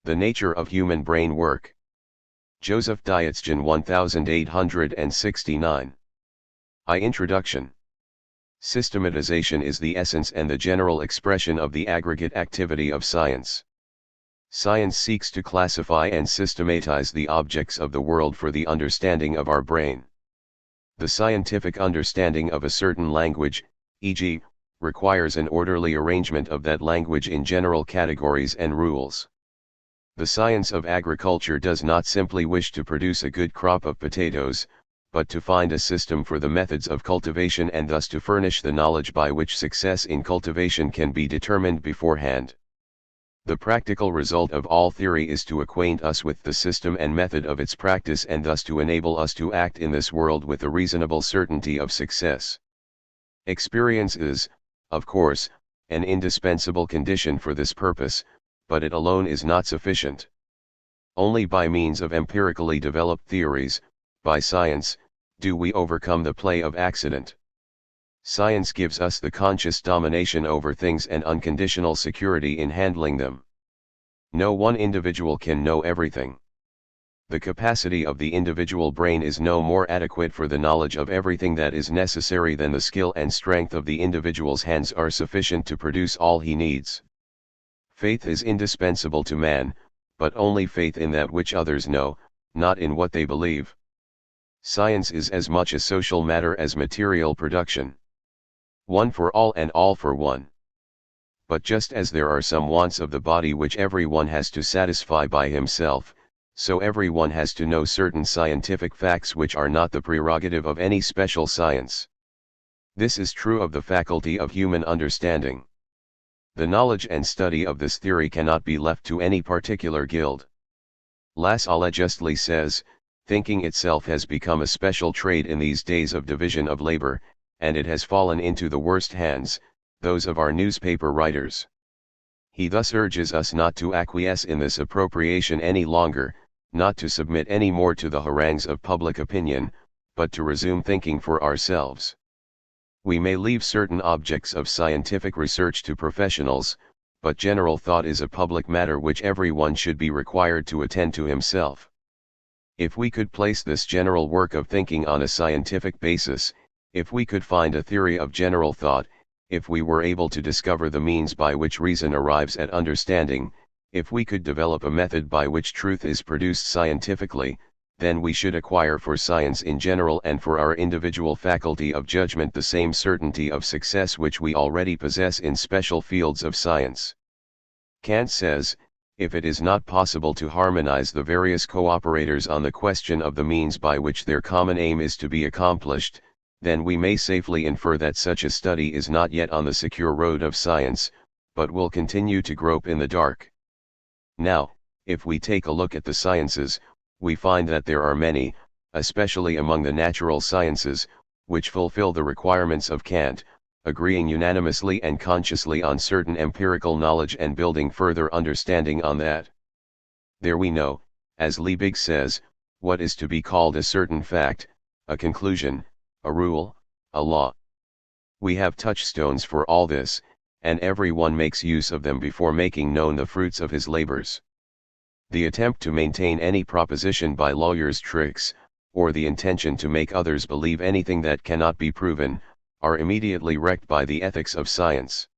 The Nature of Human Brain Work. Joseph Dietzgen 1869. Introduction. Systematization is the essence and the general expression of the aggregate activity of science. Science seeks to classify and systematize the objects of the world for the understanding of our brain. The scientific understanding of a certain language, e.g., requires an orderly arrangement of that language in general categories and rules. The science of agriculture does not simply wish to produce a good crop of potatoes, but to find a system for the methods of cultivation and thus to furnish the knowledge by which success in cultivation can be determined beforehand. The practical result of all theory is to acquaint us with the system and method of its practice and thus to enable us to act in this world with a reasonable certainty of success. Experience is, of course, an indispensable condition for this purpose, but it alone is not sufficient. Only by means of empirically developed theories, by science, do we overcome the play of accident. Science gives us the conscious domination over things and unconditional security in handling them. No one individual can know everything. The capacity of the individual brain is no more adequate for the knowledge of everything that is necessary than the skill and strength of the individual's hands are sufficient to produce all he needs. Faith is indispensable to man, but only faith in that which others know, not in what they believe. Science is as much a social matter as material production. One for all and all for one. But just as there are some wants of the body which everyone has to satisfy by himself, so everyone has to know certain scientific facts which are not the prerogative of any special science. This is true of the faculty of human understanding. The knowledge and study of this theory cannot be left to any particular guild. Lassalle justly says, thinking itself has become a special trade in these days of division of labor, and it has fallen into the worst hands, those of our newspaper writers. He thus urges us not to acquiesce in this appropriation any longer, not to submit any more to the harangues of public opinion, but to resume thinking for ourselves. We may leave certain objects of scientific research to professionals, but general thought is a public matter which everyone should be required to attend to himself. If we could place this general work of thinking on a scientific basis, if we could find a theory of general thought, if we were able to discover the means by which reason arrives at understanding, if we could develop a method by which truth is produced scientifically, then we should acquire for science in general and for our individual faculty of judgment the same certainty of success which we already possess in special fields of science. Kant says, if it is not possible to harmonize the various cooperators on the question of the means by which their common aim is to be accomplished, then we may safely infer that such a study is not yet on the secure road of science, but will continue to grope in the dark. Now, if we take a look at the sciences, we find that there are many, especially among the natural sciences, which fulfill the requirements of Kant, agreeing unanimously and consciously on certain empirical knowledge and building further understanding on that. There we know, as Liebig says, what is to be called a certain fact, a conclusion, a rule, a law. We have touchstones for all this, and everyone makes use of them before making known the fruits of his labors. The attempt to maintain any proposition by lawyers' tricks, or the intention to make others believe anything that cannot be proven, are immediately wrecked by the ethics of science.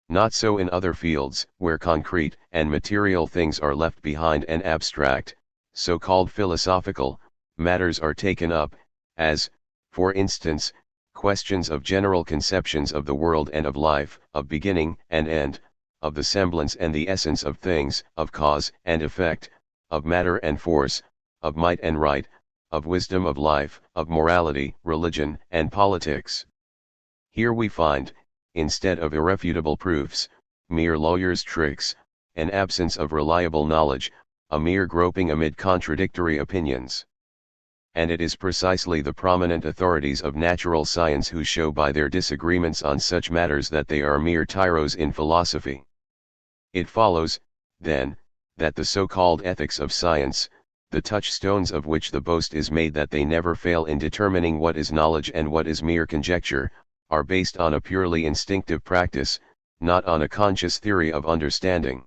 Not so in other fields, where concrete and material things are left behind and abstract, so-called philosophical, matters are taken up, as, for instance, questions of general conceptions of the world and of life, of beginning and end, of the semblance and the essence of things, of cause and effect, of matter and force, of might and right, of wisdom of life, of morality, religion, and politics. Here we find, instead of irrefutable proofs, mere lawyers' tricks, an absence of reliable knowledge, a mere groping amid contradictory opinions. And it is precisely the prominent authorities of natural science who show by their disagreements on such matters that they are mere tyros in philosophy. It follows, then, that the so-called ethics of science, the touchstones of which the boast is made that they never fail in determining what is knowledge and what is mere conjecture, are based on a purely instinctive practice, not on a conscious theory of understanding.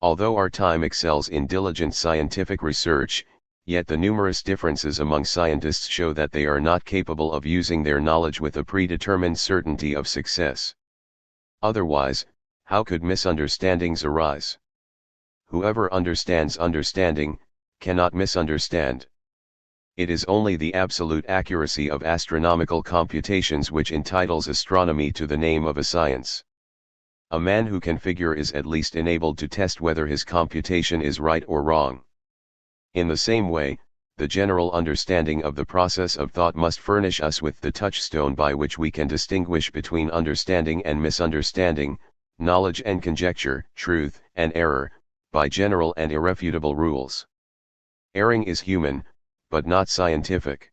Although our time excels in diligent scientific research, yet the numerous differences among scientists show that they are not capable of using their knowledge with a predetermined certainty of success. Otherwise, how could misunderstandings arise? Whoever understands understanding, cannot misunderstand. It is only the absolute accuracy of astronomical computations which entitles astronomy to the name of a science. A man who can figure is at least enabled to test whether his computation is right or wrong. In the same way, the general understanding of the process of thought must furnish us with the touchstone by which we can distinguish between understanding and misunderstanding, knowledge and conjecture, truth and error, by general and irrefutable rules. Erring is human, but not scientific.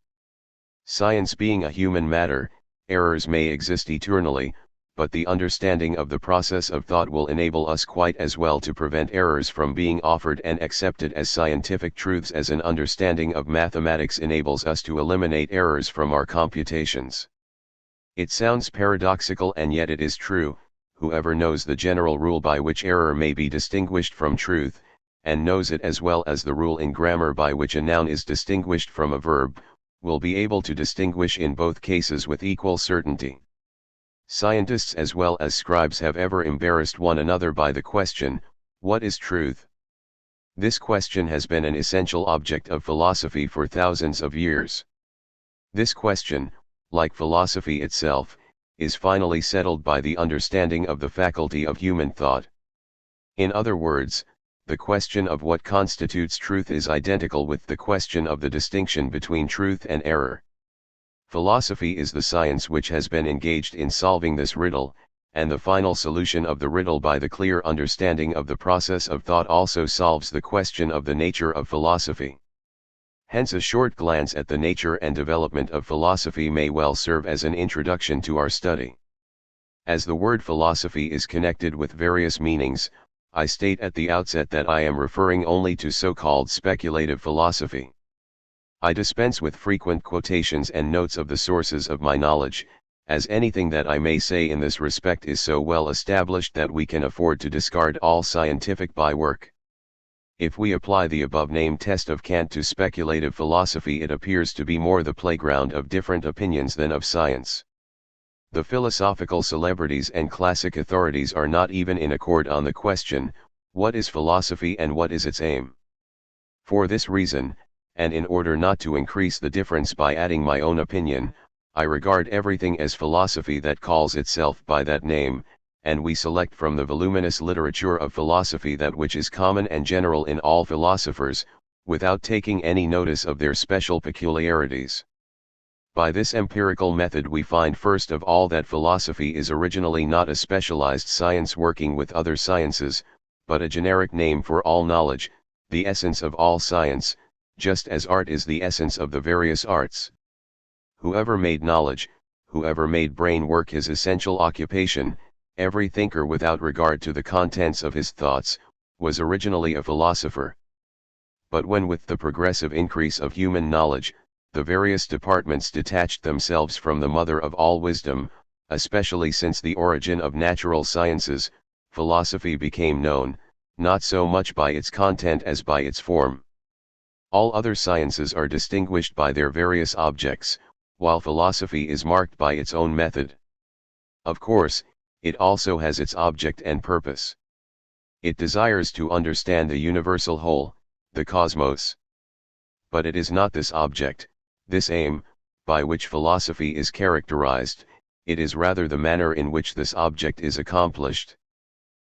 Science being a human matter, errors may exist eternally, but the understanding of the process of thought will enable us quite as well to prevent errors from being offered and accepted as scientific truths as an understanding of mathematics enables us to eliminate errors from our computations. It sounds paradoxical and yet it is true. Whoever knows the general rule by which error may be distinguished from truth, and knows it as well as the rule in grammar by which a noun is distinguished from a verb, will be able to distinguish in both cases with equal certainty. Scientists as well as scribes have ever embarrassed one another by the question, what is truth? This question has been an essential object of philosophy for thousands of years. This question, like philosophy itself, is finally settled by the understanding of the faculty of human thought. In other words, the question of what constitutes truth is identical with the question of the distinction between truth and error. Philosophy is the science which has been engaged in solving this riddle, and the final solution of the riddle by the clear understanding of the process of thought also solves the question of the nature of philosophy. Hence a short glance at the nature and development of philosophy may well serve as an introduction to our study. As the word philosophy is connected with various meanings, I state at the outset that I am referring only to so-called speculative philosophy. I dispense with frequent quotations and notes of the sources of my knowledge, as anything that I may say in this respect is so well established that we can afford to discard all scientific bywork. If we apply the above-named test of Kant to speculative philosophy, it appears to be more the playground of different opinions than of science. The philosophical celebrities and classic authorities are not even in accord on the question, what is philosophy and what is its aim? For this reason, and in order not to increase the difference by adding my own opinion, I regard everything as philosophy that calls itself by that name, and we select from the voluminous literature of philosophy that which is common and general in all philosophers, without taking any notice of their special peculiarities. By this empirical method we find first of all that philosophy is originally not a specialized science working with other sciences, but a generic name for all knowledge, the essence of all science, just as art is the essence of the various arts. Whoever made knowledge, whoever made brain work his essential occupation, every thinker without regard to the contents of his thoughts, was originally a philosopher. But when with the progressive increase of human knowledge, the various departments detached themselves from the mother of all wisdom, especially since the origin of natural sciences, philosophy became known, not so much by its content as by its form. All other sciences are distinguished by their various objects, while philosophy is marked by its own method. Of course, it also has its object and purpose. It desires to understand the universal whole, the cosmos. But it is not this object, this aim, by which philosophy is characterized, it is rather the manner in which this object is accomplished.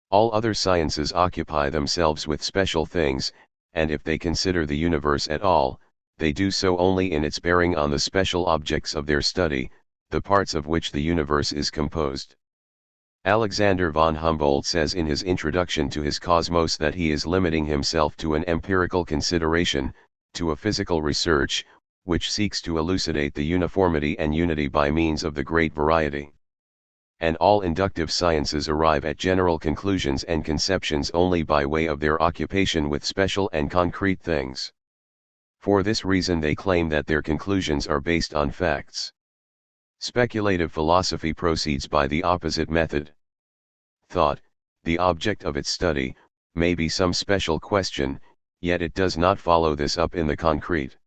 All other sciences occupy themselves with special things, and if they consider the universe at all, they do so only in its bearing on the special objects of their study, the parts of which the universe is composed. Alexander von Humboldt says in his introduction to his Cosmos that he is limiting himself to an empirical consideration, to a physical research, which seeks to elucidate the uniformity and unity by means of the great variety. And all inductive sciences arrive at general conclusions and conceptions only by way of their occupation with special and concrete things. For this reason they claim that their conclusions are based on facts. Speculative philosophy proceeds by the opposite method. Thought, the object of its study, may be some special question, yet it does not follow this up in the concrete.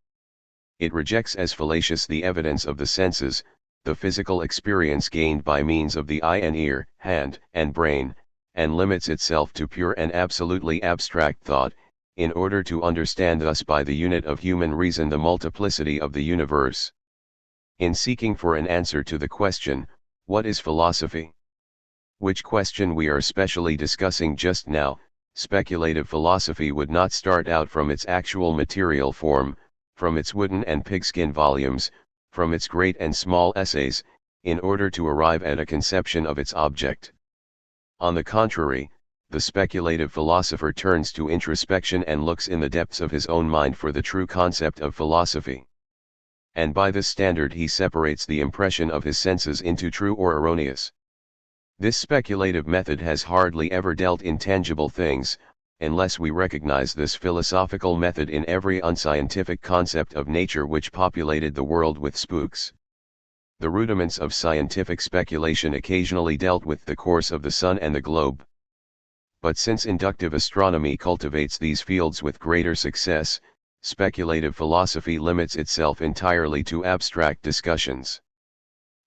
It rejects as fallacious the evidence of the senses, the physical experience gained by means of the eye and ear, hand, and brain, and limits itself to pure and absolutely abstract thought, in order to understand thus by the unit of human reason the multiplicity of the universe. In seeking for an answer to the question, what is philosophy? Which question we are specially discussing just now, speculative philosophy would not start out from its actual material form, from its wooden and pigskin volumes, from its great and small essays, in order to arrive at a conception of its object. On the contrary, the speculative philosopher turns to introspection and looks in the depths of his own mind for the true concept of philosophy. And by this standard he separates the impression of his senses into true or erroneous. This speculative method has hardly ever dealt in tangible things, unless we recognize this philosophical method in every unscientific concept of nature which populated the world with spooks. The rudiments of scientific speculation occasionally dealt with the course of the sun and the globe. But since inductive astronomy cultivates these fields with greater success, speculative philosophy limits itself entirely to abstract discussions.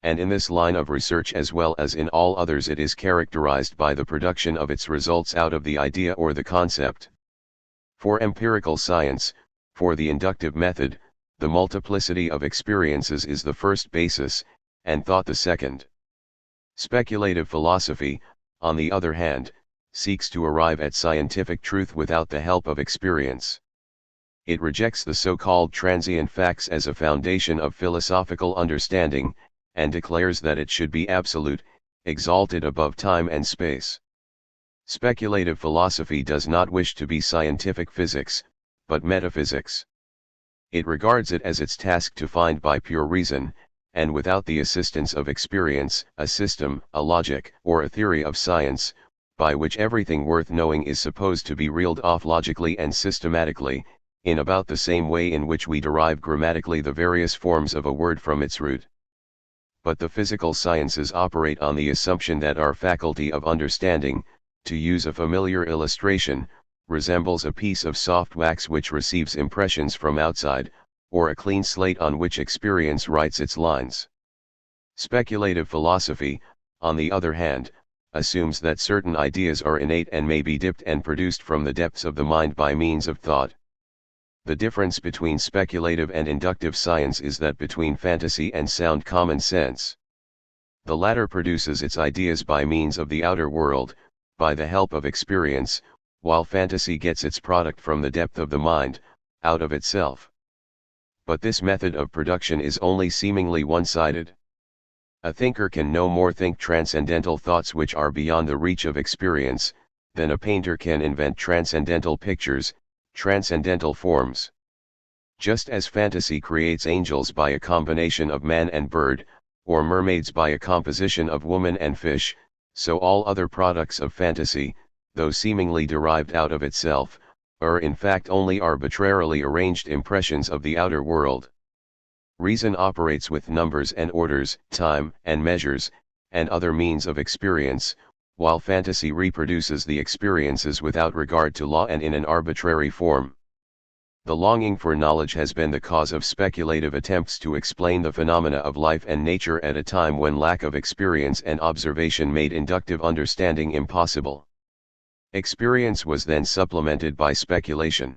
And in this line of research as well as in all others it is characterized by the production of its results out of the idea or the concept. For empirical science, for the inductive method, the multiplicity of experiences is the first basis, and thought the second. Speculative philosophy, on the other hand, seeks to arrive at scientific truth without the help of experience. It rejects the so-called transient facts as a foundation of philosophical understanding, and declares that it should be absolute, exalted above time and space. Speculative philosophy does not wish to be scientific physics, but metaphysics. It regards it as its task to find by pure reason, and without the assistance of experience, a system, a logic, or a theory of science, by which everything worth knowing is supposed to be reeled off logically and systematically, in about the same way in which we derive grammatically the various forms of a word from its root. But the physical sciences operate on the assumption that our faculty of understanding, to use a familiar illustration, resembles a piece of soft wax which receives impressions from outside, or a clean slate on which experience writes its lines. Speculative philosophy, on the other hand, assumes that certain ideas are innate and may be dipped and produced from the depths of the mind by means of thought. The difference between speculative and inductive science is that between fantasy and sound common sense. The latter produces its ideas by means of the outer world, by the help of experience, while fantasy gets its product from the depth of the mind, out of itself. But this method of production is only seemingly one-sided. A thinker can no more think transcendental thoughts which are beyond the reach of experience, than a painter can invent transcendental pictures, transcendental forms. Just as fantasy creates angels by a combination of man and bird, or mermaids by a composition of woman and fish, so all other products of fantasy, though seemingly derived out of itself, are in fact only arbitrarily arranged impressions of the outer world. Reason operates with numbers and orders, time and measures, and other means of experience, while fantasy reproduces the experiences without regard to law and in an arbitrary form. The longing for knowledge has been the cause of speculative attempts to explain the phenomena of life and nature at a time when lack of experience and observation made inductive understanding impossible. Experience was then supplemented by speculation.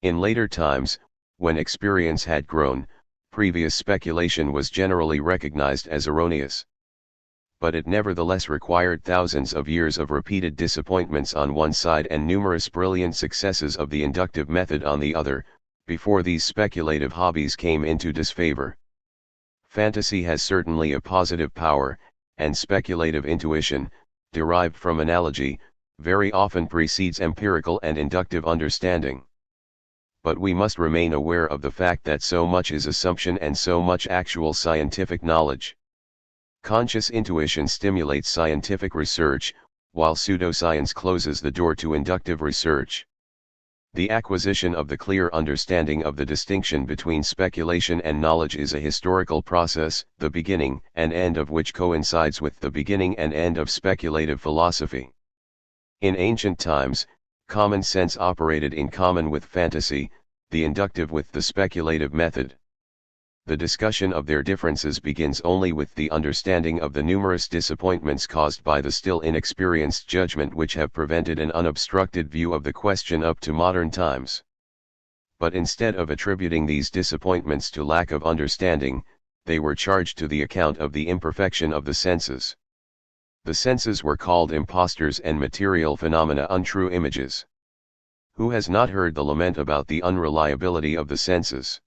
In later times, when experience had grown, previous speculation was generally recognized as erroneous. But it nevertheless required thousands of years of repeated disappointments on one side and numerous brilliant successes of the inductive method on the other, before these speculative hobbies came into disfavor. Fantasy has certainly a positive power, and speculative intuition, derived from analogy, very often precedes empirical and inductive understanding. But we must remain aware of the fact that so much is assumption and so much actual scientific knowledge. Conscious intuition stimulates scientific research, while pseudoscience closes the door to inductive research. The acquisition of the clear understanding of the distinction between speculation and knowledge is a historical process, the beginning and end of which coincides with the beginning and end of speculative philosophy. In ancient times, Common sense operated in common with fantasy, the inductive with the speculative method. The discussion of their differences begins only with the understanding of the numerous disappointments caused by the still inexperienced judgment which have prevented an unobstructed view of the question up to modern times. But instead of attributing these disappointments to lack of understanding, they were charged to the account of the imperfection of the senses. The senses were called impostors and material phenomena untrue images. Who has not heard the lament about the unreliability of the senses?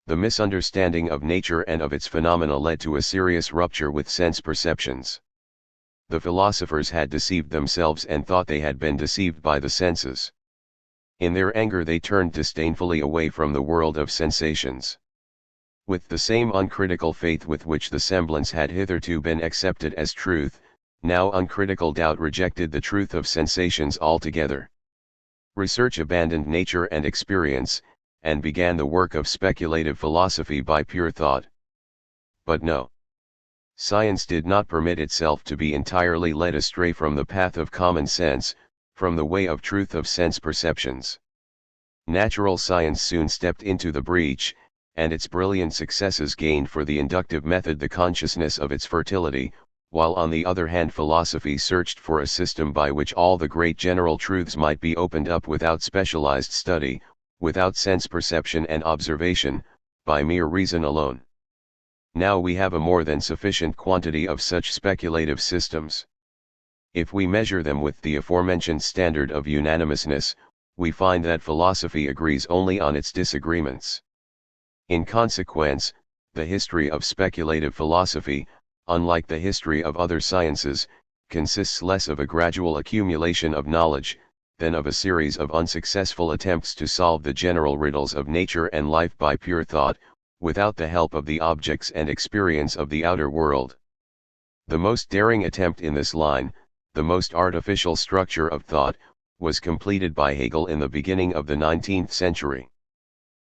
The misunderstanding of nature and of its phenomena led to a serious rupture with sense perceptions. The philosophers had deceived themselves and thought they had been deceived by the senses. In their anger they turned disdainfully away from the world of sensations. With the same uncritical faith with which the semblance had hitherto been accepted as truth, now uncritical doubt rejected the truth of sensations altogether. Research abandoned nature and experience, and began the work of speculative philosophy by pure thought. But no. Science did not permit itself to be entirely led astray from the path of common sense, from the way of truth of sense perceptions. Natural science soon stepped into the breach, and its brilliant successes gained for the inductive method the consciousness of its fertility, while on the other hand philosophy searched for a system by which all the great general truths might be opened up without specialized study, without sense perception and observation, by mere reason alone. Now we have a more than sufficient quantity of such speculative systems. If we measure them with the aforementioned standard of unanimousness, we find that philosophy agrees only on its disagreements. In consequence, the history of speculative philosophy, unlike the history of other sciences, consists less of a gradual accumulation of knowledge, than of a series of unsuccessful attempts to solve the general riddles of nature and life by pure thought, without the help of the objects and experience of the outer world. The most daring attempt in this line, the most artificial structure of thought, was completed by Hegel in the beginning of the 19th century.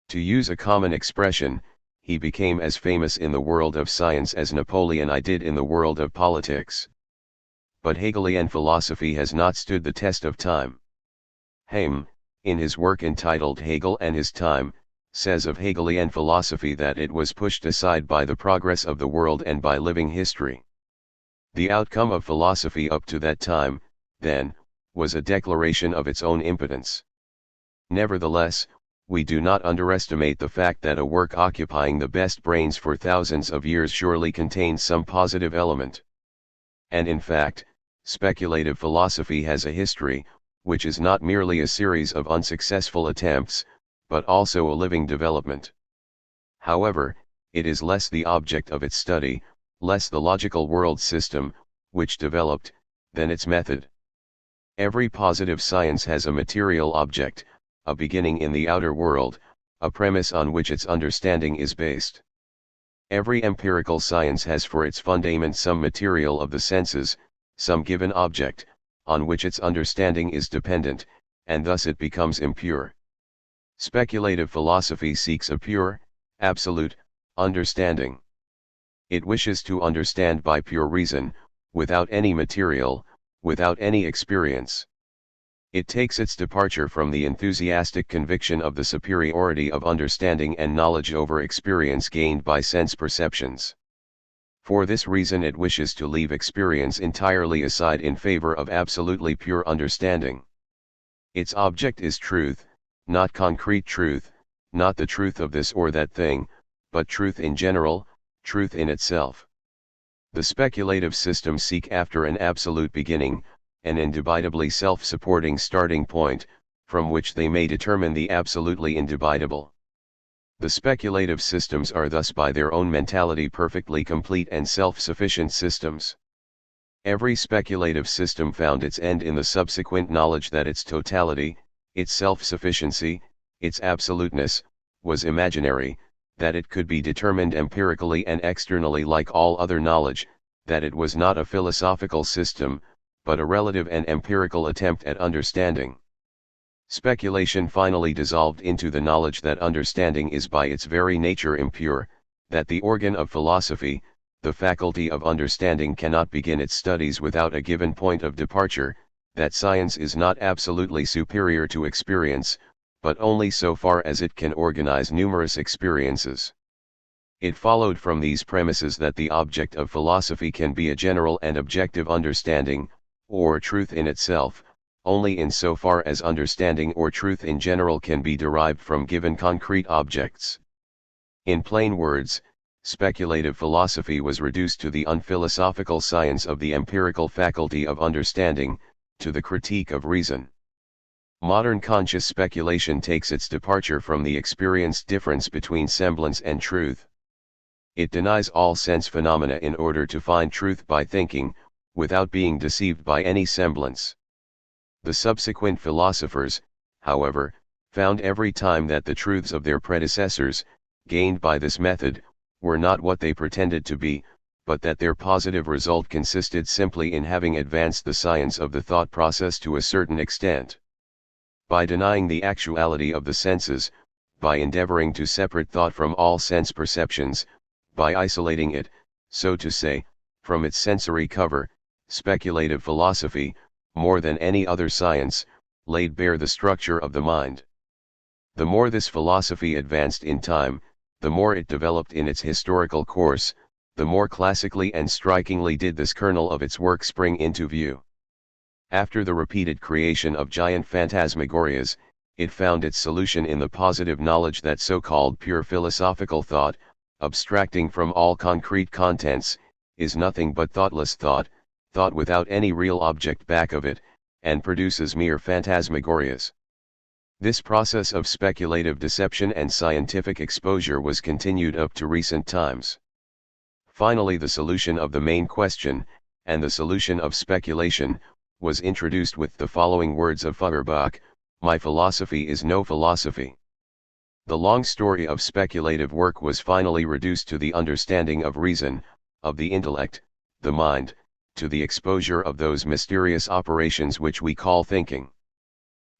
To use a common expression, he became as famous in the world of science as Napoleon I did in the world of politics. But Hegelian philosophy has not stood the test of time. Heim, in his work entitled Hegel and His Time, says of Hegelian philosophy that it was pushed aside by the progress of the world and by living history. The outcome of philosophy up to that time, then, was a declaration of its own impotence. Nevertheless, we do not underestimate the fact that a work occupying the best brains for thousands of years surely contains some positive element. And in fact, speculative philosophy has a history, which is not merely a series of unsuccessful attempts, but also a living development. However, it is less the object of its study, less the logical world system, which developed, than its method. Every positive science has a material object, a beginning in the outer world, a premise on which its understanding is based. Every empirical science has for its fundament some material of the senses, some given object, on which its understanding is dependent, and thus it becomes impure. Speculative philosophy seeks a pure, absolute, understanding. It wishes to understand by pure reason, without any material, without any experience. It takes its departure from the enthusiastic conviction of the superiority of understanding and knowledge over experience gained by sense perceptions. For this reason it wishes to leave experience entirely aside in favor of absolutely pure understanding. Its object is truth, not concrete truth, not the truth of this or that thing, but truth in general, truth in itself. The speculative systems seek after an absolute beginning, an indubitably self-supporting starting point, from which they may determine the absolutely indubitable. The speculative systems are thus by their own mentality perfectly complete and self-sufficient systems. Every speculative system found its end in the subsequent knowledge that its totality, its self-sufficiency, its absoluteness, was imaginary, that it could be determined empirically and externally like all other knowledge, that it was not a philosophical system, but a relative and empirical attempt at understanding. Speculation finally dissolved into the knowledge that understanding is by its very nature impure, that the organ of philosophy, the faculty of understanding cannot begin its studies without a given point of departure, that science is not absolutely superior to experience, but only so far as it can organize numerous experiences. It followed from these premises that the object of philosophy can be a general and objective understanding, or truth in itself, only in so far as understanding or truth in general can be derived from given concrete objects. In plain words, speculative philosophy was reduced to the unphilosophical science of the empirical faculty of understanding, to the critique of reason. Modern conscious speculation takes its departure from the experienced difference between semblance and truth. It denies all sense phenomena in order to find truth by thinking, without being deceived by any semblance. The subsequent philosophers, however, found every time that the truths of their predecessors, gained by this method, were not what they pretended to be, but that their positive result consisted simply in having advanced the science of the thought process to a certain extent. By denying the actuality of the senses, by endeavoring to separate thought from all sense perceptions, by isolating it, so to say, from its sensory cover, speculative philosophy, more than any other science, laid bare the structure of the mind. The more this philosophy advanced in time, the more it developed in its historical course, the more classically and strikingly did this kernel of its work spring into view. After the repeated creation of giant phantasmagorias, it found its solution in the positive knowledge that so-called pure philosophical thought, abstracting from all concrete contents, is nothing but thoughtless thought, thought without any real object back of it, and produces mere phantasmagorias. This process of speculative deception and scientific exposure was continued up to recent times. Finally, the solution of the main question, and the solution of speculation, was introduced with the following words of Feuerbach: "My philosophy is no philosophy." The long story of speculative work was finally reduced to the understanding of reason, of the intellect, the mind, to the exposure of those mysterious operations which we call thinking.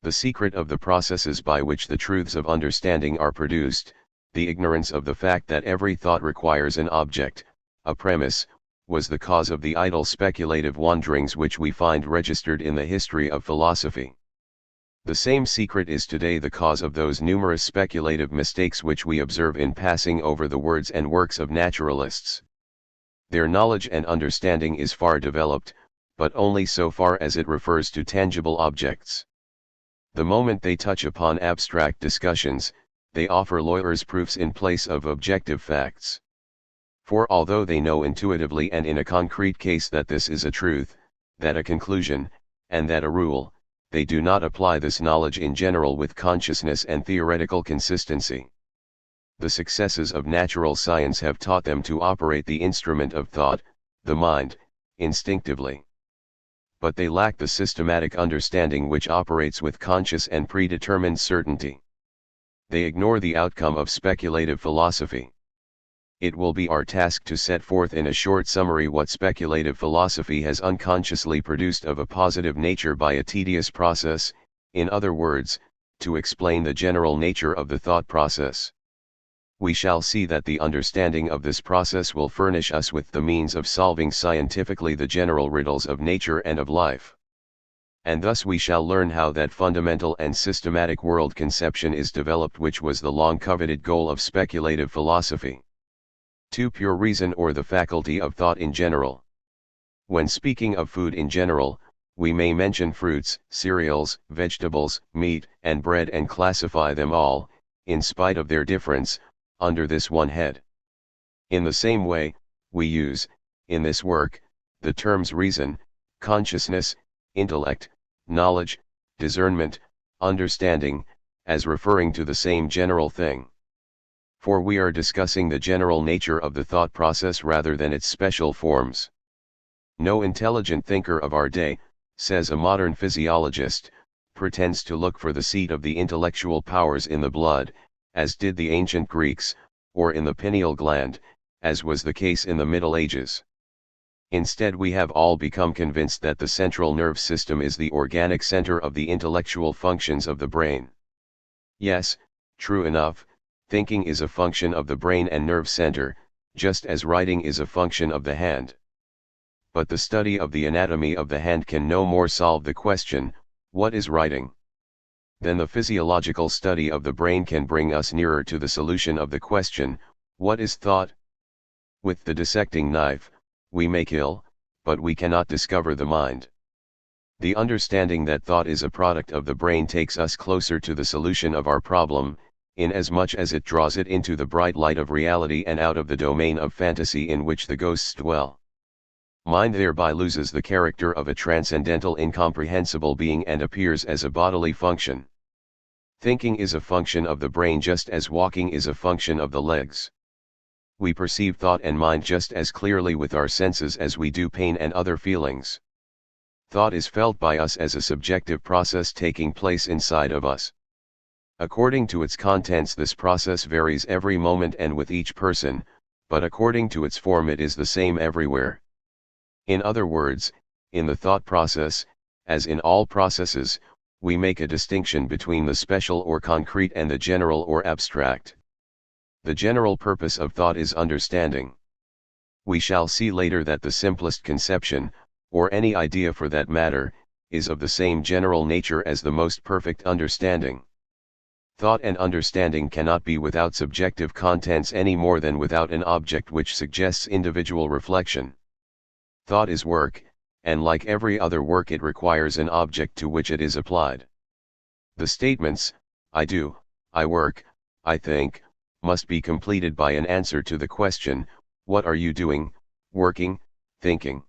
The secret of the processes by which the truths of understanding are produced, the ignorance of the fact that every thought requires an object, a premise, was the cause of the idle speculative wanderings which we find registered in the history of philosophy. The same secret is today the cause of those numerous speculative mistakes which we observe in passing over the words and works of naturalists. Their knowledge and understanding is far developed, but only so far as it refers to tangible objects. The moment they touch upon abstract discussions, they offer lawyers' proofs in place of objective facts. For although they know intuitively and in a concrete case that this is a truth, that a conclusion, and that a rule, they do not apply this knowledge in general with consciousness and theoretical consistency. The successes of natural science have taught them to operate the instrument of thought, the mind, instinctively. But they lack the systematic understanding which operates with conscious and predetermined certainty. They ignore the outcome of speculative philosophy. It will be our task to set forth in a short summary what speculative philosophy has unconsciously produced of a positive nature by a tedious process, in other words, to explain the general nature of the thought process. We shall see that the understanding of this process will furnish us with the means of solving scientifically the general riddles of nature and of life. And thus we shall learn how that fundamental and systematic world conception is developed which was the long coveted goal of speculative philosophy. 2. Pure reason, or the faculty of thought in general. When speaking of food in general, we may mention fruits, cereals, vegetables, meat, and bread, and classify them all, in spite of their difference, under this one head. In the same way, we use, in this work, the terms reason, consciousness, intellect, knowledge, discernment, understanding, as referring to the same general thing. For we are discussing the general nature of the thought process rather than its special forms. No intelligent thinker of our day, says a modern physiologist, pretends to look for the seat of the intellectual powers in the blood, as did the ancient Greeks, or in the pineal gland, as was the case in the Middle Ages. Instead, we have all become convinced that the central nerve system is the organic center of the intellectual functions of the brain. Yes, true enough, thinking is a function of the brain and nerve center, just as writing is a function of the hand. but the study of the anatomy of the hand can no more solve the question, what is writing? Then the physiological study of the brain can bring us nearer to the solution of the question, what is thought? With the dissecting knife, we may kill, but we cannot discover the mind. The understanding that thought is a product of the brain takes us closer to the solution of our problem, inasmuch as it draws it into the bright light of reality and out of the domain of fantasy in which the ghosts dwell. Mind thereby loses the character of a transcendental incomprehensible being and appears as a bodily function. Thinking is a function of the brain just as walking is a function of the legs. We perceive thought and mind just as clearly with our senses as we do pain and other feelings. Thought is felt by us as a subjective process taking place inside of us. According to its contents, this process varies every moment and with each person, but according to its form it is the same everywhere. In other words, in the thought process, as in all processes, we make a distinction between the special or concrete and the general or abstract. The general purpose of thought is understanding. We shall see later that the simplest conception, or any idea for that matter, is of the same general nature as the most perfect understanding. Thought and understanding cannot be without subjective contents any more than without an object which suggests individual reflection. Thought is work, and like every other work it requires an object to which it is applied. The statements, I do, I work, I think, must be completed by an answer to the question, what are you doing, working, thinking?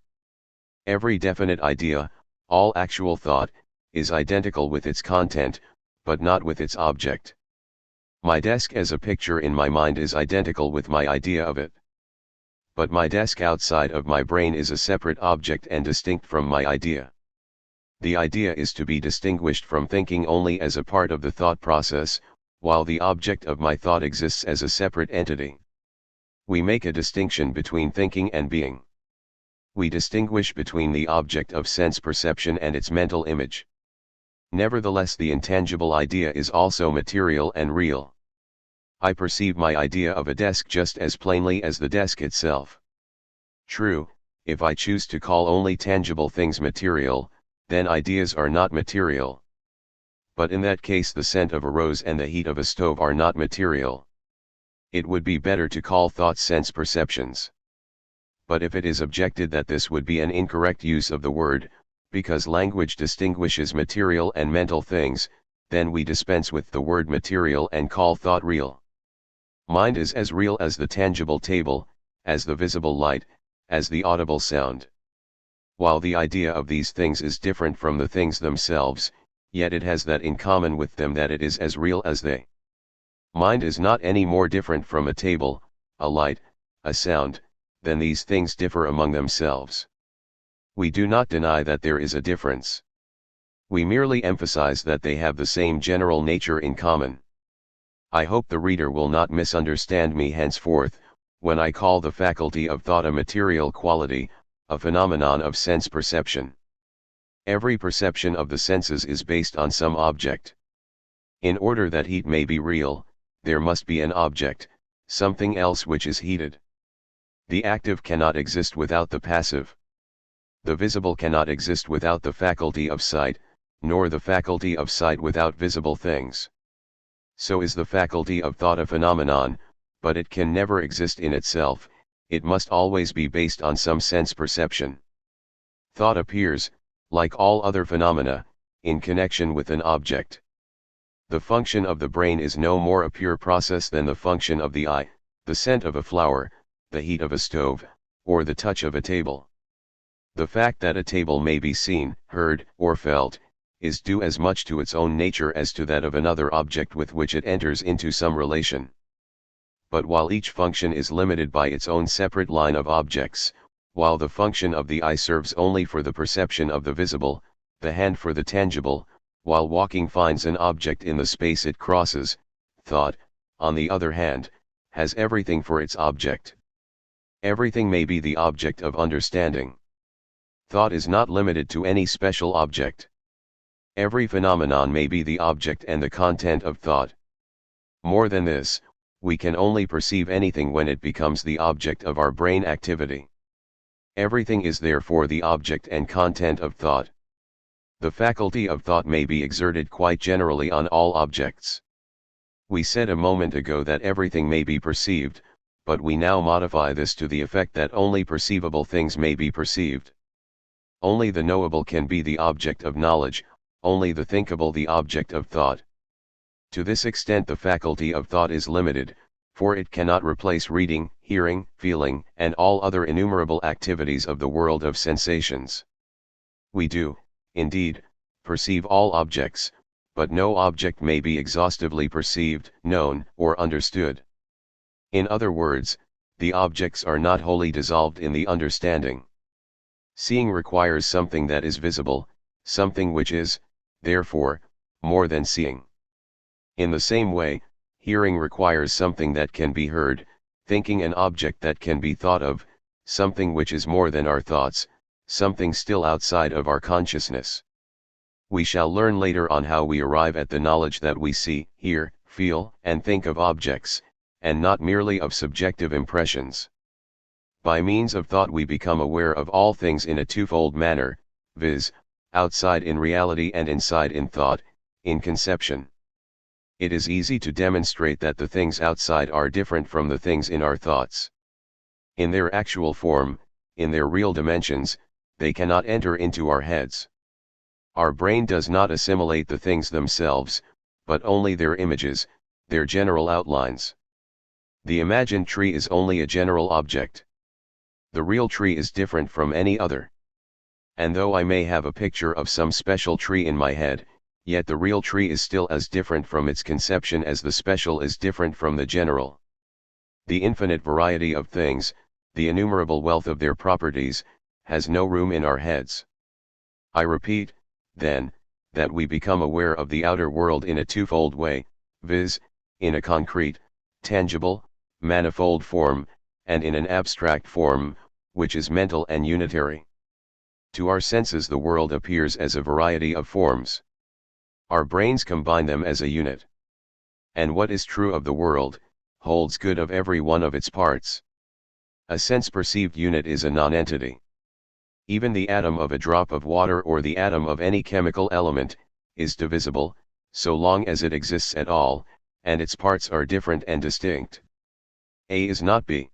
Every definite idea, all actual thought, is identical with its content, but not with its object. My desk as a picture in my mind is identical with my idea of it. But my desk outside of my brain is a separate object and distinct from my idea. The idea is to be distinguished from thinking only as a part of the thought process, while the object of my thought exists as a separate entity. We make a distinction between thinking and being. We distinguish between the object of sense perception and its mental image. Nevertheless, the intangible idea is also material and real. I perceive my idea of a desk just as plainly as the desk itself. True, if I choose to call only tangible things material, then ideas are not material. But in that case the scent of a rose and the heat of a stove are not material. It would be better to call thoughts sense perceptions. But if it is objected that this would be an incorrect use of the word, because language distinguishes material and mental things, then we dispense with the word material and call thought real. Mind is as real as the tangible table, as the visible light, as the audible sound. While the idea of these things is different from the things themselves, yet it has that in common with them that it is as real as they. Mind is not any more different from a table, a light, a sound, than these things differ among themselves. We do not deny that there is a difference. We merely emphasize that they have the same general nature in common. I hope the reader will not misunderstand me henceforth, when I call the faculty of thought a material quality, a phenomenon of sense perception. Every perception of the senses is based on some object. In order that heat may be real, there must be an object, something else which is heated. The active cannot exist without the passive. The visible cannot exist without the faculty of sight, nor the faculty of sight without visible things. So is the faculty of thought a phenomenon, but it can never exist in itself, it must always be based on some sense perception. Thought appears, like all other phenomena, in connection with an object. The function of the brain is no more a pure process than the function of the eye, the scent of a flower, the heat of a stove, or the touch of a table. The fact that a table may be seen, heard, or felt, is due as much to its own nature as to that of another object with which it enters into some relation. But while each function is limited by its own separate line of objects, while the function of the eye serves only for the perception of the visible, the hand for the tangible, while walking finds an object in the space it crosses, thought, on the other hand, has everything for its object. Everything may be the object of understanding. Thought is not limited to any special object. Every phenomenon may be the object and the content of thought. More than this, we can only perceive anything when it becomes the object of our brain activity. Everything is therefore the object and content of thought. The faculty of thought may be exerted quite generally on all objects. We said a moment ago that everything may be perceived, but we now modify this to the effect that only perceivable things may be perceived. Only the knowable can be the object of knowledge, only the thinkable the object of thought. To this extent the faculty of thought is limited, for it cannot replace reading, hearing, feeling, and all other innumerable activities of the world of sensations. We do, indeed, perceive all objects, but no object may be exhaustively perceived, known, or understood. In other words, the objects are not wholly dissolved in the understanding. Seeing requires something that is visible, something which is, therefore, more than seeing. In the same way, hearing requires something that can be heard, thinking an object that can be thought of, something which is more than our thoughts, something still outside of our consciousness. We shall learn later on how we arrive at the knowledge that we see, hear, feel, and think of objects, and not merely of subjective impressions. By means of thought we become aware of all things in a twofold manner, viz., outside in reality and inside in thought, in conception. It is easy to demonstrate that the things outside are different from the things in our thoughts. In their actual form, in their real dimensions, they cannot enter into our heads. Our brain does not assimilate the things themselves, but only their images, their general outlines. The imagined tree is only a general object. The real tree is different from any other. And though I may have a picture of some special tree in my head, yet the real tree is still as different from its conception as the special is different from the general. The infinite variety of things, the innumerable wealth of their properties, has no room in our heads. I repeat, then, that we become aware of the outer world in a twofold way, viz., in a concrete, tangible, manifold form, and in an abstract form, which is mental and unitary. To our senses the world appears as a variety of forms. Our brains combine them as a unit. And what is true of the world, holds good of every one of its parts. A sense-perceived unit is a nonentity. Even the atom of a drop of water or the atom of any chemical element, is divisible, so long as it exists at all, and its parts are different and distinct. A is not B.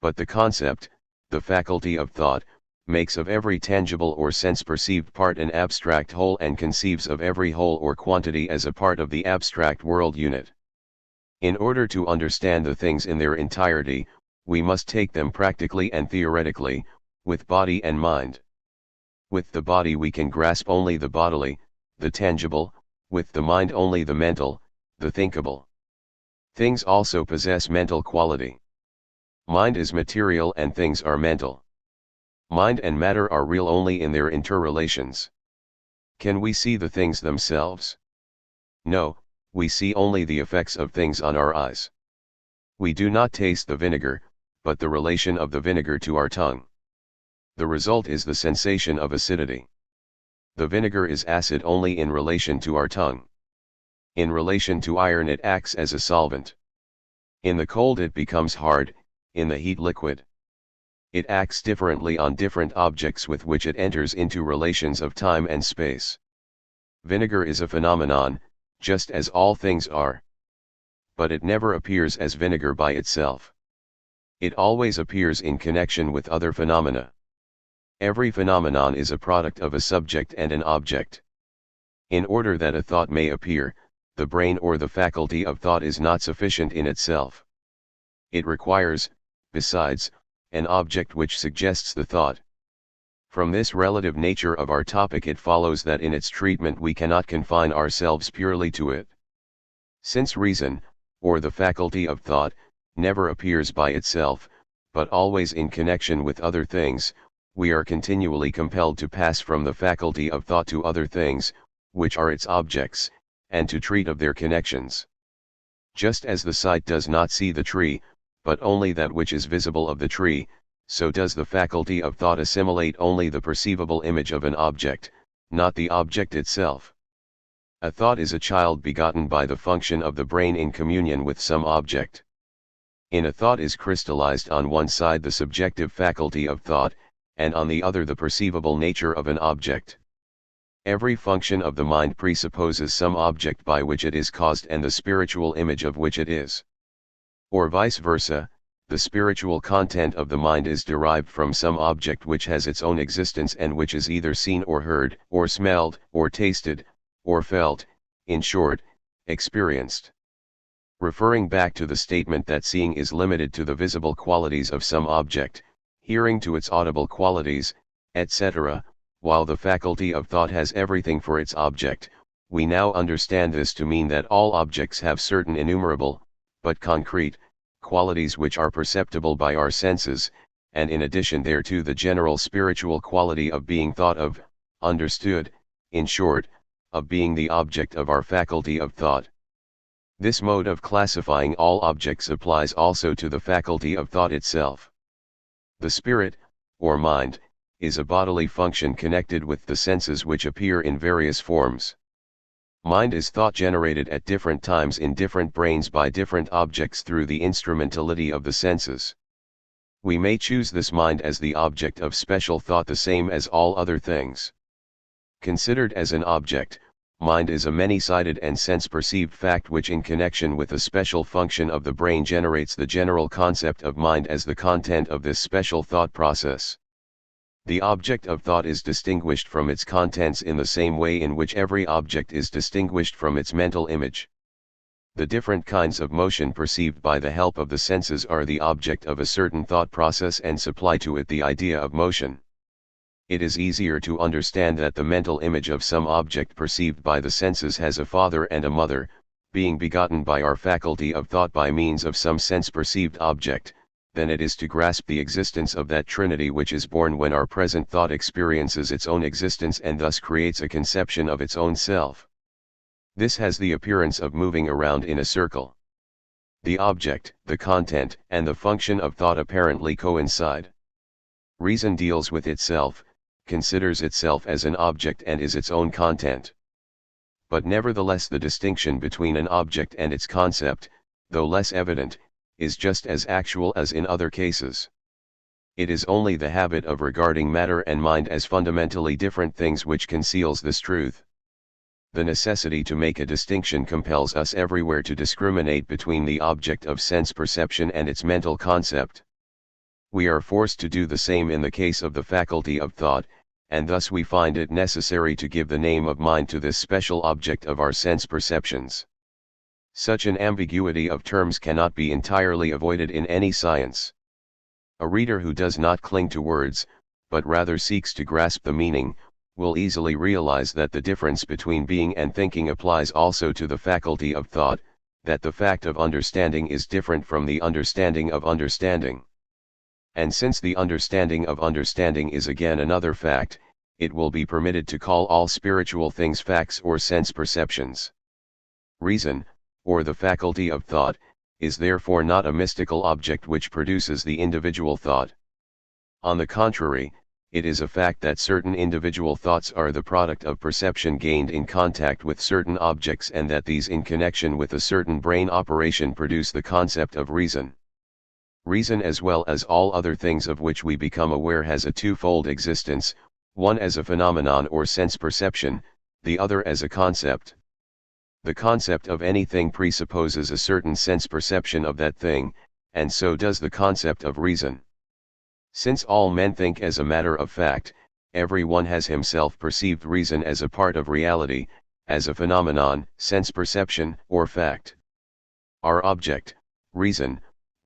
But the concept, the faculty of thought, makes of every tangible or sense-perceived part an abstract whole and conceives of every whole or quantity as a part of the abstract world unit. In order to understand the things in their entirety, we must take them practically and theoretically, with body and mind. With the body we can grasp only the bodily, the tangible, with the mind only the mental, the thinkable. Things also possess mental quality. Mind is material and things are mental. Mind and matter are real only in their interrelations. Can we see the things themselves? No, we see only the effects of things on our eyes. We do not taste the vinegar, but the relation of the vinegar to our tongue. The result is the sensation of acidity. The vinegar is acid only in relation to our tongue. In relation to iron it acts as a solvent. In the cold it becomes hard, in the heat liquid. It acts differently on different objects with which it enters into relations of time and space. Vinegar is a phenomenon, just as all things are. But it never appears as vinegar by itself. It always appears in connection with other phenomena. Every phenomenon is a product of a subject and an object. In order that a thought may appear, the brain or the faculty of thought is not sufficient in itself. It requires, besides, an object which suggests the thought. From this relative nature of our topic it follows that in its treatment we cannot confine ourselves purely to it. Since reason, or the faculty of thought, never appears by itself, but always in connection with other things, we are continually compelled to pass from the faculty of thought to other things, which are its objects, and to treat of their connections. Just as the sight does not see the tree, but only that which is visible of the tree, so does the faculty of thought assimilate only the perceivable image of an object, not the object itself. A thought is a child begotten by the function of the brain in communion with some object. In a thought is crystallized on one side the subjective faculty of thought, and on the other the perceivable nature of an object. Every function of the mind presupposes some object by which it is caused and the spiritual image of which it is. Or vice versa, the spiritual content of the mind is derived from some object which has its own existence and which is either seen or heard, or smelled, or tasted, or felt, in short, experienced. Referring back to the statement that seeing is limited to the visible qualities of some object, hearing to its audible qualities, etc., while the faculty of thought has everything for its object, we now understand this to mean that all objects have certain innumerable, but concrete, qualities which are perceptible by our senses, and in addition thereto the general spiritual quality of being thought of, understood, in short, of being the object of our faculty of thought. This mode of classifying all objects applies also to the faculty of thought itself. The spirit, or mind, is a bodily function connected with the senses which appear in various forms. Mind is thought generated at different times in different brains by different objects through the instrumentality of the senses. We may choose this mind as the object of special thought the same as all other things. Considered as an object, mind is a many-sided and sense-perceived fact which in connection with a special function of the brain generates the general concept of mind as the content of this special thought process. The object of thought is distinguished from its contents in the same way in which every object is distinguished from its mental image. The different kinds of motion perceived by the help of the senses are the object of a certain thought process and supply to it the idea of motion. It is easier to understand that the mental image of some object perceived by the senses has a father and a mother, being begotten by our faculty of thought by means of some sense-perceived object, than it is to grasp the existence of that trinity which is born when our present thought experiences its own existence and thus creates a conception of its own self. This has the appearance of moving around in a circle. The object, the content, and the function of thought apparently coincide. Reason deals with itself, considers itself as an object and is its own content. But nevertheless the distinction between an object and its concept, though less evident, is just as actual as in other cases. It is only the habit of regarding matter and mind as fundamentally different things which conceals this truth. The necessity to make a distinction compels us everywhere to discriminate between the object of sense perception and its mental concept. We are forced to do the same in the case of the faculty of thought, and thus we find it necessary to give the name of mind to this special object of our sense perceptions. Such an ambiguity of terms cannot be entirely avoided in any science. A reader who does not cling to words, but rather seeks to grasp the meaning, will easily realize that the difference between being and thinking applies also to the faculty of thought, that the fact of understanding is different from the understanding of understanding. And since the understanding of understanding is again another fact, it will be permitted to call all spiritual things facts or sense perceptions. Reason, or the faculty of thought, is therefore not a mystical object which produces the individual thought. On the contrary, it is a fact that certain individual thoughts are the product of perception gained in contact with certain objects and that these in connection with a certain brain operation produce the concept of reason. Reason as well as all other things of which we become aware has a twofold existence, one as a phenomenon or sense perception, the other as a concept. The concept of anything presupposes a certain sense perception of that thing, and so does the concept of reason. Since all men think as a matter of fact, every one has himself perceived reason as a part of reality, as a phenomenon, sense perception, or fact. Our object, reason,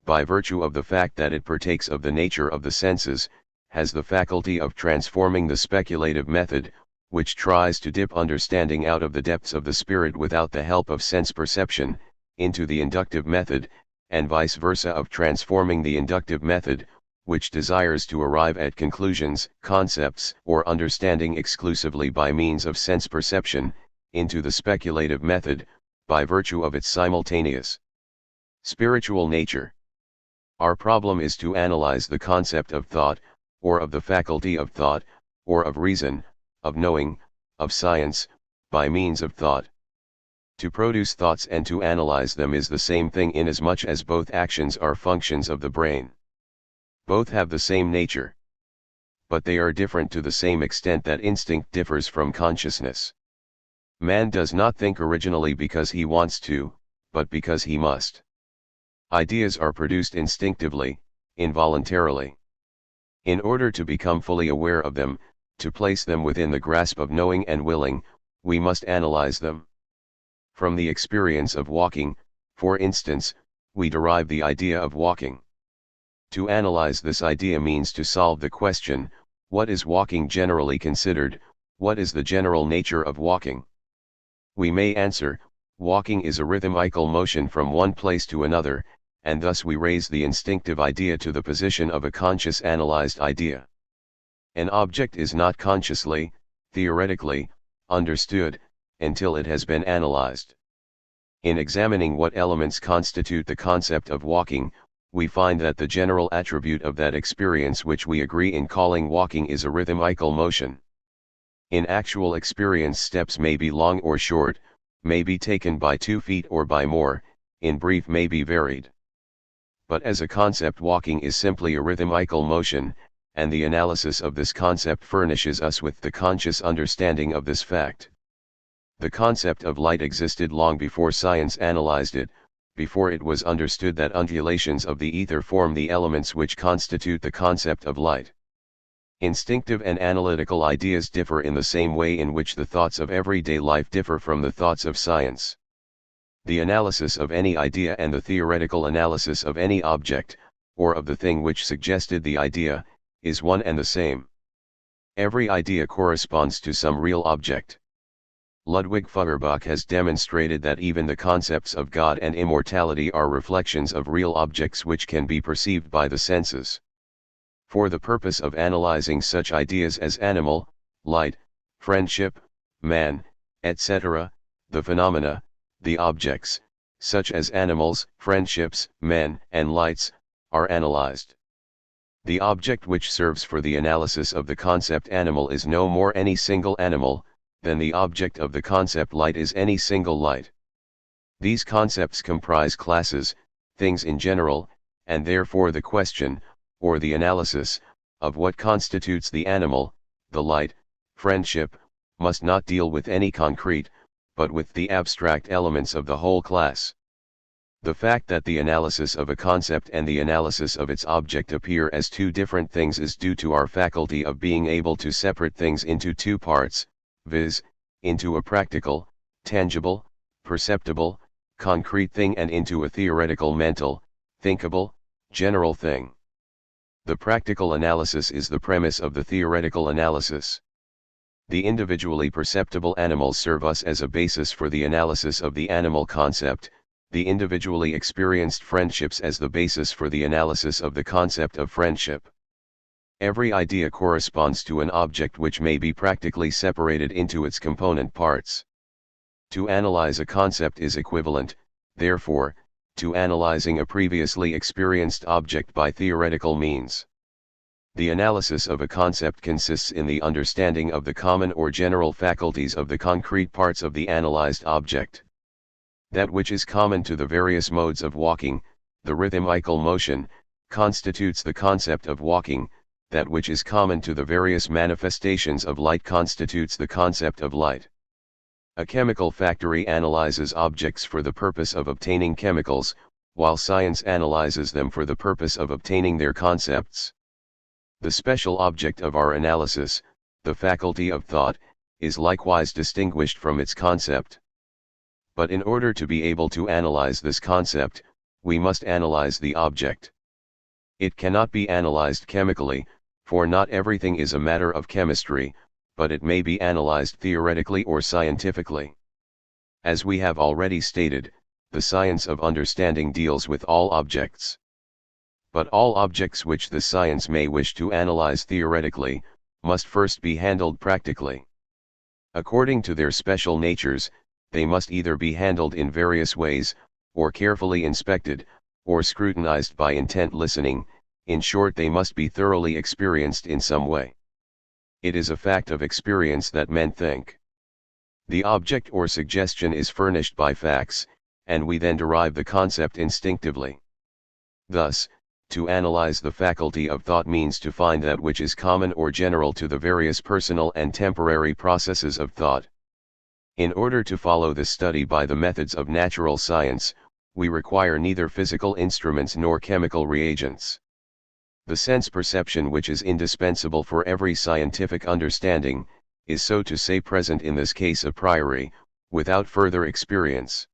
by virtue of the fact that it partakes of the nature of the senses, has the faculty of transforming the speculative method, which tries to dip understanding out of the depths of the spirit without the help of sense perception, into the inductive method, and vice versa of transforming the inductive method, which desires to arrive at conclusions, concepts, or understanding exclusively by means of sense perception, into the speculative method, by virtue of its simultaneous spiritual nature. Our problem is to analyze the concept of thought, or of the faculty of thought, or of reason, of knowing, of science, by means of thought. To produce thoughts and to analyze them is the same thing inasmuch as both actions are functions of the brain. Both have the same nature. But they are different to the same extent that instinct differs from consciousness. Man does not think originally because he wants to, but because he must. Ideas are produced instinctively, involuntarily. In order to become fully aware of them, to place them within the grasp of knowing and willing, we must analyze them. From the experience of walking, for instance, we derive the idea of walking. To analyze this idea means to solve the question, what is walking generally considered, what is the general nature of walking? We may answer, walking is a rhythmical motion from one place to another, and thus we raise the instinctive idea to the position of a conscious analyzed idea. An object is not consciously, theoretically, understood, until it has been analyzed. In examining what elements constitute the concept of walking, we find that the general attribute of that experience which we agree in calling walking is a rhythmical motion. In actual experience steps may be long or short, may be taken by 2 feet or by more, in brief may be varied. But as a concept walking is simply a rhythmical motion, and the analysis of this concept furnishes us with the conscious understanding of this fact. The concept of light existed long before science analyzed it, before it was understood that undulations of the ether form the elements which constitute the concept of light. Instinctive and analytical ideas differ in the same way in which the thoughts of everyday life differ from the thoughts of science. The analysis of any idea and the theoretical analysis of any object, or of the thing which suggested the idea, is one and the same. Every idea corresponds to some real object. Ludwig Feuerbach has demonstrated that even the concepts of God and immortality are reflections of real objects which can be perceived by the senses. For the purpose of analyzing such ideas as animal, light, friendship, man, etc., the phenomena, the objects, such as animals, friendships, men, and lights, are analyzed. The object which serves for the analysis of the concept animal is no more any single animal, than the object of the concept light is any single light. These concepts comprise classes, things in general, and therefore the question, or the analysis, of what constitutes the animal, the light, friendship, must not deal with any concrete, but with the abstract elements of the whole class. The fact that the analysis of a concept and the analysis of its object appear as 2 different things is due to our faculty of being able to separate things into 2 parts, viz., into a practical, tangible, perceptible, concrete thing and into a theoretical mental, thinkable, general thing. The practical analysis is the premise of the theoretical analysis. The individually perceptible animals serve us as a basis for the analysis of the animal concept, the individually experienced friendships as the basis for the analysis of the concept of friendship. Every idea corresponds to an object which may be practically separated into its component parts. To analyze a concept is equivalent, therefore, to analyzing a previously experienced object by theoretical means. The analysis of a concept consists in the understanding of the common or general faculties of the concrete parts of the analyzed object. That which is common to the various modes of walking, the rhythmical motion, constitutes the concept of walking. That which is common to the various manifestations of light constitutes the concept of light. A chemical factory analyzes objects for the purpose of obtaining chemicals, while science analyzes them for the purpose of obtaining their concepts. The special object of our analysis, the faculty of thought, is likewise distinguished from its concept. But in order to be able to analyze this concept, we must analyze the object. It cannot be analyzed chemically, for not everything is a matter of chemistry, but it may be analyzed theoretically or scientifically. As we have already stated, the science of understanding deals with all objects. But all objects which the science may wish to analyze theoretically, must first be handled practically. According to their special natures, they must either be handled in various ways, or carefully inspected, or scrutinized by intent listening. In short, they must be thoroughly experienced in some way. It is a fact of experience that men think. The object or suggestion is furnished by facts, and we then derive the concept instinctively. Thus, to analyze the faculty of thought means to find that which is common or general to the various personal and temporary processes of thought. In order to follow this study by the methods of natural science, we require neither physical instruments nor chemical reagents. The sense perception which is indispensable for every scientific understanding, is so to say present in this case a priori, without further experience.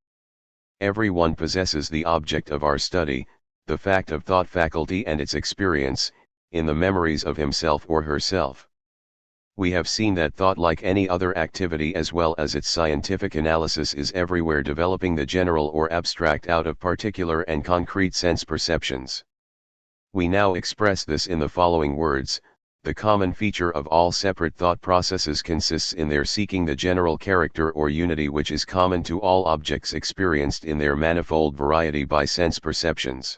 Every one possesses the object of our study, the fact of thought faculty and its experience, in the memories of himself or herself. We have seen that thought, like any other activity as well as its scientific analysis, is everywhere developing the general or abstract out of particular and concrete sense perceptions. We now express this in the following words: the common feature of all separate thought processes consists in their seeking the general character or unity which is common to all objects experienced in their manifold variety by sense perceptions.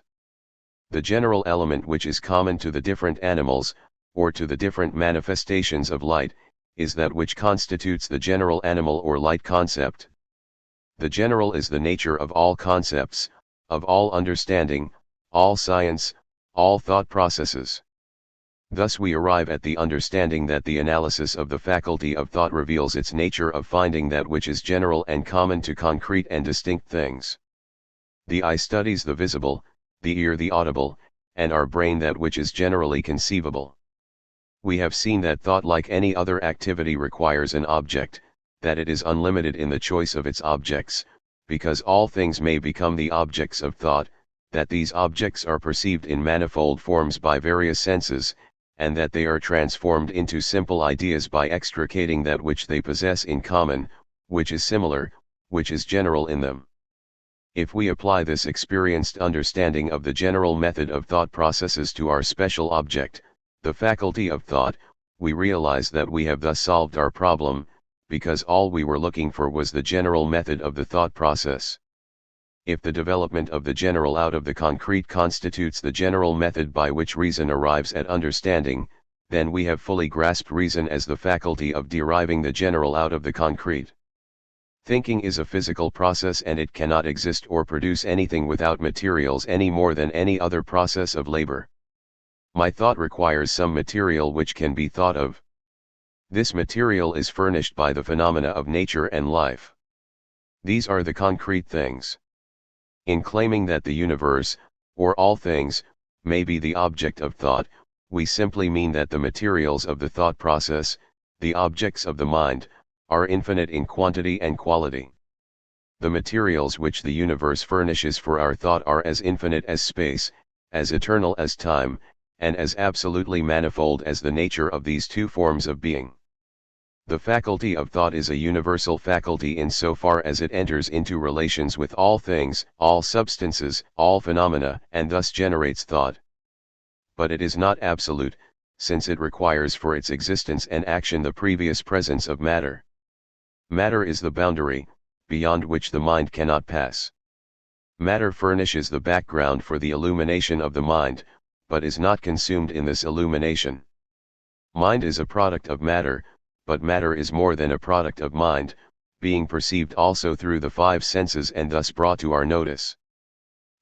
The general element which is common to the different animals, or to the different manifestations of light, is that which constitutes the general animal or light concept. The general is the nature of all concepts, of all understanding, all science, all thought processes. Thus we arrive at the understanding that the analysis of the faculty of thought reveals its nature of finding that which is general and common to concrete and distinct things. The eye studies the visible, the ear the audible, and our brain that which is generally conceivable. We have seen that thought, like any other activity, requires an object, that it is unlimited in the choice of its objects, because all things may become the objects of thought, that these objects are perceived in manifold forms by various senses, and that they are transformed into simple ideas by extricating that which they possess in common, which is similar, which is general in them. If we apply this experienced understanding of the general method of thought processes to our special object, the faculty of thought, we realize that we have thus solved our problem, because all we were looking for was the general method of the thought process. If the development of the general out of the concrete constitutes the general method by which reason arrives at understanding, then we have fully grasped reason as the faculty of deriving the general out of the concrete. Thinking is a physical process, and it cannot exist or produce anything without materials any more than any other process of labor. My thought requires some material which can be thought of. This material is furnished by the phenomena of nature and life. These are the concrete things. In claiming that the universe, or all things, may be the object of thought, we simply mean that the materials of the thought process, the objects of the mind, are infinite in quantity and quality. The materials which the universe furnishes for our thought are as infinite as space, as eternal as time, and as absolutely manifold as the nature of these two forms of being. The faculty of thought is a universal faculty in so far as it enters into relations with all things, all substances, all phenomena, and thus generates thought. But it is not absolute, since it requires for its existence and action the previous presence of matter. Matter is the boundary, beyond which the mind cannot pass. Matter furnishes the background for the illumination of the mind, but is not consumed in this illumination. Mind is a product of matter, but matter is more than a product of mind, being perceived also through the five senses and thus brought to our notice.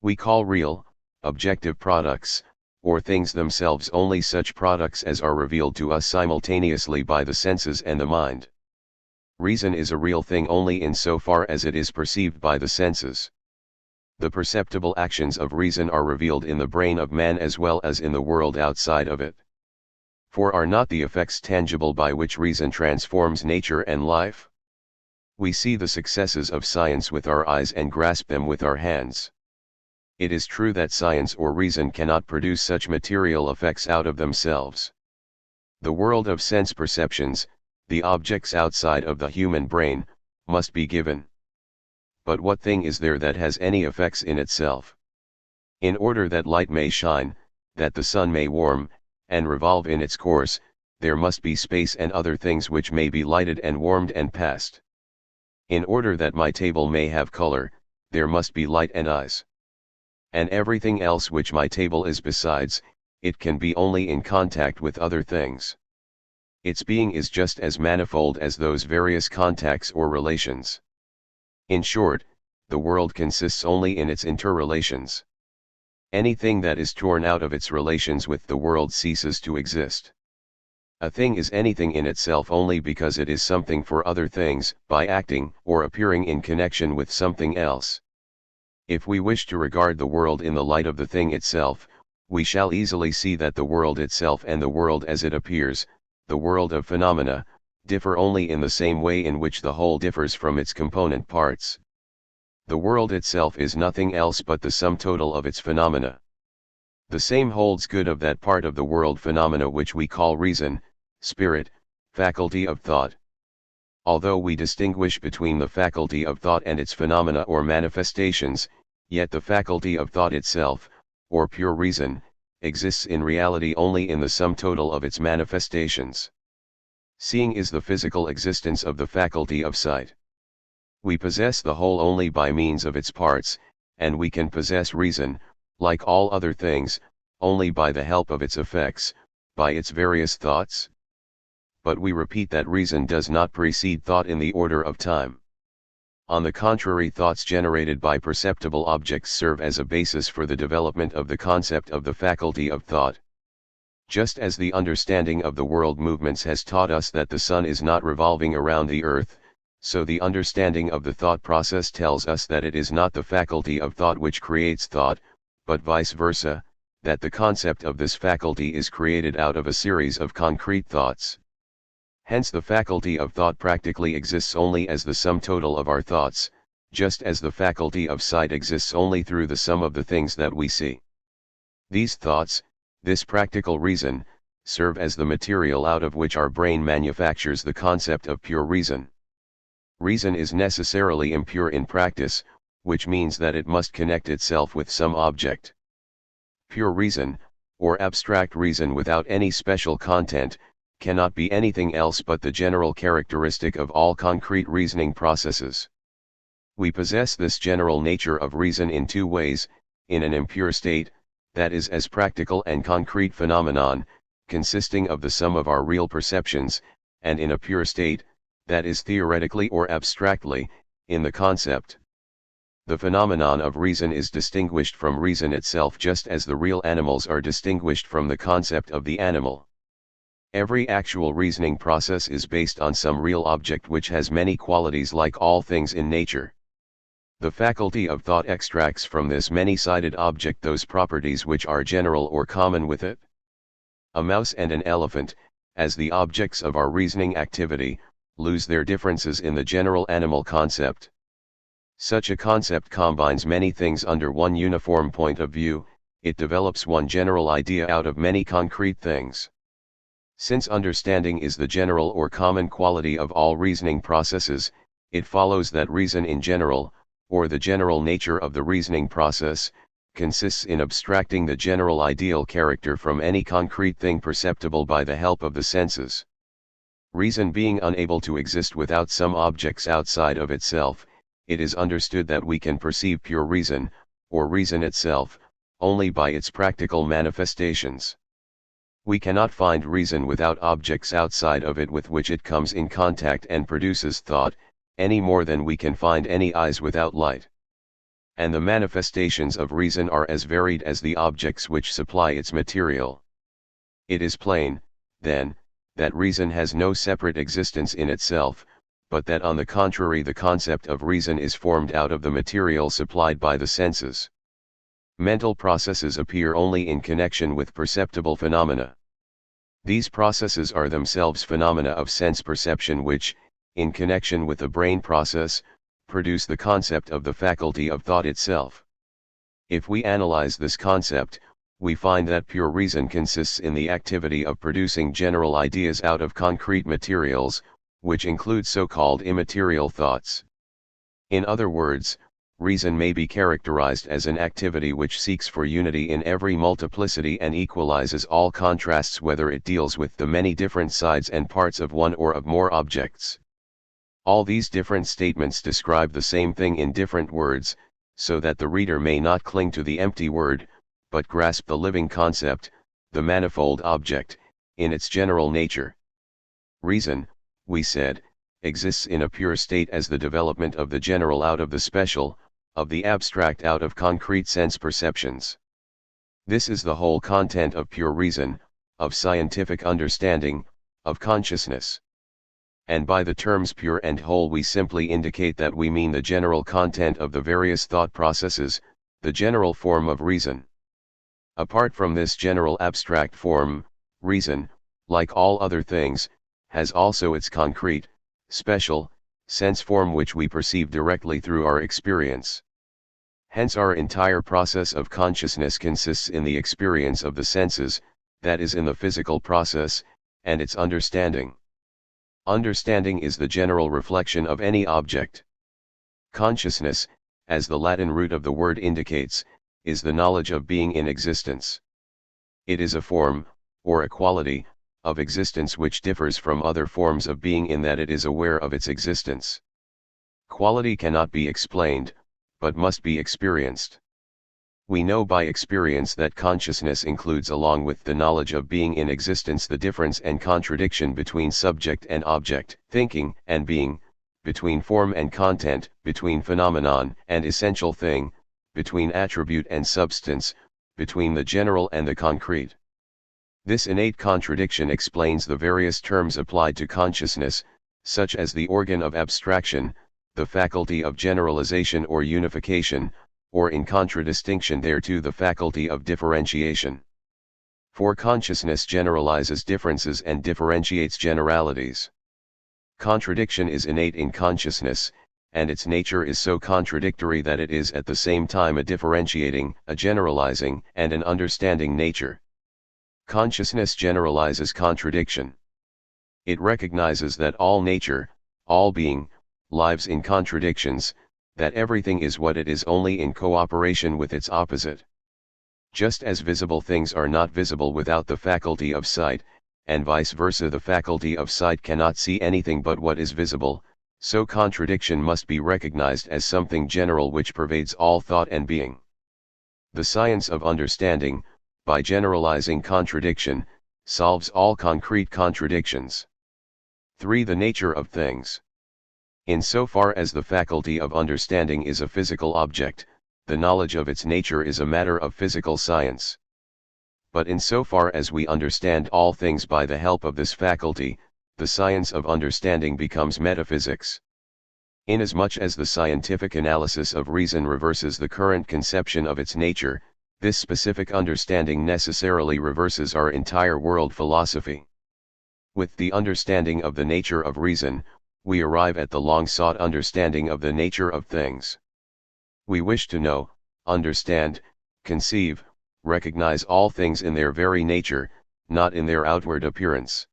We call real, objective products, or things themselves, only such products as are revealed to us simultaneously by the senses and the mind. Reason is a real thing only in so far as it is perceived by the senses. The perceptible actions of reason are revealed in the brain of man as well as in the world outside of it. For are not the effects tangible by which reason transforms nature and life? We see the successes of science with our eyes and grasp them with our hands. It is true that science or reason cannot produce such material effects out of themselves. The world of sense perceptions, the objects outside of the human brain, must be given. But what thing is there that has any effects in itself? In order that light may shine, that the sun may warm, and revolve in its course, there must be space and other things which may be lighted and warmed and passed. In order that my table may have color, there must be light and eyes. And everything else which my table is besides, it can be only in contact with other things. Its being is just as manifold as those various contacts or relations. In short, the world consists only in its interrelations. Anything that is torn out of its relations with the world ceases to exist. A thing is anything in itself only because it is something for other things, by acting or appearing in connection with something else. If we wish to regard the world in the light of the thing itself, we shall easily see that the world itself and the world as it appears, the world of phenomena, differ only in the same way in which the whole differs from its component parts. The world itself is nothing else but the sum total of its phenomena. The same holds good of that part of the world phenomena which we call reason, spirit, faculty of thought. Although we distinguish between the faculty of thought and its phenomena or manifestations, yet the faculty of thought itself, or pure reason, exists in reality only in the sum total of its manifestations. Seeing is the physical existence of the faculty of sight. We possess the whole only by means of its parts, and we can possess reason, like all other things, only by the help of its effects, by its various thoughts. But we repeat that reason does not precede thought in the order of time. On the contrary, thoughts generated by perceptible objects serve as a basis for the development of the concept of the faculty of thought. Just as the understanding of the world movements has taught us that the sun is not revolving around the earth, so the understanding of the thought process tells us that it is not the faculty of thought which creates thought, but vice versa, that the concept of this faculty is created out of a series of concrete thoughts. Hence the faculty of thought practically exists only as the sum total of our thoughts, just as the faculty of sight exists only through the sum of the things that we see. These thoughts, this practical reason, serve as the material out of which our brain manufactures the concept of pure reason. Reason is necessarily impure in practice, which means that it must connect itself with some object. Pure reason, or abstract reason without any special content, cannot be anything else but the general characteristic of all concrete reasoning processes. We possess this general nature of reason in two ways: in an impure state, that is as practical and concrete phenomenon, consisting of the sum of our real perceptions, and in a pure state, that is theoretically or abstractly, in the concept. The phenomenon of reason is distinguished from reason itself just as the real animals are distinguished from the concept of the animal. Every actual reasoning process is based on some real object which has many qualities like all things in nature. The faculty of thought extracts from this many-sided object those properties which are general or common with it. A mouse and an elephant, as the objects of our reasoning activity, lose their differences in the general animal concept. Such a concept combines many things under one uniform point of view, it develops one general idea out of many concrete things. Since understanding is the general or common quality of all reasoning processes, it follows that reason in general, or the general nature of the reasoning process, consists in abstracting the general ideal character from any concrete thing perceptible by the help of the senses. Reason being unable to exist without some objects outside of itself, it is understood that we can perceive pure reason, or reason itself, only by its practical manifestations. We cannot find reason without objects outside of it with which it comes in contact and produces thought, any more than we can find any eyes without light. And the manifestations of reason are as varied as the objects which supply its material. It is plain, then, that reason has no separate existence in itself, but that on the contrary the concept of reason is formed out of the material supplied by the senses. Mental processes appear only in connection with perceptible phenomena. These processes are themselves phenomena of sense perception which, in connection with the brain process, produce the concept of the faculty of thought itself. If we analyze this concept, we find that pure reason consists in the activity of producing general ideas out of concrete materials, which include so-called immaterial thoughts. In other words, reason may be characterized as an activity which seeks for unity in every multiplicity and equalizes all contrasts whether it deals with the many different sides and parts of one or of more objects. All these different statements describe the same thing in different words, so that the reader may not cling to the empty word, but grasp the living concept, the manifold object, in its general nature. Reason, we said, exists in a pure state as the development of the general out of the special, of the abstract out of concrete sense perceptions. This is the whole content of pure reason, of scientific understanding, of consciousness. And by the terms pure and whole we simply indicate that we mean the general content of the various thought processes, the general form of reason. Apart from this general abstract form, reason, like all other things, has also its concrete, special, sense form which we perceive directly through our experience. Hence our entire process of consciousness consists in the experience of the senses, that is in the physical process, and its understanding. Understanding is the general reflection of any object. Consciousness, as the Latin root of the word indicates, is the knowledge of being in existence. It is a form, or a quality, of existence which differs from other forms of being in that it is aware of its existence. Quality cannot be explained, but must be experienced. We know by experience that consciousness includes along with the knowledge of being in existence the difference and contradiction between subject and object, thinking and being, between form and content, between phenomenon and essential thing, between attribute and substance, between the general and the concrete. This innate contradiction explains the various terms applied to consciousness, such as the organ of abstraction, the faculty of generalization or unification, or in contradistinction thereto the faculty of differentiation. For consciousness generalizes differences and differentiates generalities. Contradiction is innate in consciousness, and its nature is so contradictory that it is at the same time a differentiating, a generalizing, and an understanding nature. Consciousness generalizes contradiction. It recognizes that all nature, all being, lives in contradictions, that everything is what it is only in cooperation with its opposite. Just as visible things are not visible without the faculty of sight, and vice versa the faculty of sight cannot see anything but what is visible, so contradiction must be recognized as something general which pervades all thought and being. The science of understanding, by generalizing contradiction, solves all concrete contradictions. 3. The nature of things. In so far as the faculty of understanding is a physical object, the knowledge of its nature is a matter of physical science. But in so far as we understand all things by the help of this faculty, the science of understanding becomes metaphysics. Inasmuch as the scientific analysis of reason reverses the current conception of its nature, this specific understanding necessarily reverses our entire world philosophy. With the understanding of the nature of reason, we arrive at the long-sought understanding of the nature of things. We wish to know, understand, conceive, recognize all things in their very nature, not in their outward appearance.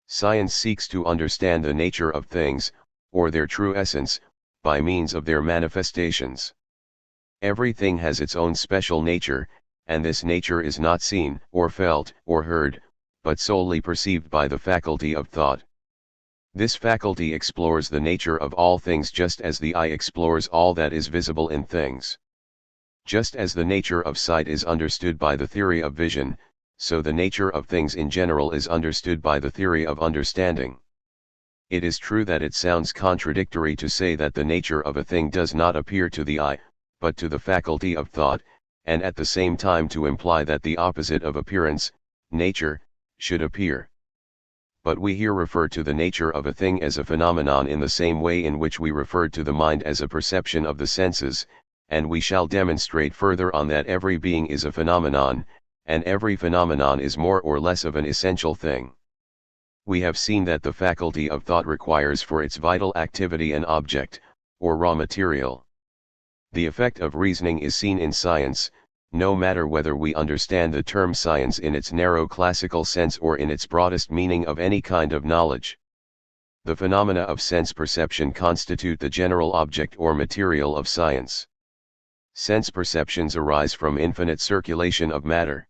Science seeks to understand the nature of things, or their true essence, by means of their manifestations. Everything has its own special nature, and this nature is not seen, or felt, or heard, but solely perceived by the faculty of thought. This faculty explores the nature of all things just as the eye explores all that is visible in things. Just as the nature of sight is understood by the theory of vision, so the nature of things in general is understood by the theory of understanding. It is true that it sounds contradictory to say that the nature of a thing does not appear to the eye, but to the faculty of thought, and at the same time to imply that the opposite of appearance, nature, should appear. But we here refer to the nature of a thing as a phenomenon in the same way in which we referred to the mind as a perception of the senses, and we shall demonstrate further on that every being is a phenomenon, and every phenomenon is more or less of an essential thing. We have seen that the faculty of thought requires for its vital activity an object, or raw material. The effect of reasoning is seen in science, no matter whether we understand the term science in its narrow classical sense or in its broadest meaning of any kind of knowledge. The phenomena of sense perception constitute the general object or material of science. Sense perceptions arise from infinite circulation of matter.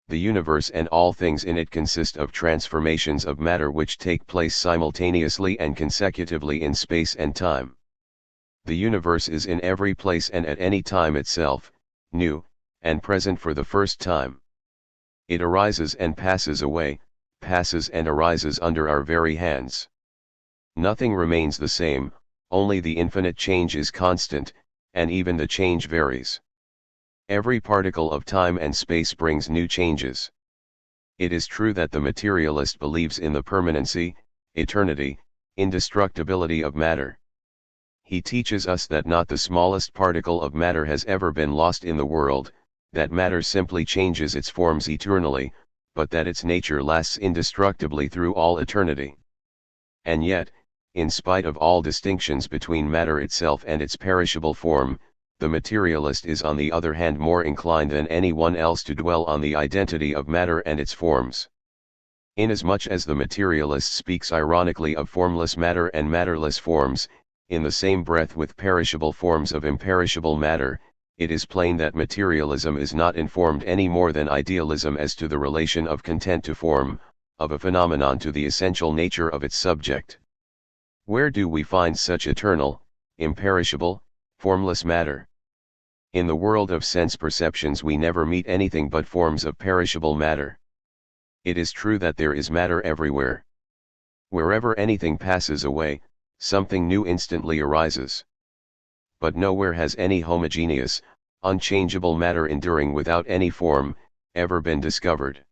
The universe and all things in it consist of transformations of matter which take place simultaneously and consecutively in space and time. The universe is in every place and at any time itself, new, and present for the first time. It arises and passes away, passes and arises under our very hands. Nothing remains the same, only the infinite change is constant, and even the change varies. Every particle of time and space brings new changes. It is true that the materialist believes in the permanency, eternity, indestructibility of matter. He teaches us that not the smallest particle of matter has ever been lost in the world, that matter simply changes its forms eternally, but that its nature lasts indestructibly through all eternity. And yet, in spite of all distinctions between matter itself and its perishable form, the materialist is on the other hand more inclined than anyone else to dwell on the identity of matter and its forms. Inasmuch as the materialist speaks ironically of formless matter and matterless forms, in the same breath with perishable forms of imperishable matter, it is plain that materialism is not informed any more than idealism as to the relation of content to form, of a phenomenon to the essential nature of its subject. Where do we find such eternal, imperishable, formless matter? In the world of sense perceptions we never meet anything but forms of perishable matter. It is true that there is matter everywhere. Wherever anything passes away, something new instantly arises. But nowhere has any homogeneous, unchangeable matter enduring without any form, ever been discovered.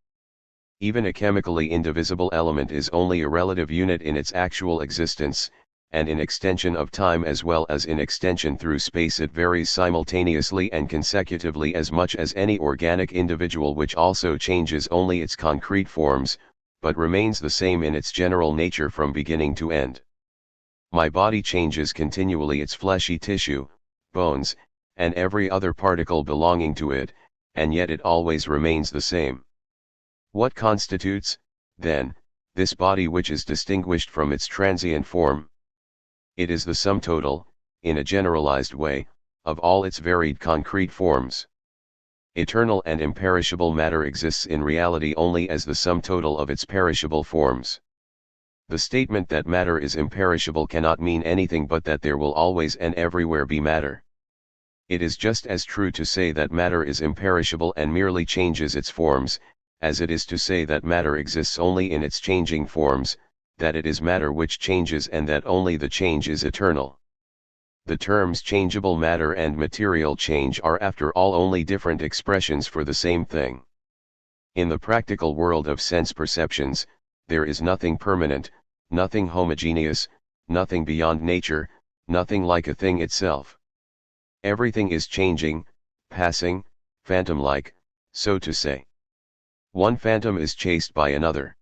Even a chemically indivisible element is only a relative unit in its actual existence, and in extension of time as well as in extension through space it varies simultaneously and consecutively as much as any organic individual, which also changes only its concrete forms, but remains the same in its general nature from beginning to end. My body changes continually its fleshy tissue, bones, and every other particle belonging to it, and yet it always remains the same. What constitutes, then, this body which is distinguished from its transient form? It is the sum total, in a generalized way, of all its varied concrete forms. Eternal and imperishable matter exists in reality only as the sum total of its perishable forms. The statement that matter is imperishable cannot mean anything but that there will always and everywhere be matter. It is just as true to say that matter is imperishable and merely changes its forms, as it is to say that matter exists only in its changing forms, that it is matter which changes and that only the change is eternal. The terms changeable matter and material change are after all only different expressions for the same thing. In the practical world of sense perceptions, there is nothing permanent, nothing homogeneous, nothing beyond nature, nothing like a thing itself. Everything is changing, passing, phantom-like, so to say. One phantom is chased by another.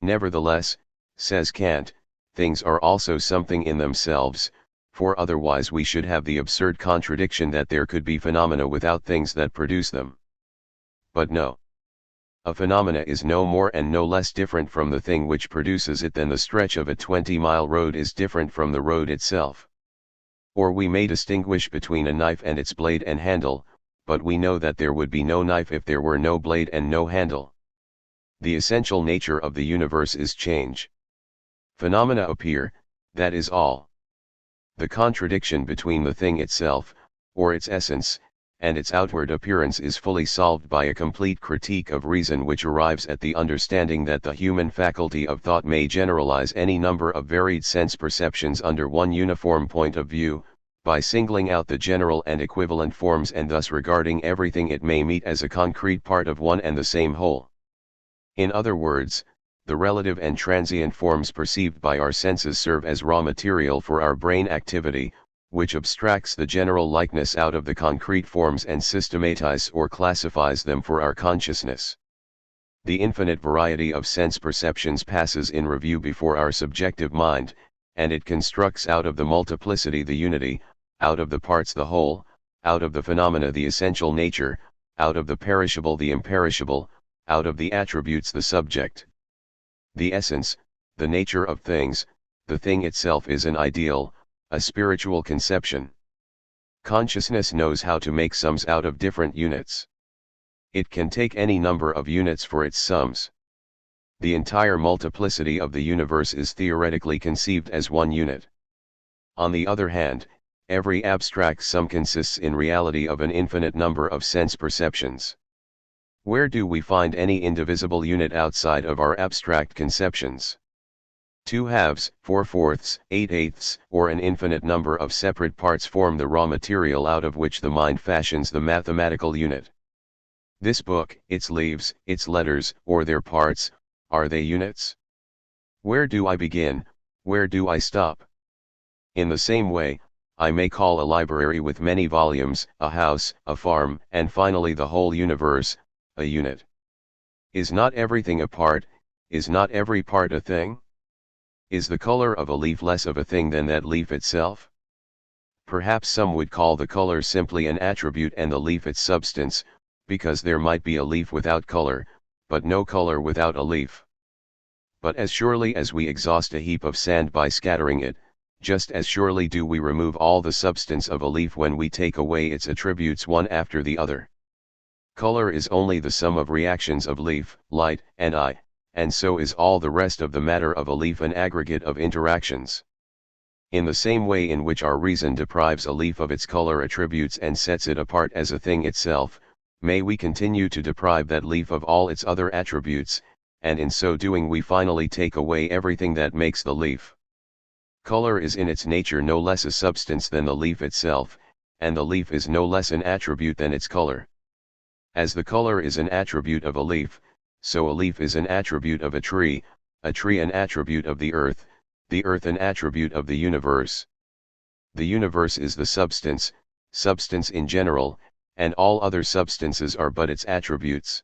Nevertheless, says Kant, things are also something in themselves, for otherwise we should have the absurd contradiction that there could be phenomena without things that produce them. But no. A phenomena is no more and no less different from the thing which produces it than the stretch of a 20-mile road is different from the road itself. Or we may distinguish between a knife and its blade and handle, but we know that there would be no knife if there were no blade and no handle. The essential nature of the universe is change. Phenomena appear, that is all. The contradiction between the thing itself, or its essence, and its outward appearance is fully solved by a complete critique of reason which arrives at the understanding that the human faculty of thought may generalize any number of varied sense perceptions under one uniform point of view, by singling out the general and equivalent forms and thus regarding everything it may meet as a concrete part of one and the same whole. In other words, the relative and transient forms perceived by our senses serve as raw material for our brain activity, which abstracts the general likeness out of the concrete forms and systematizes or classifies them for our consciousness. The infinite variety of sense perceptions passes in review before our subjective mind, and it constructs out of the multiplicity the unity, out of the parts the whole, out of the phenomena the essential nature, out of the perishable the imperishable, out of the attributes the subject. The essence, the nature of things, the thing itself is an ideal, a spiritual conception. Consciousness knows how to make sums out of different units. It can take any number of units for its sums. The entire multiplicity of the universe is theoretically conceived as one unit. On the other hand, every abstract sum consists in reality of an infinite number of sense perceptions. Where do we find any indivisible unit outside of our abstract conceptions? 2/2, 4/4, 8/8, or an infinite number of separate parts form the raw material out of which the mind fashions the mathematical unit. This book, its leaves, its letters, or their parts, are they units? Where do I begin, where do I stop? In the same way, I may call a library with many volumes, a house, a farm, and finally the whole universe, a unit. Is not everything a part, is not every part a thing? Is the color of a leaf less of a thing than that leaf itself? Perhaps some would call the color simply an attribute and the leaf its substance, because there might be a leaf without color, but no color without a leaf. But as surely as we exhaust a heap of sand by scattering it, just as surely do we remove all the substance of a leaf when we take away its attributes one after the other. Color is only the sum of reactions of leaf, light, and eye, and so is all the rest of the matter of a leaf an aggregate of interactions. In the same way in which our reason deprives a leaf of its color attributes and sets it apart as a thing itself, may we continue to deprive that leaf of all its other attributes, and in so doing we finally take away everything that makes the leaf. Color is in its nature no less a substance than the leaf itself, and the leaf is no less an attribute than its color. As the color is an attribute of a leaf, so a leaf is an attribute of a tree an attribute of the earth an attribute of the universe. The universe is the substance in general, and all other substances are but its attributes.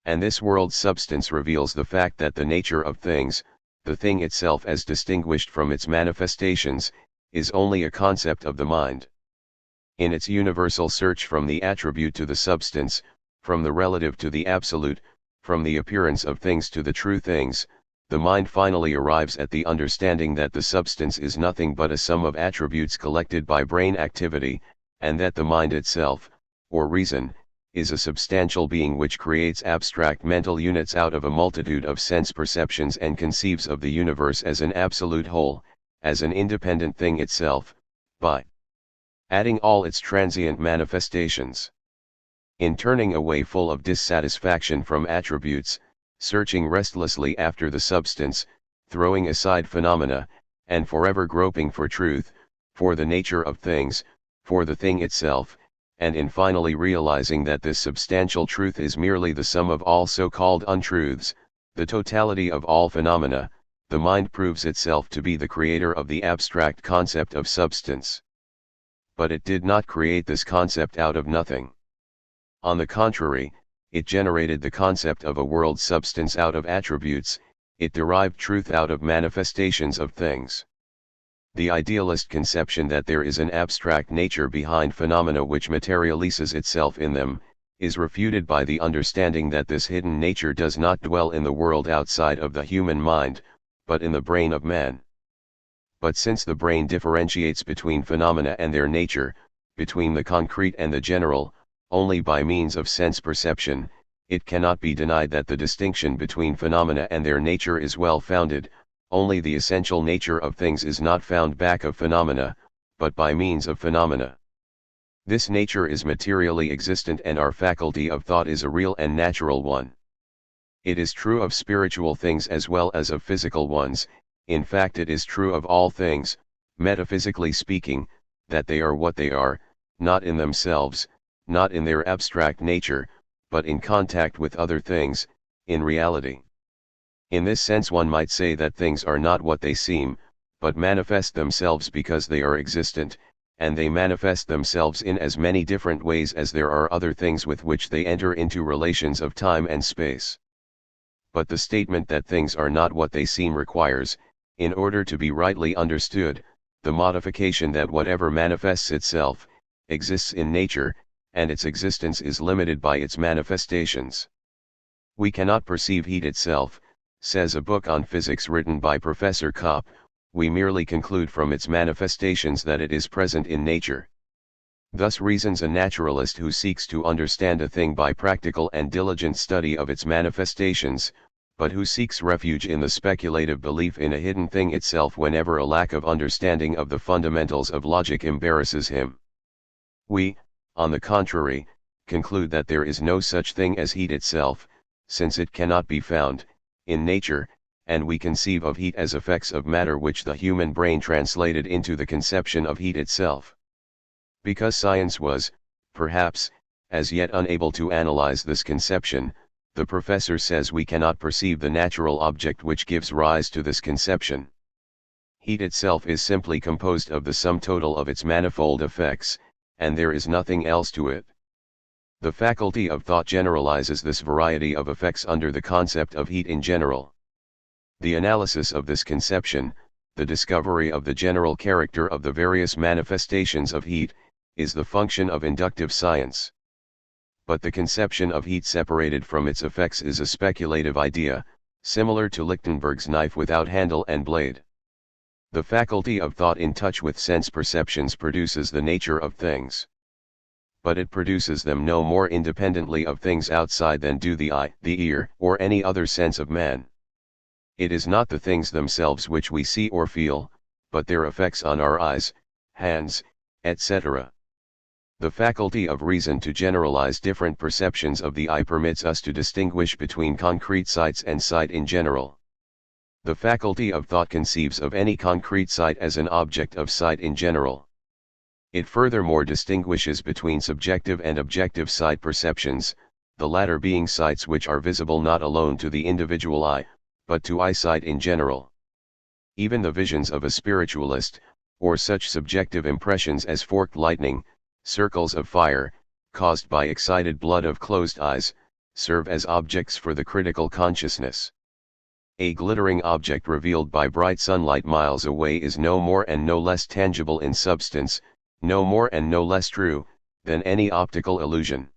And this world's substance reveals the fact that the nature of things, the thing itself as distinguished from its manifestations, is only a concept of the mind. In its universal search from the attribute to the substance, from the relative to the absolute, from the appearance of things to the true things, the mind finally arrives at the understanding that the substance is nothing but a sum of attributes collected by brain activity, and that the mind itself, or reason, is a substantial being which creates abstract mental units out of a multitude of sense perceptions and conceives of the universe as an absolute whole, as an independent thing itself, by adding all its transient manifestations. In turning away full of dissatisfaction from attributes, searching restlessly after the substance, throwing aside phenomena, and forever groping for truth, for the nature of things, for the thing itself, and in finally realizing that this substantial truth is merely the sum of all so-called untruths, the totality of all phenomena, the mind proves itself to be the creator of the abstract concept of substance. But it did not create this concept out of nothing. On the contrary, it generated the concept of a world substance out of attributes, it derived truth out of manifestations of things. The idealist conception that there is an abstract nature behind phenomena which materializes itself in them, is refuted by the understanding that this hidden nature does not dwell in the world outside of the human mind, but in the brain of man. But since the brain differentiates between phenomena and their nature, between the concrete and the general, only by means of sense perception, it cannot be denied that the distinction between phenomena and their nature is well founded, only the essential nature of things is not found back of phenomena, but by means of phenomena. This nature is materially existent and our faculty of thought is a real and natural one. It is true of spiritual things as well as of physical ones, in fact it is true of all things, metaphysically speaking, that they are what they are, not in themselves, not in their abstract nature, but in contact with other things, in reality. In this sense one might say that things are not what they seem, but manifest themselves because they are existent, and they manifest themselves in as many different ways as there are other things with which they enter into relations of time and space. But the statement that things are not what they seem requires, in order to be rightly understood, the modification that whatever manifests itself, exists in nature, and its existence is limited by its manifestations. We cannot perceive heat itself, says a book on physics written by Professor Kopp, we merely conclude from its manifestations that it is present in nature. Thus reasons a naturalist who seeks to understand a thing by practical and diligent study of its manifestations, but who seeks refuge in the speculative belief in a hidden thing itself whenever a lack of understanding of the fundamentals of logic embarrasses him. We, on the contrary, conclude that there is no such thing as heat itself, since it cannot be found in nature, and we conceive of heat as effects of matter which the human brain translated into the conception of heat itself. Because science was, perhaps, as yet unable to analyze this conception, the professor says we cannot perceive the natural object which gives rise to this conception. Heat itself is simply composed of the sum total of its manifold effects, and there is nothing else to it. The faculty of thought generalizes this variety of effects under the concept of heat in general. The analysis of this conception, the discovery of the general character of the various manifestations of heat, is the function of inductive science. But the conception of heat separated from its effects is a speculative idea, similar to Lichtenberg's knife without handle and blade. The faculty of thought in touch with sense perceptions produces the nature of things. But it produces them no more independently of things outside than do the eye, the ear, or any other sense of man. It is not the things themselves which we see or feel, but their effects on our eyes, hands, etc. The faculty of reason to generalize different perceptions of the eye permits us to distinguish between concrete sights and sight in general. The faculty of thought conceives of any concrete sight as an object of sight in general. It furthermore distinguishes between subjective and objective sight perceptions, the latter being sights which are visible not alone to the individual eye, but to eyesight in general. Even the visions of a spiritualist, or such subjective impressions as forked lightning, circles of fire, caused by excited blood of closed eyes, serve as objects for the critical consciousness. A glittering object revealed by bright sunlight miles away is no more and no less tangible in substance, no more and no less true, than any optical illusion.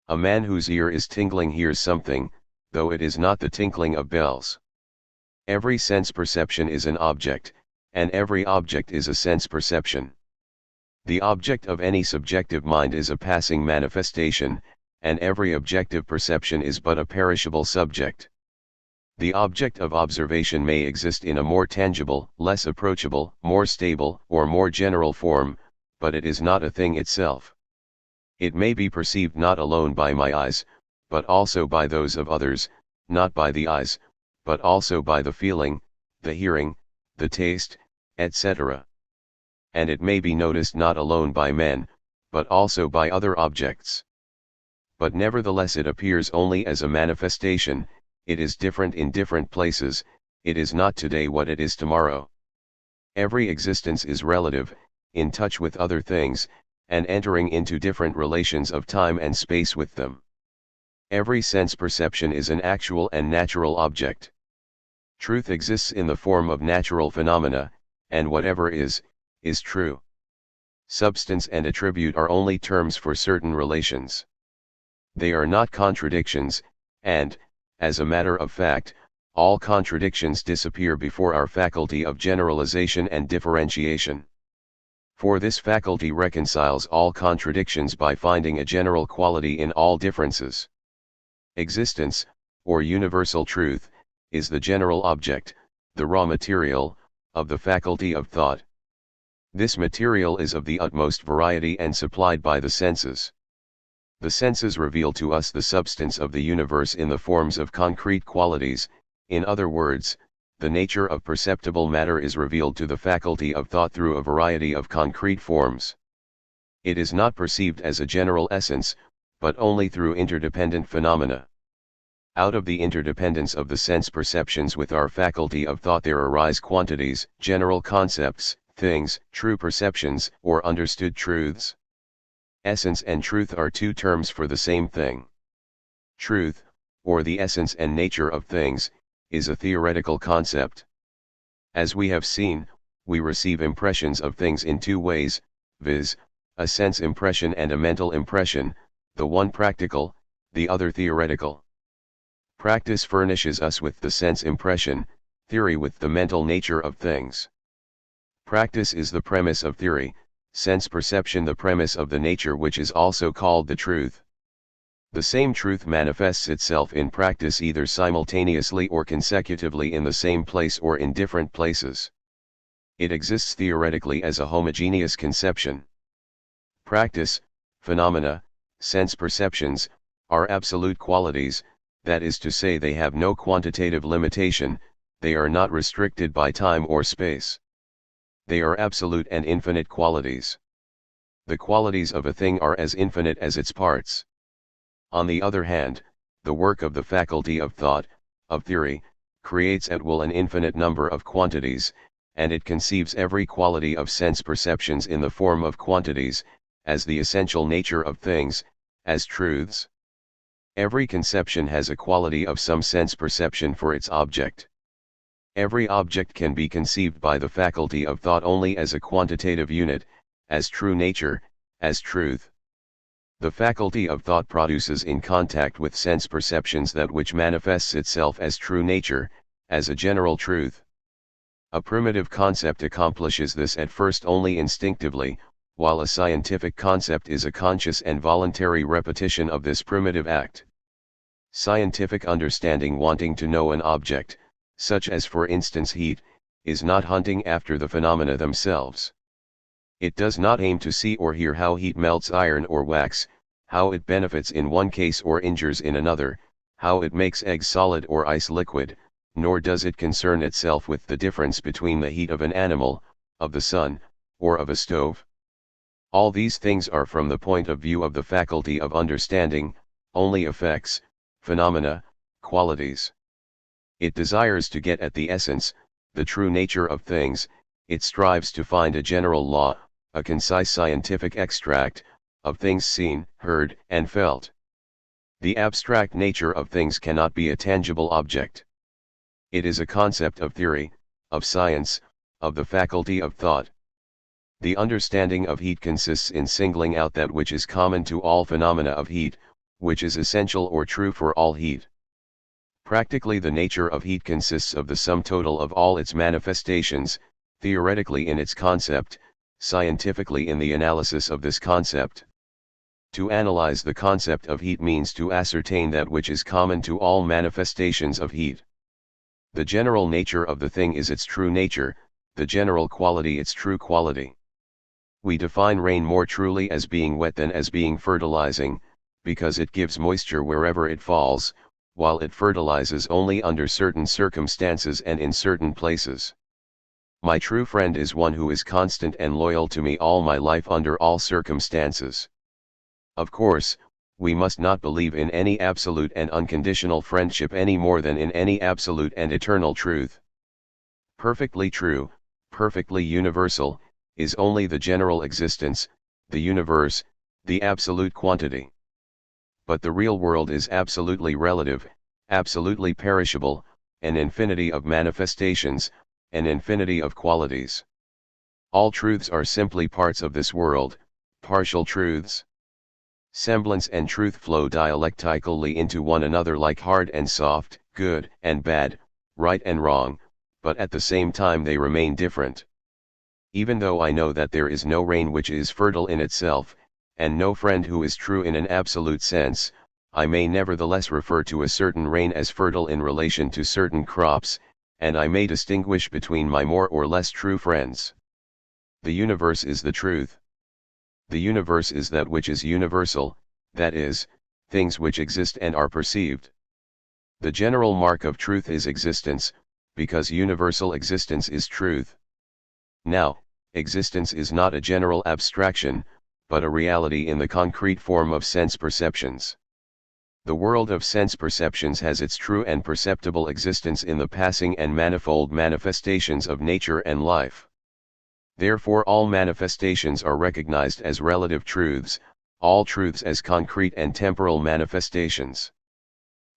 A man whose ear is tingling hears something, though it is not the tinkling of bells. Every sense perception is an object, and every object is a sense perception. The object of any subjective mind is a passing manifestation, and every objective perception is but a perishable subject. The object of observation may exist in a more tangible, less approachable, more stable, or more general form, but it is not a thing itself. It may be perceived not alone by my eyes, but also by those of others, not by the eyes, but also by the feeling, the hearing, the taste, etc. And it may be noticed not alone by men, but also by other objects. But nevertheless it appears only as a manifestation, it is different in different places, it is not today what it is tomorrow. Every existence is relative, in touch with other things, and entering into different relations of time and space with them. Every sense perception is an actual and natural object. Truth exists in the form of natural phenomena, and whatever is true. Substance and attribute are only terms for certain relations. They are not contradictions, and, as a matter of fact, all contradictions disappear before our faculty of generalization and differentiation. For this faculty reconciles all contradictions by finding a general quality in all differences. Existence, or universal truth, is the general object, the raw material, of the faculty of thought. This material is of the utmost variety and supplied by the senses. The senses reveal to us the substance of the universe in the forms of concrete qualities, in other words, the nature of perceptible matter is revealed to the faculty of thought through a variety of concrete forms. It is not perceived as a general essence, but only through interdependent phenomena. Out of the interdependence of the sense perceptions with our faculty of thought there arise quantities, general concepts, things, true perceptions, or understood truths. Essence and truth are two terms for the same thing. Truth, or the essence and nature of things, is a theoretical concept. As we have seen, we receive impressions of things in two ways, viz., a sense impression and a mental impression, the one practical, the other theoretical. Practice furnishes us with the sense impression, theory with the mental nature of things. Practice is the premise of theory, sense perception the premise of the nature which is also called the truth. The same truth manifests itself in practice either simultaneously or consecutively in the same place or in different places. It exists theoretically as a homogeneous conception. Practice, phenomena, sense perceptions, are absolute qualities, that is to say they have no quantitative limitation, they are not restricted by time or space. They are absolute and infinite qualities. The qualities of a thing are as infinite as its parts. On the other hand, the work of the faculty of thought, of theory, creates at will an infinite number of quantities, and it conceives every quality of sense perceptions in the form of quantities, as the essential nature of things, as truths. Every conception has a quality of some sense perception for its object. Every object can be conceived by the faculty of thought only as a quantitative unit, as true nature, as truth. The faculty of thought produces in contact with sense perceptions that which manifests itself as true nature, as a general truth. A primitive concept accomplishes this at first only instinctively, while a scientific concept is a conscious and voluntary repetition of this primitive act. Scientific understanding wanting to know an object, such as for instance heat, is not hunting after the phenomena themselves. It does not aim to see or hear how heat melts iron or wax, how it benefits in one case or injures in another, how it makes eggs solid or ice liquid, nor does it concern itself with the difference between the heat of an animal, of the sun, or of a stove. All these things are from the point of view of the faculty of understanding, only effects, phenomena, qualities. It desires to get at the essence, the true nature of things, it strives to find a general law, a concise scientific extract, of things seen, heard, and felt. The abstract nature of things cannot be a tangible object. It is a concept of theory, of science, of the faculty of thought. The understanding of heat consists in singling out that which is common to all phenomena of heat, which is essential or true for all heat. Practically the nature of heat consists of the sum total of all its manifestations, theoretically in its concept, scientifically in the analysis of this concept. To analyze the concept of heat means to ascertain that which is common to all manifestations of heat. The general nature of the thing is its true nature, the general quality its true quality. We define rain more truly as being wet than as being fertilizing, because it gives moisture wherever it falls, while it fertilizes only under certain circumstances and in certain places. My true friend is one who is constant and loyal to me all my life under all circumstances. Of course, we must not believe in any absolute and unconditional friendship any more than in any absolute and eternal truth. Perfectly true, perfectly universal, is only the general existence, the universe, the absolute quantity. But the real world is absolutely relative, absolutely perishable, an infinity of manifestations, an infinity of qualities. All truths are simply parts of this world, partial truths. Semblance and truth flow dialectically into one another like hard and soft, good and bad, right and wrong, but at the same time they remain different. Even though I know that there is no rain which is fertile in itself, and no friend who is true in an absolute sense, I may nevertheless refer to a certain rain as fertile in relation to certain crops, and I may distinguish between my more or less true friends. The universe is the truth. The universe is that which is universal, that is, things which exist and are perceived. The general mark of truth is existence, because universal existence is truth. Now, existence is not a general abstraction, but a reality in the concrete form of sense perceptions. The world of sense perceptions has its true and perceptible existence in the passing and manifold manifestations of nature and life. Therefore all manifestations are recognized as relative truths, all truths as concrete and temporal manifestations.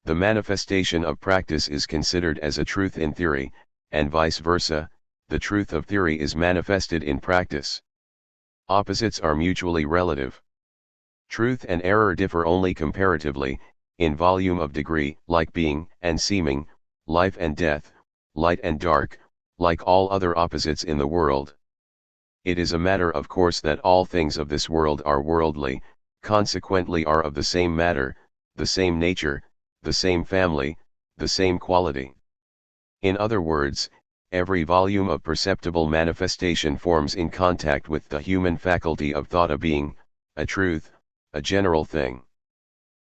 The manifestation of practice is considered as a truth in theory, and vice versa, the truth of theory is manifested in practice. Opposites are mutually relative. Truth and error differ only comparatively, in volume of degree, like being and seeming, life and death, light and dark, like all other opposites in the world. It is a matter of course that all things of this world are worldly, consequently are of the same matter, the same nature, the same family, the same quality. In other words, every volume of perceptible manifestation forms in contact with the human faculty of thought a being, a truth, a general thing.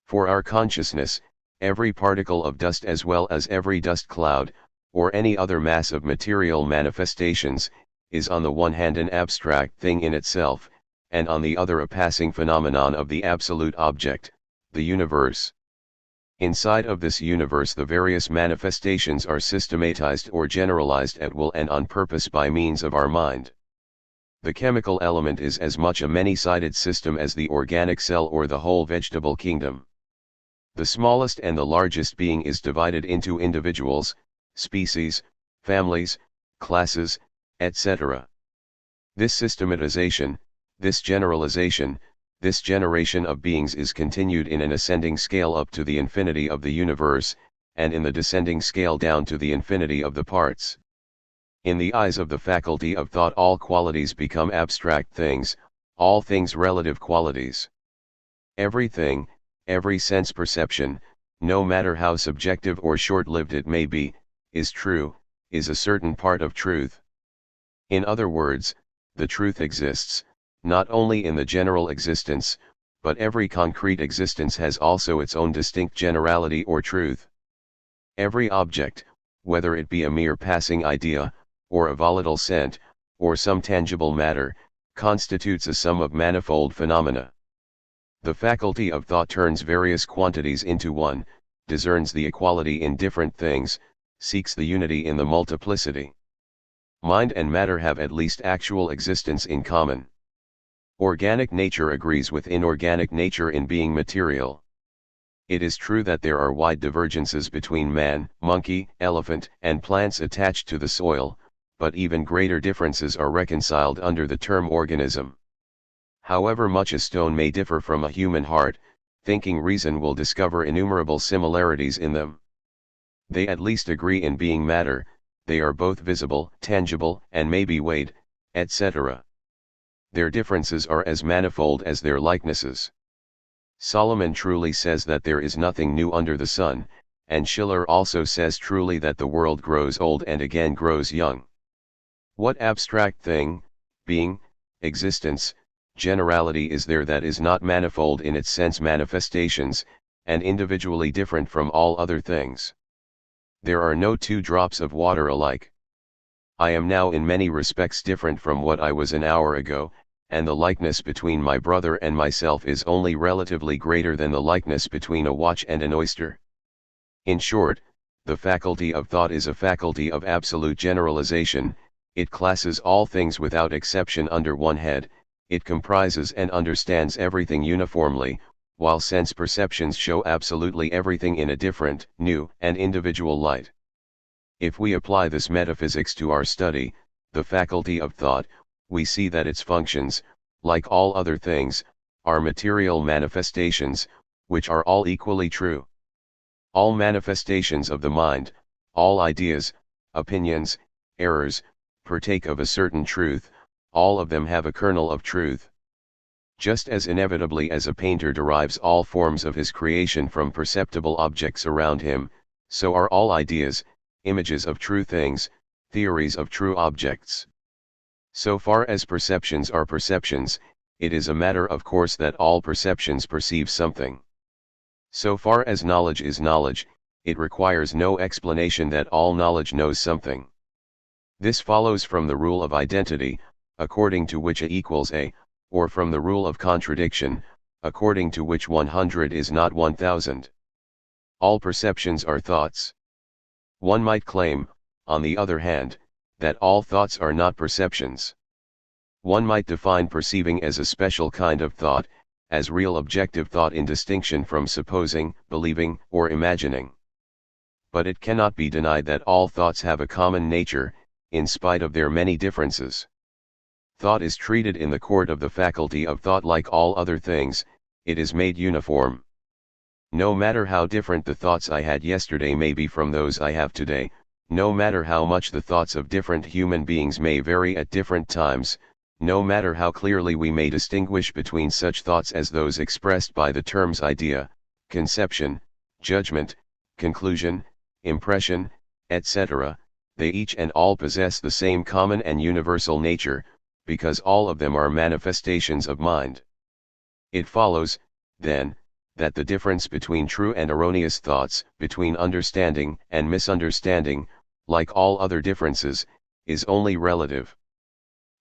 For our consciousness, every particle of dust as well as every dust cloud, or any other mass of material manifestations, is on the one hand an abstract thing in itself, and on the other a passing phenomenon of the absolute object, the universe. Inside of this universe the various manifestations are systematized or generalized at will and on purpose by means of our mind. The chemical element is as much a many-sided system as the organic cell or the whole vegetable kingdom. The smallest and the largest being is divided into individuals, species, families, classes, etc. This systematization, this generalization, this generation of beings is continued in an ascending scale up to the infinity of the universe, and in the descending scale down to the infinity of the parts. In the eyes of the faculty of thought all qualities become abstract things, all things relative qualities. Everything, every sense perception, no matter how subjective or short-lived it may be, is true, is a certain part of truth. In other words, the truth exists, not only in the general existence, but every concrete existence has also its own distinct generality or truth. Every object, whether it be a mere passing idea, or a volatile scent, or some tangible matter, constitutes a sum of manifold phenomena. The faculty of thought turns various quantities into one, discerns the equality in different things, seeks the unity in the multiplicity. Mind and matter have at least actual existence in common. Organic nature agrees with inorganic nature in being material. It is true that there are wide divergences between man, monkey, elephant, and plants attached to the soil, but even greater differences are reconciled under the term organism. However much a stone may differ from a human heart, thinking reason will discover innumerable similarities in them. They at least agree in being matter, they are both visible, tangible, and may be weighed, etc. Their differences are as manifold as their likenesses. Solomon truly says that there is nothing new under the sun, and Schiller also says truly that the world grows old and again grows young. What abstract thing, being, existence, generality is there that is not manifold in its sense manifestations, and individually different from all other things? There are no two drops of water alike. I am now in many respects different from what I was an hour ago, and the likeness between my brother and myself is only relatively greater than the likeness between a watch and an oyster. In short, the faculty of thought is a faculty of absolute generalization. It classes all things without exception under one head, it comprises and understands everything uniformly, while sense perceptions show absolutely everything in a different, new, and individual light. If we apply this metaphysics to our study, the faculty of thought, we see that its functions, like all other things, are material manifestations, which are all equally true. All manifestations of the mind, all ideas, opinions, errors, partake of a certain truth, all of them have a kernel of truth. Just as inevitably as a painter derives all forms of his creation from perceptible objects around him, so are all ideas, images of true things, theories of true objects. So far as perceptions are perceptions, it is a matter of course that all perceptions perceive something. So far as knowledge is knowledge, it requires no explanation that all knowledge knows something. This follows from the rule of identity, according to which A equals A, or from the rule of contradiction, according to which 100 is not 1000. All perceptions are thoughts. One might claim, on the other hand, that all thoughts are not perceptions. One might define perceiving as a special kind of thought, as real objective thought in distinction from supposing, believing, or imagining. But it cannot be denied that all thoughts have a common nature, in spite of their many differences. Thought is treated in the court of the faculty of thought like all other things, it is made uniform. No matter how different the thoughts I had yesterday may be from those I have today, no matter how much the thoughts of different human beings may vary at different times, no matter how clearly we may distinguish between such thoughts as those expressed by the terms idea, conception, judgment, conclusion, impression, etc., they each and all possess the same common and universal nature, because all of them are manifestations of mind. It follows, then, that the difference between true and erroneous thoughts, between understanding and misunderstanding, like all other differences, is only relative.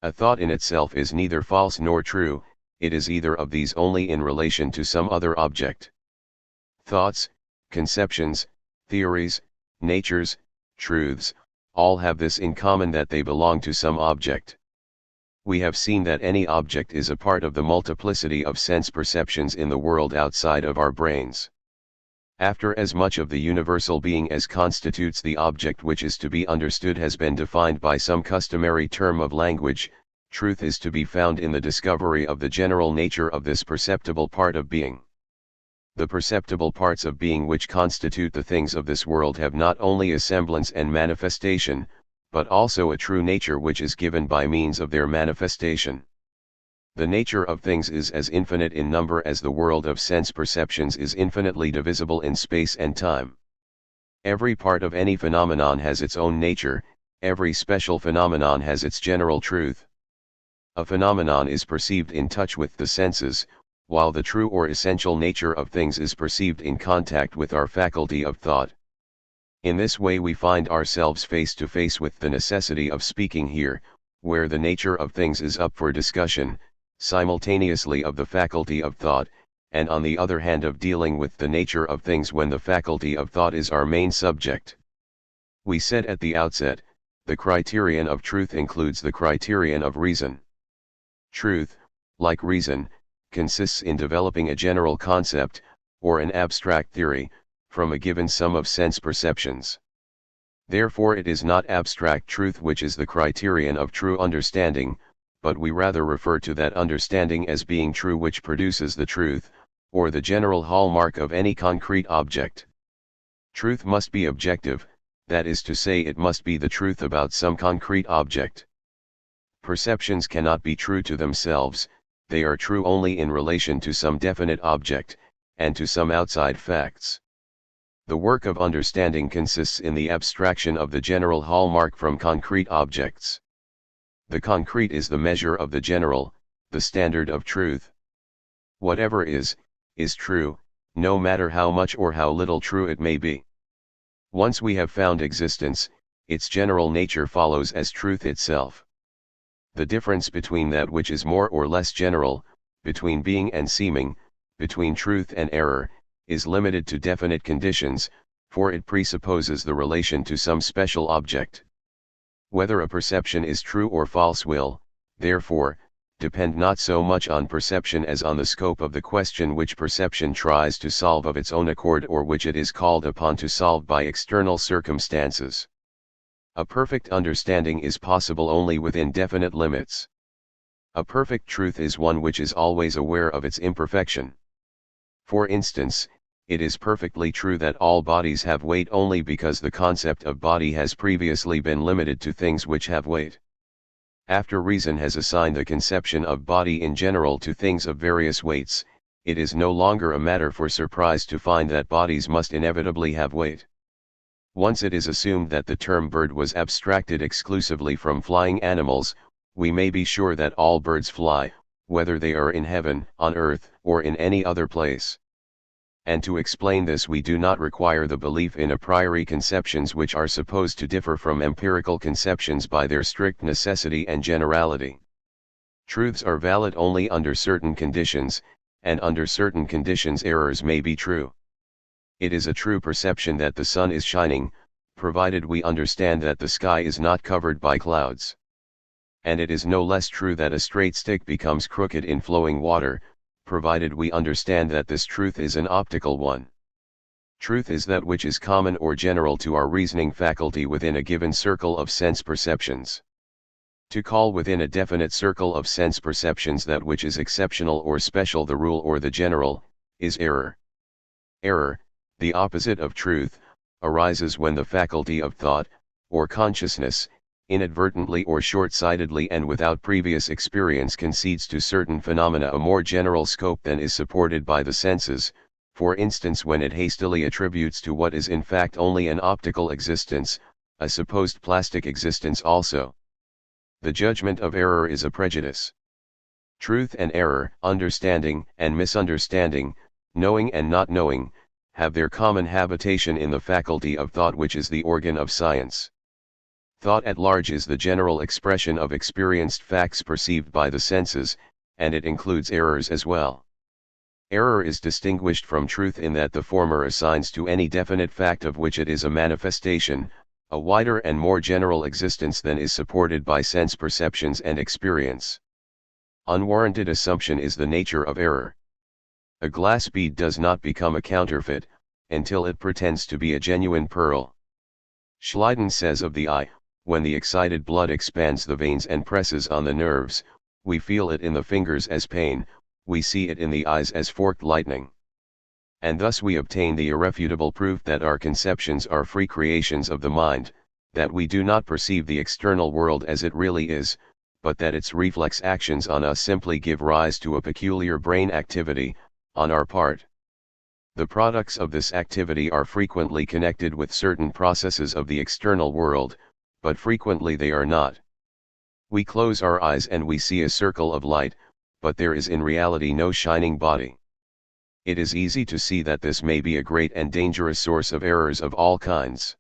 A thought in itself is neither false nor true, it is either of these only in relation to some other object. Thoughts, conceptions, theories, natures, truths, all have this in common that they belong to some object. We have seen that any object is a part of the multiplicity of sense perceptions in the world outside of our brains. After as much of the universal being as constitutes the object which is to be understood has been defined by some customary term of language, truth is to be found in the discovery of the general nature of this perceptible part of being. The perceptible parts of being which constitute the things of this world have not only a semblance and manifestation, but also a true nature which is given by means of their manifestation. The nature of things is as infinite in number as the world of sense perceptions is infinitely divisible in space and time. Every part of any phenomenon has its own nature, every special phenomenon has its general truth. A phenomenon is perceived in touch with the senses, while the true or essential nature of things is perceived in contact with our faculty of thought. In this way we find ourselves face to face with the necessity of speaking here, where the nature of things is up for discussion, simultaneously of the faculty of thought, and on the other hand of dealing with the nature of things when the faculty of thought is our main subject. We said at the outset, the criterion of truth includes the criterion of reason. Truth, like reason, consists in developing a general concept, or an abstract theory, from a given sum of sense perceptions. Therefore it is not abstract truth which is the criterion of true understanding, but we rather refer to that understanding as being true which produces the truth, or the general hallmark of any concrete object. Truth must be objective, that is to say it must be the truth about some concrete object. Perceptions cannot be true to themselves, they are true only in relation to some definite object, and to some outside facts. The work of understanding consists in the abstraction of the general hallmark from concrete objects. The concrete is the measure of the general, the standard of truth. Whatever is true, no matter how much or how little true it may be. Once we have found existence, its general nature follows as truth itself. The difference between that which is more or less general, between being and seeming, between truth and error, is limited to definite conditions, for it presupposes the relation to some special object. Whether a perception is true or false will, therefore, depend not so much on perception as on the scope of the question which perception tries to solve of its own accord or which it is called upon to solve by external circumstances. A perfect understanding is possible only within definite limits. A perfect truth is one which is always aware of its imperfection. For instance, it is perfectly true that all bodies have weight only because the concept of body has previously been limited to things which have weight. After reason has assigned the conception of body in general to things of various weights, it is no longer a matter for surprise to find that bodies must inevitably have weight. Once it is assumed that the term bird was abstracted exclusively from flying animals, we may be sure that all birds fly, whether they are in heaven, on earth, or in any other place. And to explain this we do not require the belief in a priori conceptions which are supposed to differ from empirical conceptions by their strict necessity and generality. Truths are valid only under certain conditions, and under certain conditions errors may be true. It is a true perception that the sun is shining, provided we understand that the sky is not covered by clouds. And it is no less true that a straight stick becomes crooked in flowing water, provided we understand that this truth is an optical one. Truth is that which is common or general to our reasoning faculty within a given circle of sense perceptions. To call within a definite circle of sense perceptions that which is exceptional or special the rule or the general, is error. Error, the opposite of truth, arises when the faculty of thought, or consciousness, inadvertently or short-sightedly and without previous experience concedes to certain phenomena a more general scope than is supported by the senses, for instance when it hastily attributes to what is in fact only an optical existence, a supposed plastic existence also. The judgment of error is a prejudice. Truth and error, understanding and misunderstanding, knowing and not knowing, have their common habitation in the faculty of thought, which is the organ of science. Thought at large is the general expression of experienced facts perceived by the senses, and it includes errors as well. Error is distinguished from truth in that the former assigns to any definite fact of which it is a manifestation, a wider and more general existence than is supported by sense perceptions and experience. Unwarranted assumption is the nature of error. A glass bead does not become a counterfeit, until it pretends to be a genuine pearl. Schleiden says of the eye, when the excited blood expands the veins and presses on the nerves, we feel it in the fingers as pain, we see it in the eyes as forked lightning. And thus we obtain the irrefutable proof that our conceptions are free creations of the mind, that we do not perceive the external world as it really is, but that its reflex actions on us simply give rise to a peculiar brain activity, on our part. The products of this activity are frequently connected with certain processes of the external world, but frequently they are not. We close our eyes and we see a circle of light, but there is in reality no shining body. It is easy to see that this may be a great and dangerous source of errors of all kinds.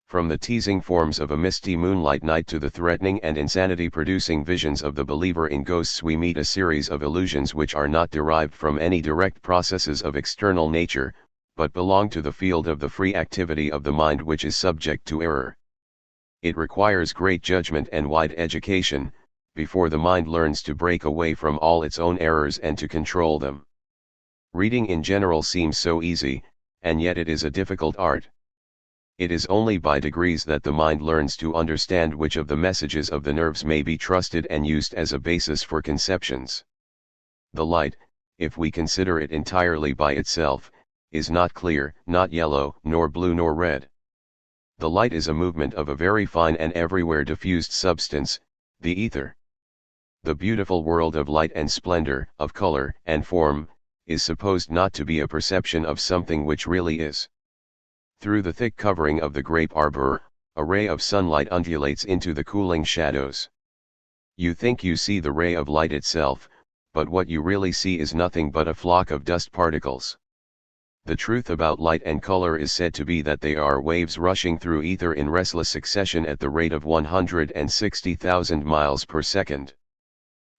From the teasing forms of a misty moonlight night to the threatening and insanity-producing visions of the believer in ghosts, we meet a series of illusions which are not derived from any direct processes of external nature, but belong to the field of the free activity of the mind, which is subject to error. It requires great judgment and wide education, before the mind learns to break away from all its own errors and to control them. Reading in general seems so easy, and yet it is a difficult art. It is only by degrees that the mind learns to understand which of the messages of the nerves may be trusted and used as a basis for conceptions. The light, if we consider it entirely by itself, is not clear, not yellow, nor blue nor red. The light is a movement of a very fine and everywhere diffused substance, the ether. The beautiful world of light and splendor, of color and form, is supposed not to be a perception of something which really is. Through the thick covering of the grape arbor, a ray of sunlight undulates into the cooling shadows. You think you see the ray of light itself, but what you really see is nothing but a flock of dust particles. The truth about light and color is said to be that they are waves rushing through ether in restless succession at the rate of 160,000 miles per second.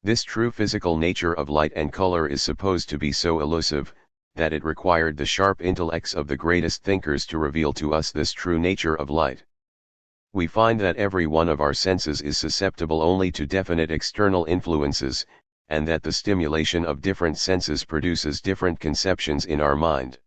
This true physical nature of light and color is supposed to be so elusive, that it required the sharp intellects of the greatest thinkers to reveal to us this true nature of light. We find that every one of our senses is susceptible only to definite external influences, and that the stimulation of different senses produces different conceptions in our mind.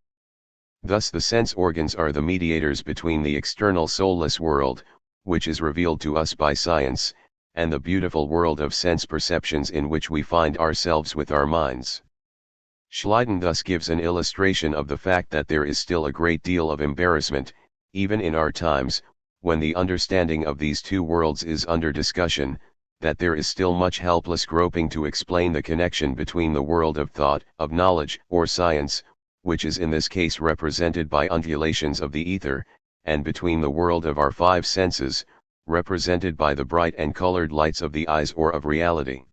Thus the sense organs are the mediators between the external soulless world, which is revealed to us by science, and the beautiful world of sense perceptions in which we find ourselves with our minds. Schleiden thus gives an illustration of the fact that there is still a great deal of embarrassment, even in our times, when the understanding of these two worlds is under discussion, that there is still much helpless groping to explain the connection between the world of thought, of knowledge, or science, which is in this case represented by undulations of the ether, and between the world of our five senses, represented by the bright and colored lights of the eyes or of reality.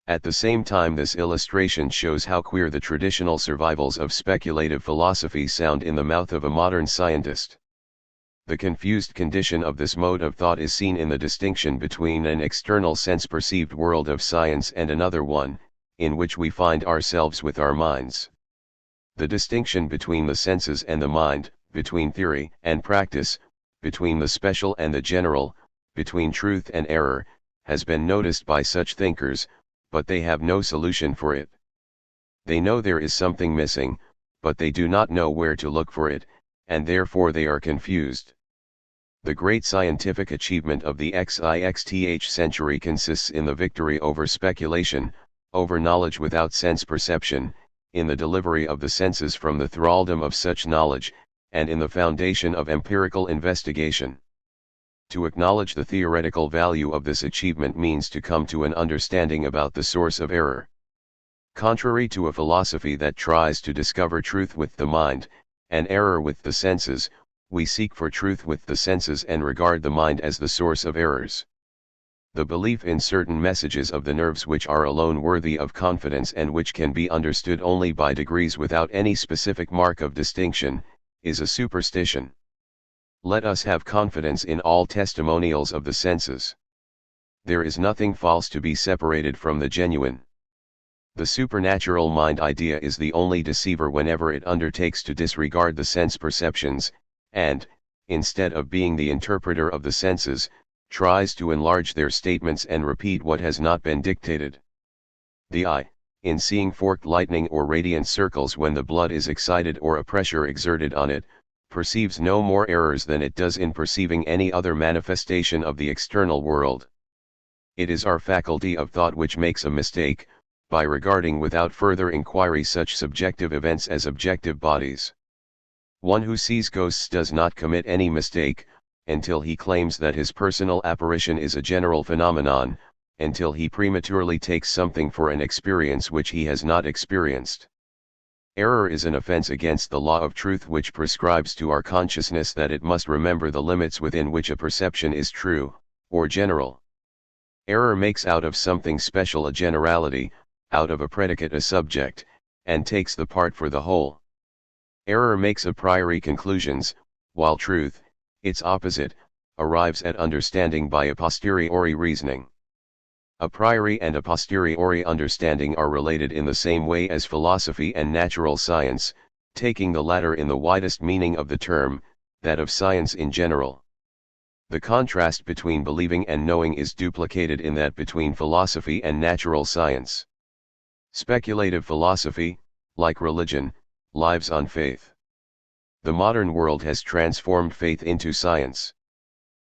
At the same time, this illustration shows how queer the traditional survivals of speculative philosophy sound in the mouth of a modern scientist. The confused condition of this mode of thought is seen in the distinction between an external sense-perceived world of science and another one, in which we find ourselves with our minds. The distinction between the senses and the mind, between theory and practice, between the special and the general, between truth and error, has been noticed by such thinkers, but they have no solution for it. They know there is something missing, but they do not know where to look for it, and therefore they are confused. The great scientific achievement of the XIXth century consists in the victory over speculation, over knowledge without sense perception, in the delivery of the senses from the thraldom of such knowledge, and in the foundation of empirical investigation. To acknowledge the theoretical value of this achievement means to come to an understanding about the source of error. Contrary to a philosophy that tries to discover truth with the mind, and error with the senses, we seek for truth with the senses and regard the mind as the source of errors. The belief in certain messages of the nerves which are alone worthy of confidence and which can be understood only by degrees without any specific mark of distinction, is a superstition. Let us have confidence in all testimonials of the senses. There is nothing false to be separated from the genuine. The supernatural mind idea is the only deceiver whenever it undertakes to disregard the sense perceptions, and, instead of being the interpreter of the senses, tries to enlarge their statements and repeat what has not been dictated. The eye, in seeing forked lightning or radiant circles when the blood is excited or a pressure exerted on it, perceives no more errors than it does in perceiving any other manifestation of the external world. It is our faculty of thought which makes a mistake, by regarding without further inquiry such subjective events as objective bodies. One who sees ghosts does not commit any mistake, until he claims that his personal apparition is a general phenomenon, until he prematurely takes something for an experience which he has not experienced. Error is an offense against the law of truth which prescribes to our consciousness that it must remember the limits within which a perception is true, or general. Error makes out of something special a generality, out of a predicate a subject, and takes the part for the whole. Error makes a priori conclusions, while truth, its opposite, arrives at understanding by a posteriori reasoning. A priori and a posteriori understanding are related in the same way as philosophy and natural science, taking the latter in the widest meaning of the term, that of science in general. The contrast between believing and knowing is duplicated in that between philosophy and natural science. Speculative philosophy, like religion, lives on faith. The modern world has transformed faith into science.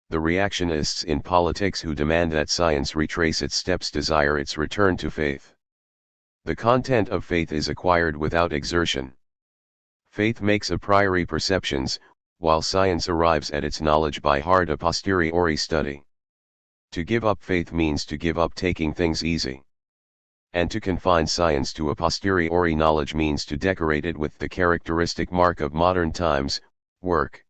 The reactionists in politics who demand that science retrace its steps desire its return to faith. The content of faith is acquired without exertion. Faith makes a priori perceptions, while science arrives at its knowledge by hard a posteriori study. To give up faith means to give up taking things easy. And to confine science to a posteriori knowledge means to decorate it with the characteristic mark of modern times, work.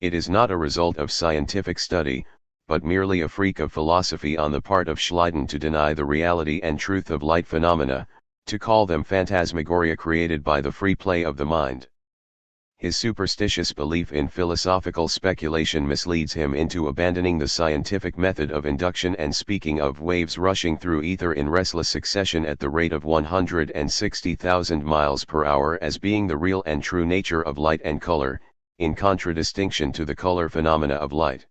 It is not a result of scientific study, but merely a freak of philosophy on the part of Schleiden to deny the reality and truth of light phenomena, to call them phantasmagoria created by the free play of the mind. His superstitious belief in philosophical speculation misleads him into abandoning the scientific method of induction and speaking of waves rushing through ether in restless succession at the rate of 160,000 miles per hour as being the real and true nature of light and color, in contradistinction to the color phenomena of light.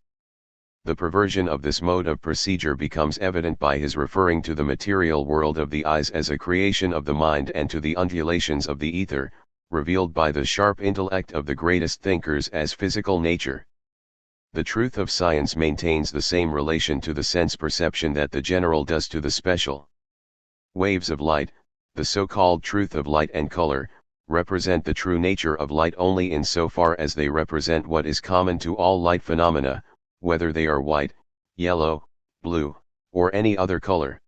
The perversion of this mode of procedure becomes evident by his referring to the material world of the eyes as a creation of the mind and to the undulations of the ether, revealed by the sharp intellect of the greatest thinkers as physical nature. The truth of science maintains the same relation to the sense perception that the general does to the special. Waves of light, the so-called truth of light and color, represent the true nature of light only in so far as they represent what is common to all light phenomena, whether they are white, yellow, blue, or any other color.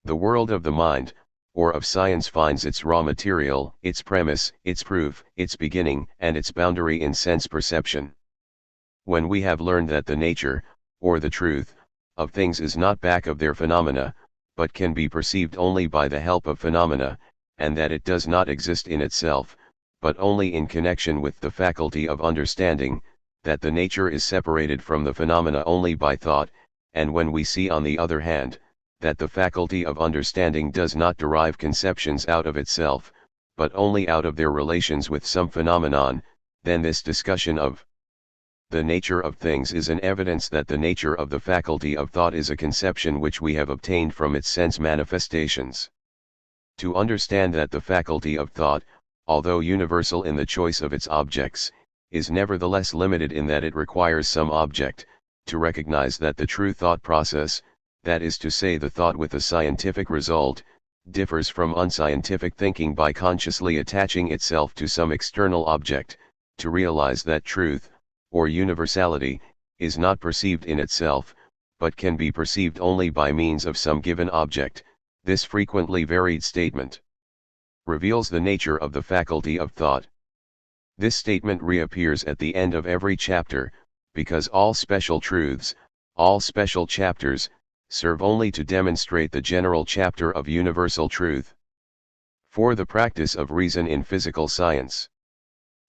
The world of the mind, or of science finds its raw material, its premise, its proof, its beginning, and its boundary in sense perception. When we have learned that the nature, or the truth, of things is not back of their phenomena, but can be perceived only by the help of phenomena, and that it does not exist in itself, but only in connection with the faculty of understanding, that the nature is separated from the phenomena only by thought, and when we see on the other hand, that the faculty of understanding does not derive conceptions out of itself, but only out of their relations with some phenomenon, then this discussion of the nature of things is an evidence that the nature of the faculty of thought is a conception which we have obtained from its sense manifestations. To understand that the faculty of thought, although universal in the choice of its objects, is nevertheless limited in that it requires some object, to recognize that the true thought process, that is to say the thought with a scientific result, differs from unscientific thinking by consciously attaching itself to some external object, to realize that truth, or universality, is not perceived in itself, but can be perceived only by means of some given object. This frequently varied statement reveals the nature of the faculty of thought. This statement reappears at the end of every chapter, because all special truths, all special chapters, serve only to demonstrate the general chapter of universal truth. 4. The practice of reason in physical science.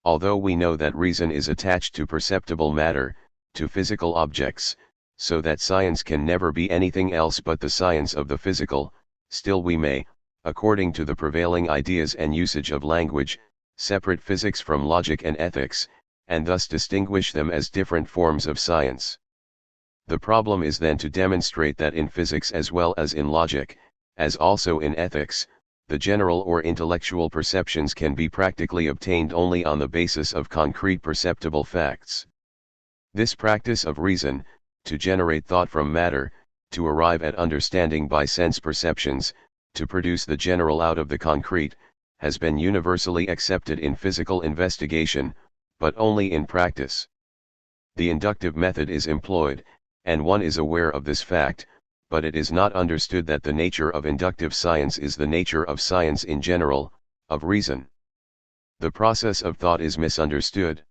Although we know that reason is attached to perceptible matter, to physical objects, so that science can never be anything else but the science of the physical, still we may, according to the prevailing ideas and usage of language, separate physics from logic and ethics, and thus distinguish them as different forms of science. The problem is then to demonstrate that in physics as well as in logic, as also in ethics, the general or intellectual perceptions can be practically obtained only on the basis of concrete perceptible facts. This practice of reason, to generate thought from matter, to arrive at understanding by sense perceptions, to produce the general out of the concrete, has been universally accepted in physical investigation, but only in practice. The inductive method is employed, and one is aware of this fact, but it is not understood that the nature of inductive science is the nature of science in general, of reason. The process of thought is misunderstood.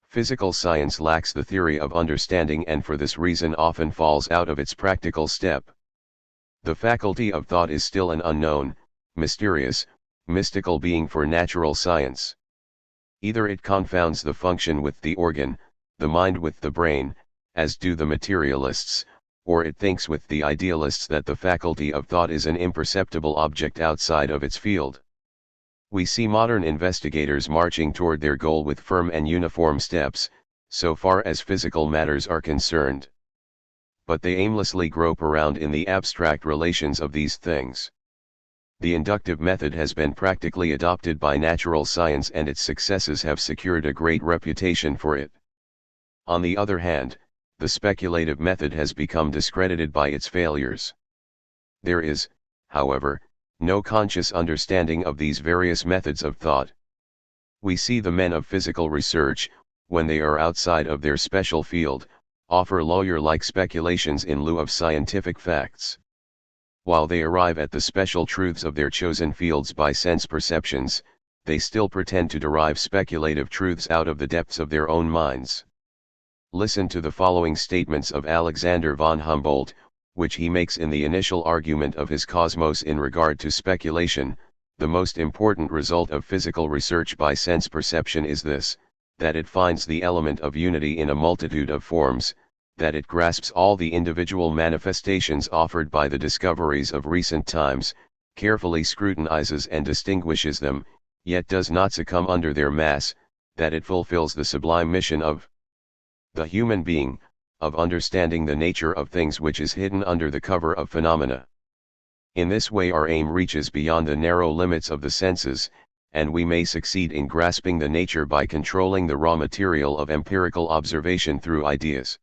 Physical science lacks the theory of understanding and for this reason often falls out of its practical step. The faculty of thought is still an unknown, mysterious, mystical being for natural science. Either it confounds the function with the organ, the mind with the brain, as do the materialists, or it thinks with the idealists that the faculty of thought is an imperceptible object outside of its field. We see modern investigators marching toward their goal with firm and uniform steps, so far as physical matters are concerned. But they aimlessly grope around in the abstract relations of these things. The inductive method has been practically adopted by natural science and its successes have secured a great reputation for it. On the other hand, the speculative method has become discredited by its failures. There is, however, no conscious understanding of these various methods of thought. We see the men of physical research, when they are outside of their special field, offer lawyer-like speculations in lieu of scientific facts. While they arrive at the special truths of their chosen fields by sense perceptions, they still pretend to derive speculative truths out of the depths of their own minds. Listen to the following statements of Alexander von Humboldt, which he makes in the initial argument of his Cosmos in regard to speculation. The most important result of physical research by sense perception is this, that it finds the element of unity in a multitude of forms, that it grasps all the individual manifestations offered by the discoveries of recent times, carefully scrutinizes and distinguishes them, yet does not succumb under their mass, that it fulfills the sublime mission of the human being, of understanding the nature of things which is hidden under the cover of phenomena. In this way our aim reaches beyond the narrow limits of the senses, and we may succeed in grasping the nature by controlling the raw material of empirical observation through ideas.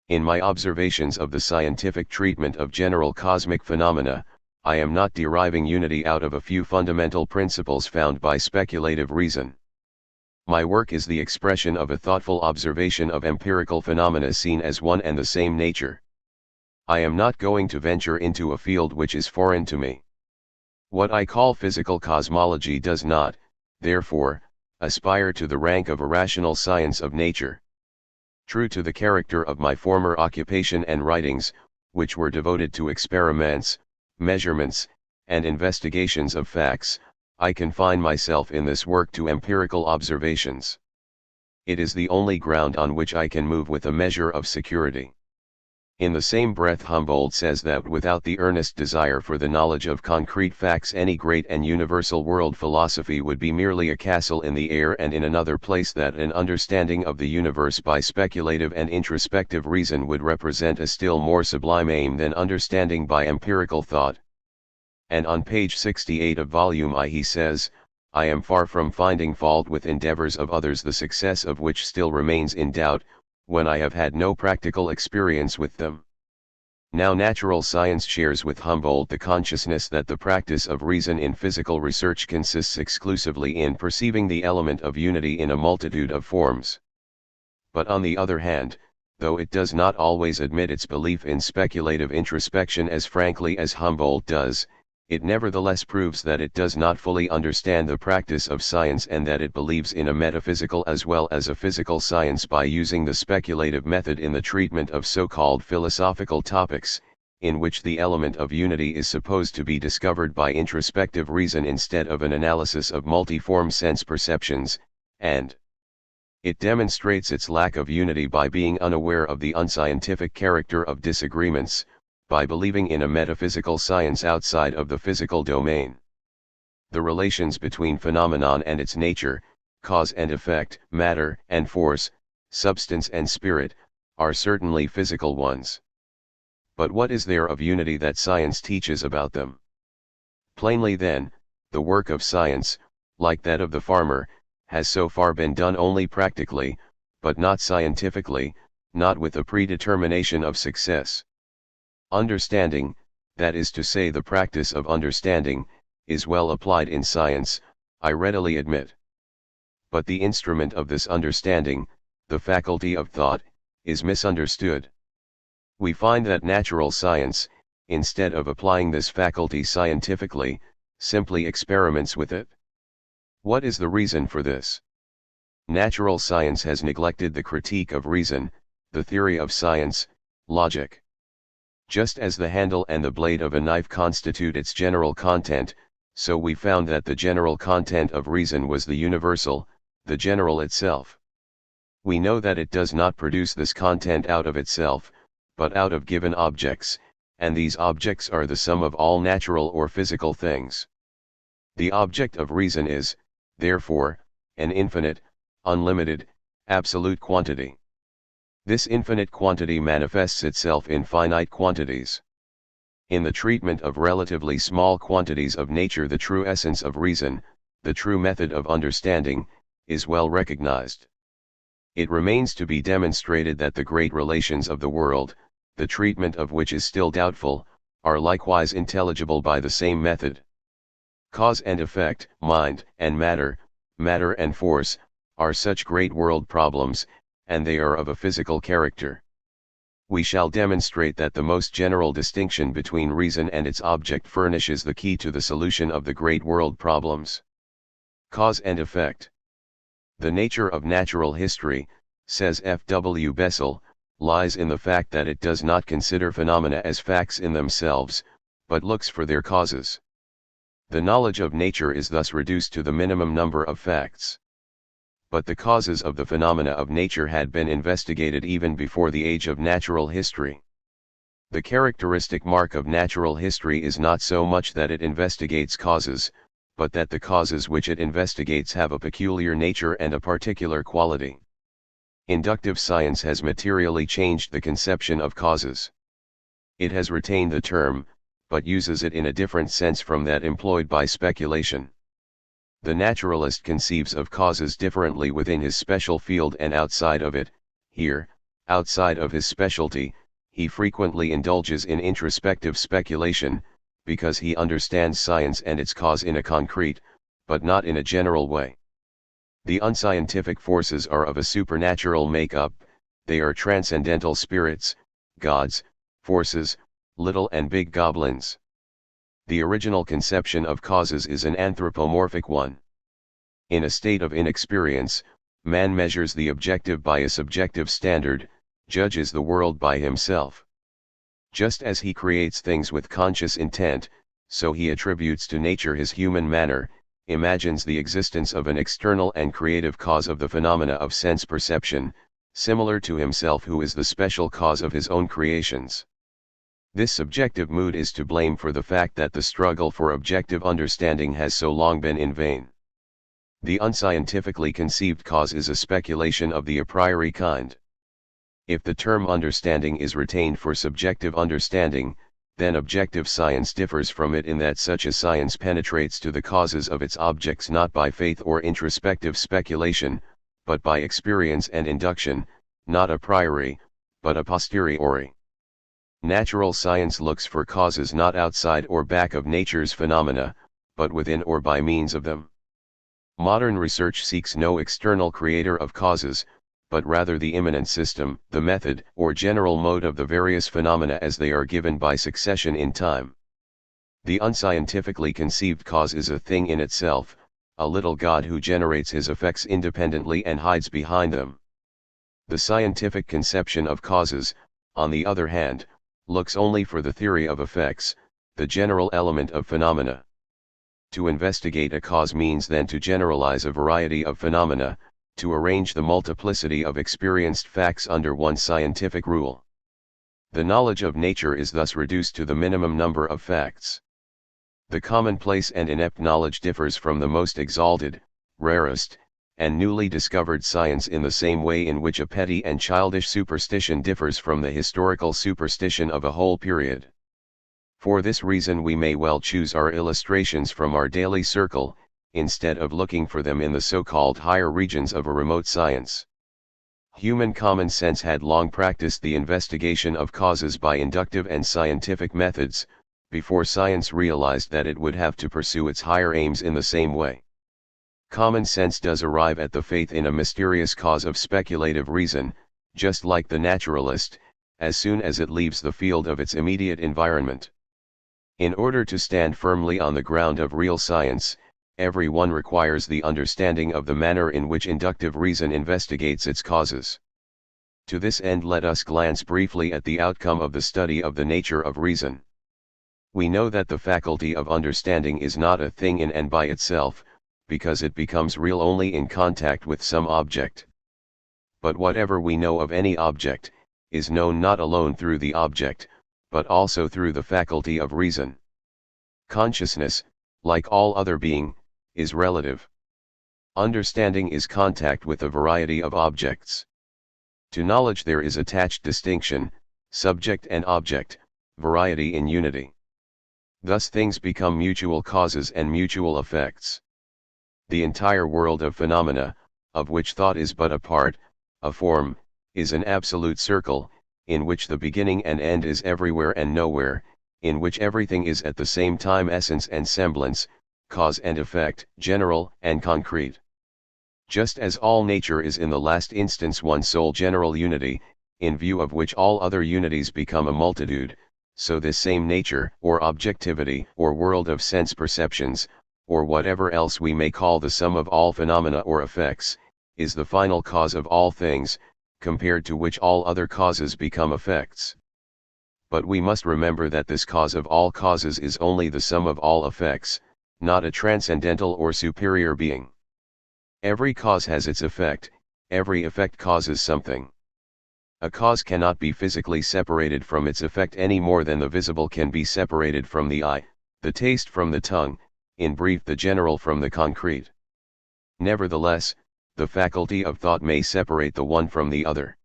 In my observations of the scientific treatment of general cosmic phenomena, I am not deriving unity out of a few fundamental principles found by speculative reason. My work is the expression of a thoughtful observation of empirical phenomena seen as one and the same nature. I am not going to venture into a field which is foreign to me. What I call physical cosmology does not, therefore, aspire to the rank of a rational science of nature. True to the character of my former occupation and writings, which were devoted to experiments, measurements, and investigations of facts, I confine myself in this work to empirical observations. It is the only ground on which I can move with a measure of security. In the same breath Humboldt says that without the earnest desire for the knowledge of concrete facts any great and universal world philosophy would be merely a castle in the air, and in another place that an understanding of the universe by speculative and introspective reason would represent a still more sublime aim than understanding by empirical thought. And on page 68 of volume I he says, I am far from finding fault with endeavors of others the success of which still remains in doubt, when I have had no practical experience with them. Now natural science shares with Humboldt the consciousness that the practice of reason in physical research consists exclusively in perceiving the element of unity in a multitude of forms. But on the other hand, though it does not always admit its belief in speculative introspection as frankly as Humboldt does, it nevertheless proves that it does not fully understand the practice of science and that it believes in a metaphysical as well as a physical science by using the speculative method in the treatment of so-called philosophical topics, in which the element of unity is supposed to be discovered by introspective reason instead of an analysis of multiform sense perceptions, and it demonstrates its lack of unity by being unaware of the unscientific character of disagreements, by believing in a metaphysical science outside of the physical domain. The relations between phenomenon and its nature, cause and effect, matter and force, substance and spirit, are certainly physical ones. But what is there of unity that science teaches about them? Plainly then, the work of science, like that of the farmer, has so far been done only practically, but not scientifically, not with a predetermination of success. Understanding, that is to say the practice of understanding, is well applied in science, I readily admit. But the instrument of this understanding, the faculty of thought, is misunderstood. We find that natural science, instead of applying this faculty scientifically, simply experiments with it. What is the reason for this? Natural science has neglected the critique of reason, the theory of science, logic. Just as the handle and the blade of a knife constitute its general content, so we found that the general content of reason was the universal, the general itself. We know that it does not produce this content out of itself, but out of given objects, and these objects are the sum of all natural or physical things. The object of reason is, therefore, an infinite, unlimited, absolute quantity. This infinite quantity manifests itself in finite quantities. In the treatment of relatively small quantities of nature, the true essence of reason, the true method of understanding, is well recognized. It remains to be demonstrated that the great relations of the world, the treatment of which is still doubtful, are likewise intelligible by the same method. Cause and effect, mind and matter, matter and force, are such great world problems, and they are of a physical character. We shall demonstrate that the most general distinction between reason and its object furnishes the key to the solution of the great world problems. Cause and effect. The nature of natural history, says F. W. Bessel, lies in the fact that it does not consider phenomena as facts in themselves, but looks for their causes. The knowledge of nature is thus reduced to the minimum number of facts. But the causes of the phenomena of nature had been investigated even before the age of natural history. The characteristic mark of natural history is not so much that it investigates causes, but that the causes which it investigates have a peculiar nature and a particular quality. Inductive science has materially changed the conception of causes. It has retained the term, but uses it in a different sense from that employed by speculation. The naturalist conceives of causes differently within his special field and outside of it. Here, outside of his specialty, he frequently indulges in introspective speculation, because he understands science and its cause in a concrete, but not in a general way. The unscientific forces are of a supernatural make-up, they are transcendental spirits, gods, forces, little and big goblins. The original conception of causes is an anthropomorphic one. In a state of inexperience, man measures the objective by a subjective standard, judges the world by himself. Just as he creates things with conscious intent, so he attributes to nature his human manner, imagines the existence of an external and creative cause of the phenomena of sense perception, similar to himself who is the special cause of his own creations. This subjective mood is to blame for the fact that the struggle for objective understanding has so long been in vain. The unscientifically conceived cause is a speculation of the a priori kind. If the term understanding is retained for subjective understanding, then objective science differs from it in that such a science penetrates to the causes of its objects not by faith or introspective speculation, but by experience and induction, not a priori, but a posteriori. Natural science looks for causes not outside or back of nature's phenomena, but within or by means of them. Modern research seeks no external creator of causes, but rather the immanent system, the method or general mode of the various phenomena as they are given by succession in time. The unscientifically conceived cause is a thing in itself, a little god who generates his effects independently and hides behind them. The scientific conception of causes, on the other hand, looks only for the theory of effects, the general element of phenomena. To investigate a cause means then to generalize a variety of phenomena, to arrange the multiplicity of experienced facts under one scientific rule. The knowledge of nature is thus reduced to the minimum number of facts. The commonplace and inept knowledge differs from the most exalted, rarest, and newly discovered science in the same way in which a petty and childish superstition differs from the historical superstition of a whole period. For this reason we may well choose our illustrations from our daily circle, instead of looking for them in the so-called higher regions of a remote science. Human common sense had long practiced the investigation of causes by inductive and scientific methods, before science realized that it would have to pursue its higher aims in the same way. Common sense does arrive at the faith in a mysterious cause of speculative reason, just like the naturalist, as soon as it leaves the field of its immediate environment. In order to stand firmly on the ground of real science, every one requires the understanding of the manner in which inductive reason investigates its causes. To this end let us glance briefly at the outcome of the study of the nature of reason. We know that the faculty of understanding is not a thing in and by itself, because it becomes real only in contact with some object. But whatever we know of any object, is known not alone through the object, but also through the faculty of reason. Consciousness, like all other being, is relative. Understanding is contact with a variety of objects. To knowledge there is attached distinction, subject and object, variety in unity. Thus things become mutual causes and mutual effects. The entire world of phenomena, of which thought is but a part, a form, is an absolute circle, in which the beginning and end is everywhere and nowhere, in which everything is at the same time essence and semblance, cause and effect, general and concrete. Just as all nature is in the last instance one sole general unity, in view of which all other unities become a multitude, so this same nature, or objectivity, or world of sense perceptions, or whatever else we may call the sum of all phenomena or effects, is the final cause of all things, compared to which all other causes become effects. But we must remember that this cause of all causes is only the sum of all effects, not a transcendental or superior being. Every cause has its effect, every effect causes something. A cause cannot be physically separated from its effect any more than the visible can be separated from the eye, the taste from the tongue, in brief the general from the concrete. Nevertheless, the faculty of thought may separate the one from the other.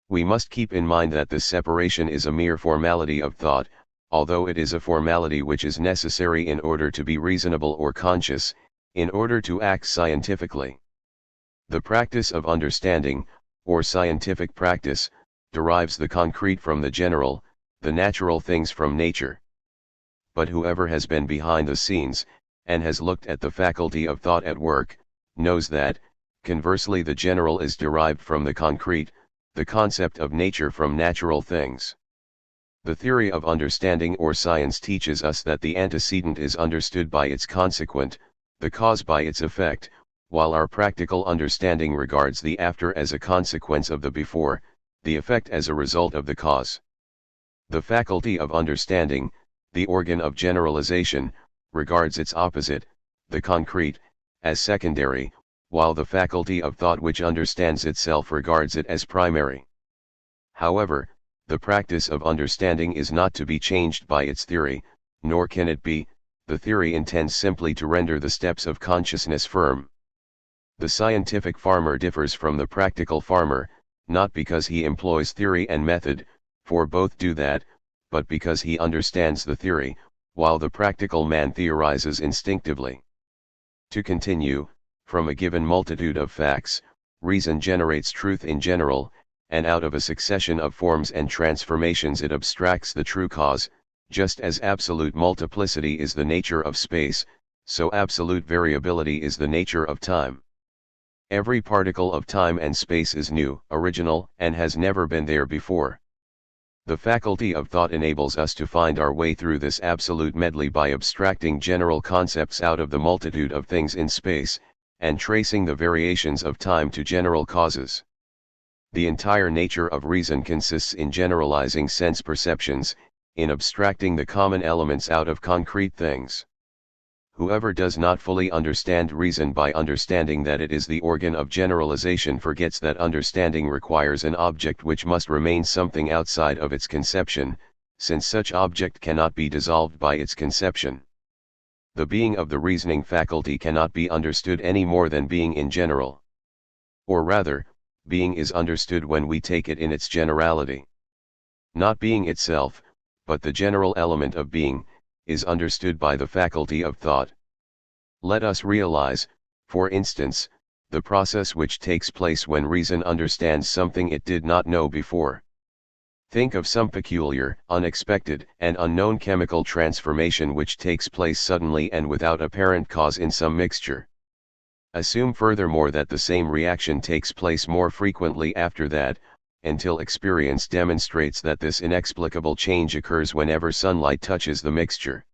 We must keep in mind that this separation is a mere formality of thought, although it is a formality which is necessary in order to be reasonable or conscious, in order to act scientifically. The practice of understanding, or scientific practice, derives the concrete from the general, the natural things from nature. But whoever has been behind the scenes, and has looked at the faculty of thought at work, knows that, conversely the general is derived from the concrete, the concept of nature from natural things. The theory of understanding or science teaches us that the antecedent is understood by its consequent, the cause by its effect, while our practical understanding regards the after as a consequence of the before, the effect as a result of the cause. The faculty of understanding, the organ of generalization, regards its opposite, the concrete, as secondary, while the faculty of thought which understands itself regards it as primary. However, the practice of understanding is not to be changed by its theory, nor can it be. The theory intends simply to render the steps of consciousness firm. The scientific farmer differs from the practical farmer, not because he employs theory and method, for both do that, but because he understands the theory, while the practical man theorizes instinctively. To continue, from a given multitude of facts, reason generates truth in general, and out of a succession of forms and transformations it abstracts the true cause. Just as absolute multiplicity is the nature of space, so absolute variability is the nature of time. Every particle of time and space is new, original, and has never been there before. The faculty of thought enables us to find our way through this absolute medley by abstracting general concepts out of the multitude of things in space, and tracing the variations of time to general causes. The entire nature of reason consists in generalizing sense perceptions, in abstracting the common elements out of concrete things. Whoever does not fully understand reason by understanding that it is the organ of generalization forgets that understanding requires an object which must remain something outside of its conception, since such object cannot be dissolved by its conception. The being of the reasoning faculty cannot be understood any more than being in general. Or rather, being is understood when we take it in its generality. Not being itself, but the general element of being, is understood by the faculty of thought. Let us realize, for instance, the process which takes place when reason understands something it did not know before. Think of some peculiar, unexpected, and unknown chemical transformation which takes place suddenly and without apparent cause in some mixture. Assume furthermore that the same reaction takes place more frequently after that, until experience demonstrates that this inexplicable change occurs whenever sunlight touches the mixture.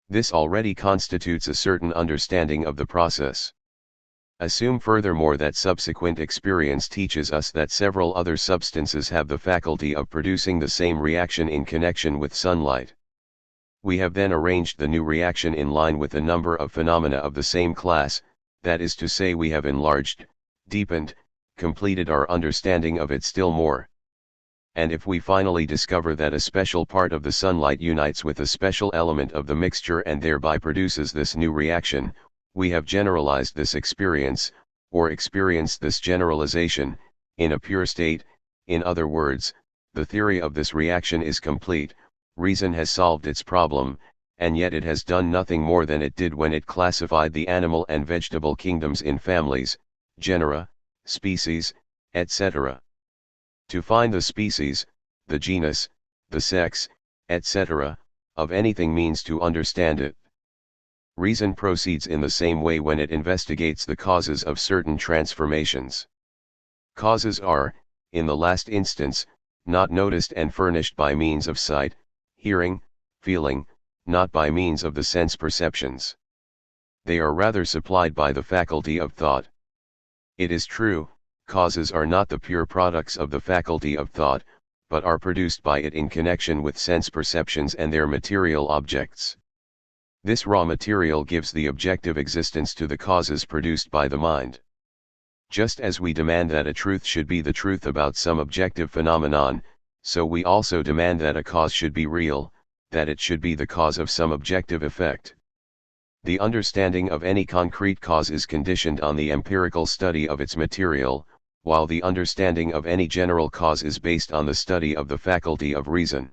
This already constitutes a certain understanding of the process. Assume furthermore that subsequent experience teaches us that several other substances have the faculty of producing the same reaction in connection with sunlight. We have then arranged the new reaction in line with a number of phenomena of the same class, that is to say, we have enlarged, deepened, completed our understanding of it still more. And if we finally discover that a special part of the sunlight unites with a special element of the mixture and thereby produces this new reaction, we have generalized this experience, or experienced this generalization, in a pure state. In other words, the theory of this reaction is complete, reason has solved its problem, and yet it has done nothing more than it did when it classified the animal and vegetable kingdoms in families, genera, species, etc. To find the species, the genus, the sex, etc., of anything means to understand it. Reason proceeds in the same way when it investigates the causes of certain transformations. Causes are, in the last instance, not noticed and furnished by means of sight, hearing, feeling, not by means of the sense perceptions. They are rather supplied by the faculty of thought. It is true, causes are not the pure products of the faculty of thought, but are produced by it in connection with sense perceptions and their material objects. This raw material gives the objective existence to the causes produced by the mind. Just as we demand that a truth should be the truth about some objective phenomenon, so we also demand that a cause should be real, that it should be the cause of some objective effect. The understanding of any concrete cause is conditioned on the empirical study of its material, while the understanding of any general cause is based on the study of the faculty of reason.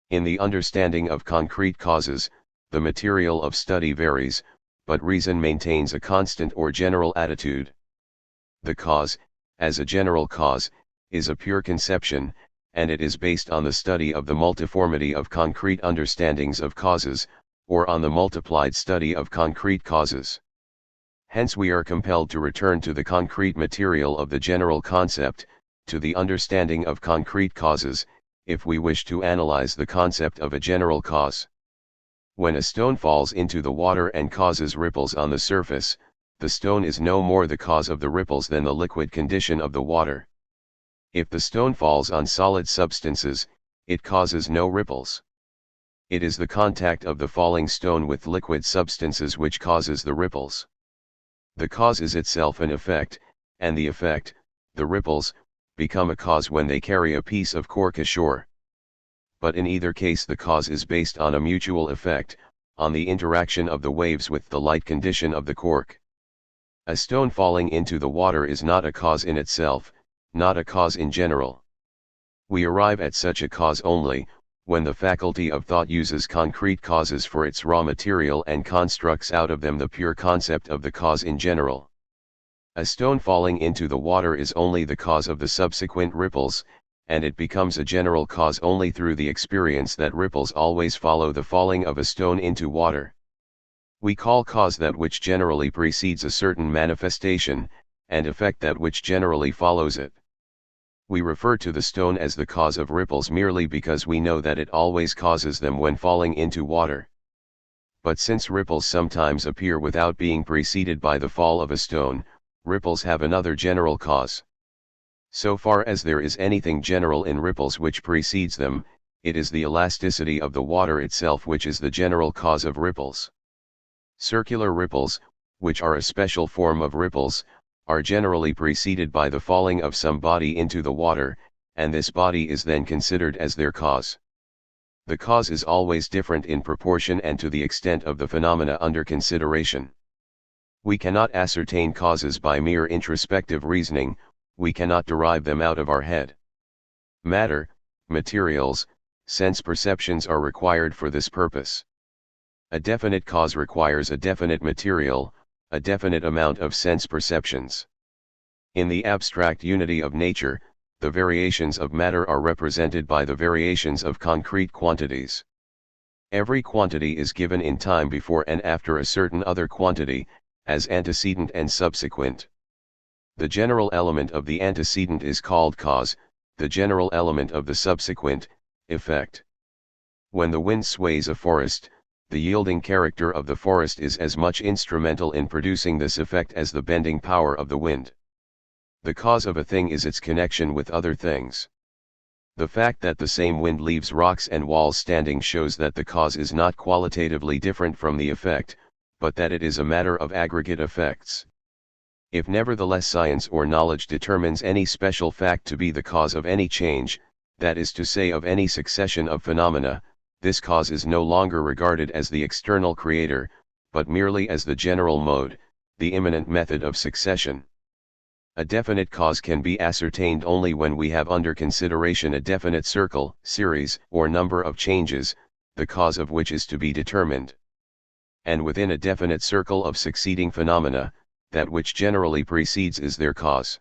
In the understanding of concrete causes, the material of study varies, but reason maintains a constant or general attitude. The cause, as a general cause, is a pure conception, and it is based on the study of the multiformity of concrete understandings of causes, or on the multiplied study of concrete causes. Hence we are compelled to return to the concrete material of the general concept, to the understanding of concrete causes, if we wish to analyze the concept of a general cause. When a stone falls into the water and causes ripples on the surface, the stone is no more the cause of the ripples than the liquid condition of the water. If the stone falls on solid substances, it causes no ripples. It is the contact of the falling stone with liquid substances which causes the ripples. The cause is itself an effect, and the effect, the ripples, become a cause when they carry a piece of cork ashore. But in either case the cause is based on a mutual effect, on the interaction of the waves with the light condition of the cork. A stone falling into the water is not a cause in itself, not a cause in general. We arrive at such a cause only, when the faculty of thought uses concrete causes for its raw material and constructs out of them the pure concept of the cause in general. A stone falling into the water is only the cause of the subsequent ripples, and it becomes a general cause only through the experience that ripples always follow the falling of a stone into water. We call cause that which generally precedes a certain manifestation, and effect that which generally follows it. We refer to the stone as the cause of ripples merely because we know that it always causes them when falling into water. But since ripples sometimes appear without being preceded by the fall of a stone, ripples have another general cause. So far as there is anything general in ripples which precedes them, it is the elasticity of the water itself which is the general cause of ripples. Circular ripples, which are a special form of ripples, are generally preceded by the falling of some body into the water, and this body is then considered as their cause. The cause is always different in proportion and to the extent of the phenomena under consideration. We cannot ascertain causes by mere introspective reasoning, we cannot derive them out of our head. Matter, materials, sense perceptions are required for this purpose. A definite cause requires a definite material, a definite amount of sense perceptions. In the abstract unity of nature, the variations of matter are represented by the variations of concrete quantities. Every quantity is given in time before and after a certain other quantity, as antecedent and subsequent. The general element of the antecedent is called cause, the general element of the subsequent, effect. When the wind sways a forest, the yielding character of the forest is as much instrumental in producing this effect as the bending power of the wind. The cause of a thing is its connection with other things. The fact that the same wind leaves rocks and walls standing shows that the cause is not qualitatively different from the effect, but that it is a matter of aggregate effects. If nevertheless science or knowledge determines any special fact to be the cause of any change, that is to say of any succession of phenomena, this cause is no longer regarded as the external creator, but merely as the general mode, the immanent method of succession. A definite cause can be ascertained only when we have under consideration a definite circle, series, or number of changes, the cause of which is to be determined. And within a definite circle of succeeding phenomena, that which generally precedes is their cause.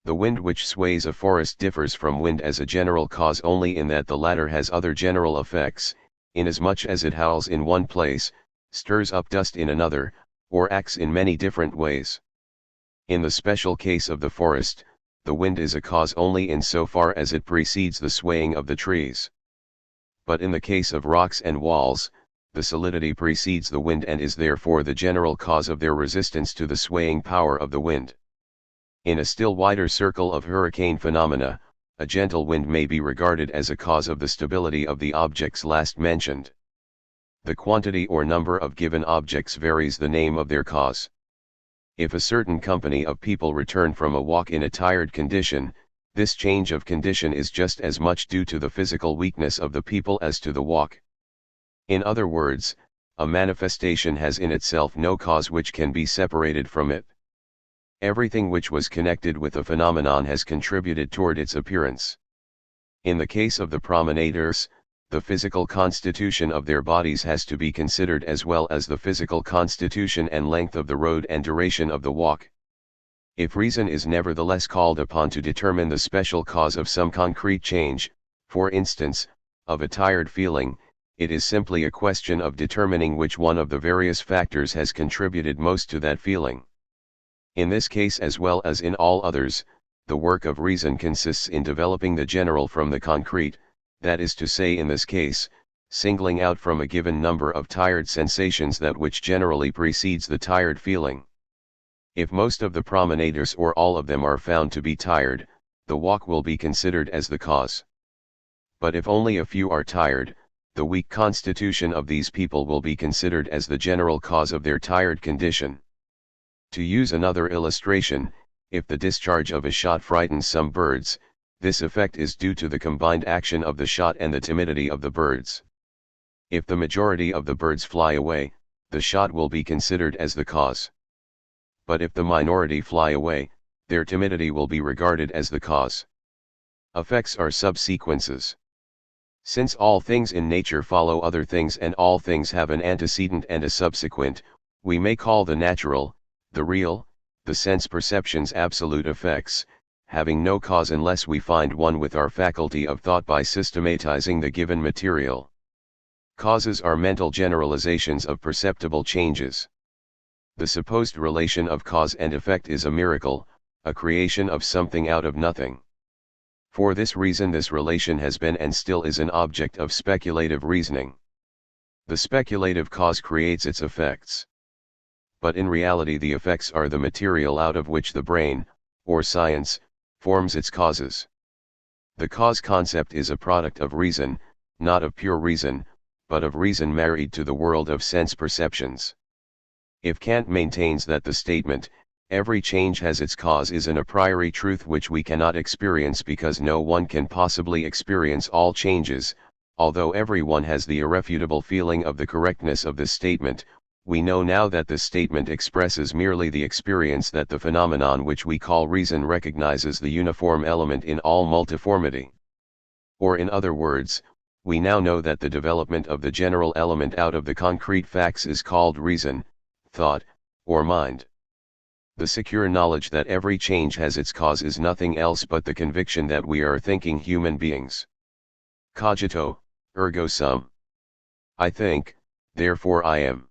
The wind which sways a forest differs from wind as a general cause only in that the latter has other general effects, inasmuch as it howls in one place, stirs up dust in another, or acts in many different ways. In the special case of the forest, the wind is a cause only in so far as it precedes the swaying of the trees. But in the case of rocks and walls, the solidity precedes the wind and is therefore the general cause of their resistance to the swaying power of the wind. In a still wider circle of hurricane phenomena, a gentle wind may be regarded as a cause of the stability of the objects last mentioned. The quantity or number of given objects varies the name of their cause. If a certain company of people return from a walk in a tired condition, this change of condition is just as much due to the physical weakness of the people as to the walk. In other words, a manifestation has in itself no cause which can be separated from it. Everything which was connected with a phenomenon has contributed toward its appearance. In the case of the promenaders, the physical constitution of their bodies has to be considered as well as the physical constitution and length of the road and duration of the walk. If reason is nevertheless called upon to determine the special cause of some concrete change, for instance, of a tired feeling, it is simply a question of determining which one of the various factors has contributed most to that feeling. In this case as well as in all others, the work of reason consists in developing the general from the concrete, that is to say in this case, singling out from a given number of tired sensations that which generally precedes the tired feeling. If most of the promenaders or all of them are found to be tired, the walk will be considered as the cause. But if only a few are tired, the weak constitution of these people will be considered as the general cause of their tired condition. To use another illustration, if the discharge of a shot frightens some birds, this effect is due to the combined action of the shot and the timidity of the birds. If the majority of the birds fly away, the shot will be considered as the cause. But if the minority fly away, their timidity will be regarded as the cause. Effects are subsequences. Since all things in nature follow other things and all things have an antecedent and a subsequent, we may call the natural, the real, the sense perceptions absolute effects, having no cause unless we find one with our faculty of thought by systematizing the given material. Causes are mental generalizations of perceptible changes. The supposed relation of cause and effect is a miracle, a creation of something out of nothing. For this reason this relation has been and still is an object of speculative reasoning. The speculative cause creates its effects. But in reality the effects are the material out of which the brain, or science, forms its causes. The cause concept is a product of reason, not of pure reason, but of reason married to the world of sense perceptions. If Kant maintains that the statement, every change has its cause, is an a priori truth which we cannot experience because no one can possibly experience all changes, although everyone has the irrefutable feeling of the correctness of this statement, we know now that this statement expresses merely the experience that the phenomenon which we call reason recognizes the uniform element in all multiformity. Or in other words, we now know that the development of the general element out of the concrete facts is called reason, thought, or mind. The secure knowledge that every change has its cause is nothing else but the conviction that we are thinking human beings. Cogito, ergo sum. I think, therefore I am.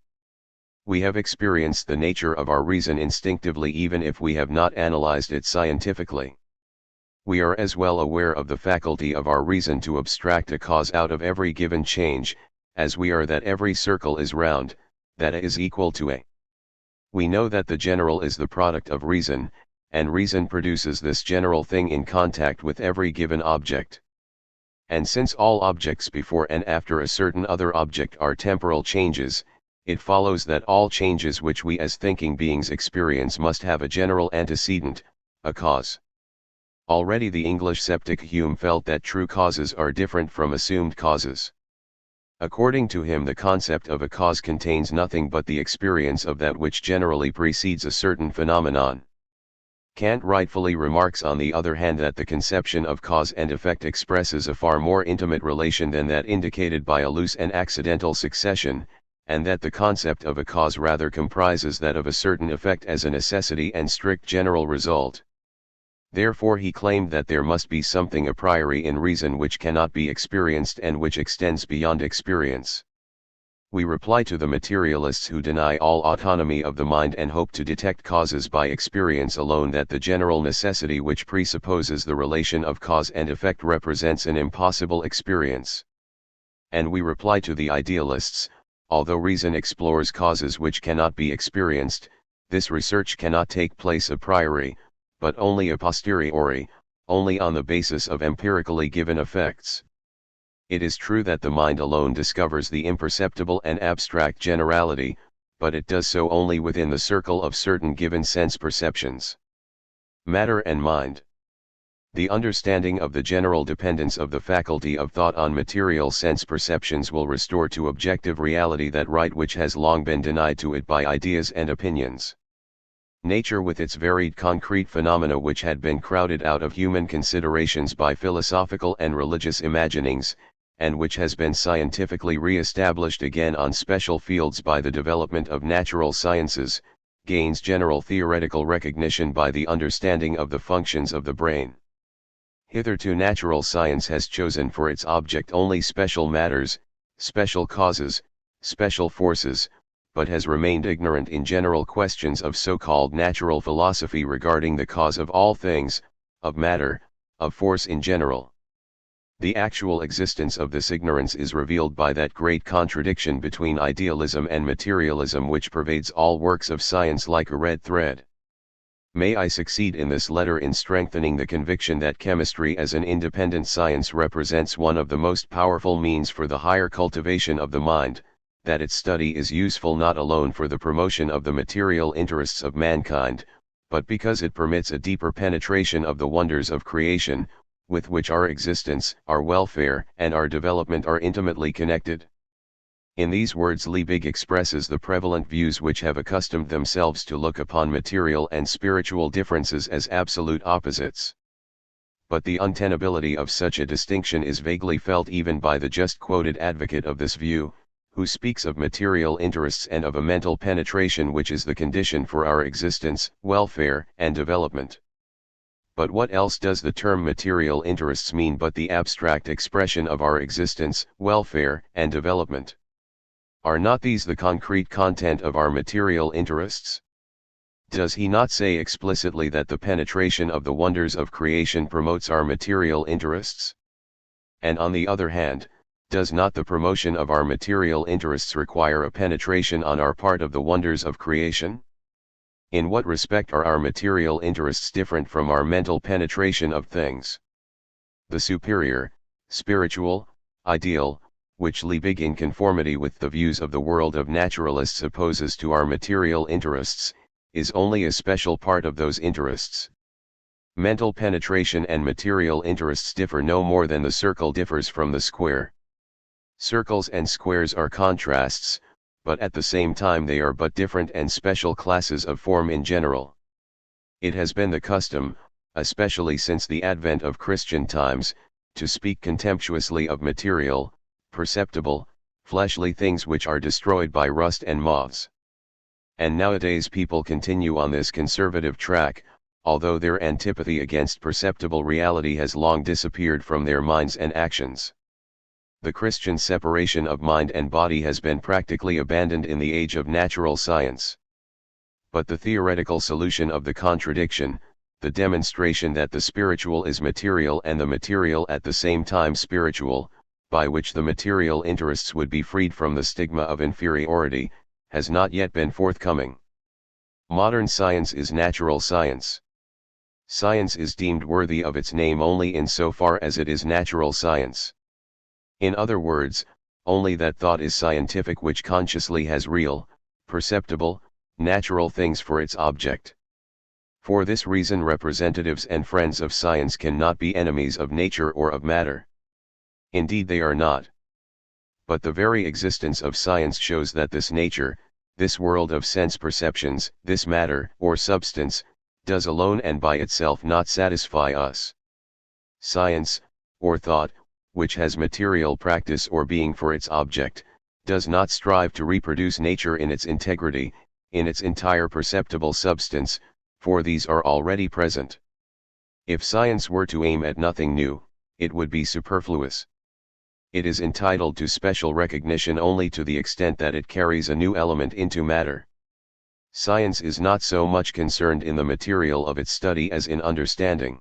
We have experienced the nature of our reason instinctively even if we have not analyzed it scientifically. We are as well aware of the faculty of our reason to abstract a cause out of every given change, as we are that every circle is round, that A is equal to A. We know that the general is the product of reason, and reason produces this general thing in contact with every given object. And since all objects before and after a certain other object are temporal changes, it follows that all changes which we as thinking beings experience must have a general antecedent, a cause. Already the English sceptic Hume felt that true causes are different from assumed causes. According to him, the concept of a cause contains nothing but the experience of that which generally precedes a certain phenomenon. Kant rightfully remarks on the other hand that the conception of cause and effect expresses a far more intimate relation than that indicated by a loose and accidental succession, and that the concept of a cause rather comprises that of a certain effect as a necessity and strict general result. Therefore he claimed that there must be something a priori in reason which cannot be experienced and which extends beyond experience. We reply to the materialists who deny all autonomy of the mind and hope to detect causes by experience alone that the general necessity which presupposes the relation of cause and effect represents an impossible experience. And we reply to the idealists, although reason explores causes which cannot be experienced, this research cannot take place a priori, but only a posteriori, only on the basis of empirically given effects. It is true that the mind alone discovers the imperceptible and abstract generality, but it does so only within the circle of certain given sense perceptions. Matter and mind. The understanding of the general dependence of the faculty of thought on material sense perceptions will restore to objective reality that right which has long been denied to it by ideas and opinions. Nature with its varied concrete phenomena which had been crowded out of human considerations by philosophical and religious imaginings, and which has been scientifically re-established again on special fields by the development of natural sciences, gains general theoretical recognition by the understanding of the functions of the brain. Hitherto natural science has chosen for its object only special matters, special causes, special forces, but has remained ignorant in general questions of so-called natural philosophy regarding the cause of all things, of matter, of force in general. The actual existence of this ignorance is revealed by that great contradiction between idealism and materialism which pervades all works of science like a red thread. May I succeed in this letter in strengthening the conviction that chemistry as an independent science represents one of the most powerful means for the higher cultivation of the mind, that its study is useful not alone for the promotion of the material interests of mankind, but because it permits a deeper penetration of the wonders of creation, with which our existence, our welfare, and our development are intimately connected. In these words Liebig expresses the prevalent views which have accustomed themselves to look upon material and spiritual differences as absolute opposites. But the untenability of such a distinction is vaguely felt even by the just quoted advocate of this view, who speaks of material interests and of a mental penetration which is the condition for our existence, welfare, and development. But what else does the term material interests mean but the abstract expression of our existence, welfare, and development? Are not these the concrete content of our material interests? Does he not say explicitly that the penetration of the wonders of creation promotes our material interests? And on the other hand, does not the promotion of our material interests require a penetration on our part of the wonders of creation? In what respect are our material interests different from our mental penetration of things? The superior, spiritual, ideal, which Liebig in conformity with the views of the world of naturalists opposes to our material interests, is only a special part of those interests. Mental penetration and material interests differ no more than the circle differs from the square. Circles and squares are contrasts, but at the same time they are but different and special classes of form in general. It has been the custom, especially since the advent of Christian times, to speak contemptuously of material, perceptible, fleshly things which are destroyed by rust and moths. And nowadays people continue on this conservative track, although their antipathy against perceptible reality has long disappeared from their minds and actions. The Christian separation of mind and body has been practically abandoned in the age of natural science. But the theoretical solution of the contradiction, the demonstration that the spiritual is material and the material at the same time spiritual, by which the material interests would be freed from the stigma of inferiority, has not yet been forthcoming. Modern science is natural science. Science is deemed worthy of its name only in so far as it is natural science. In other words, only that thought is scientific which consciously has real, perceptible, natural things for its object. For this reason representatives and friends of science cannot be enemies of nature or of matter. Indeed they are not. But the very existence of science shows that this nature, this world of sense perceptions, this matter, or substance, does alone and by itself not satisfy us. Science, or thought, which has material practice or being for its object, does not strive to reproduce nature in its integrity, in its entire perceptible substance, for these are already present. If science were to aim at nothing new, it would be superfluous. It is entitled to special recognition only to the extent that it carries a new element into matter. Science is not so much concerned in the material of its study as in understanding.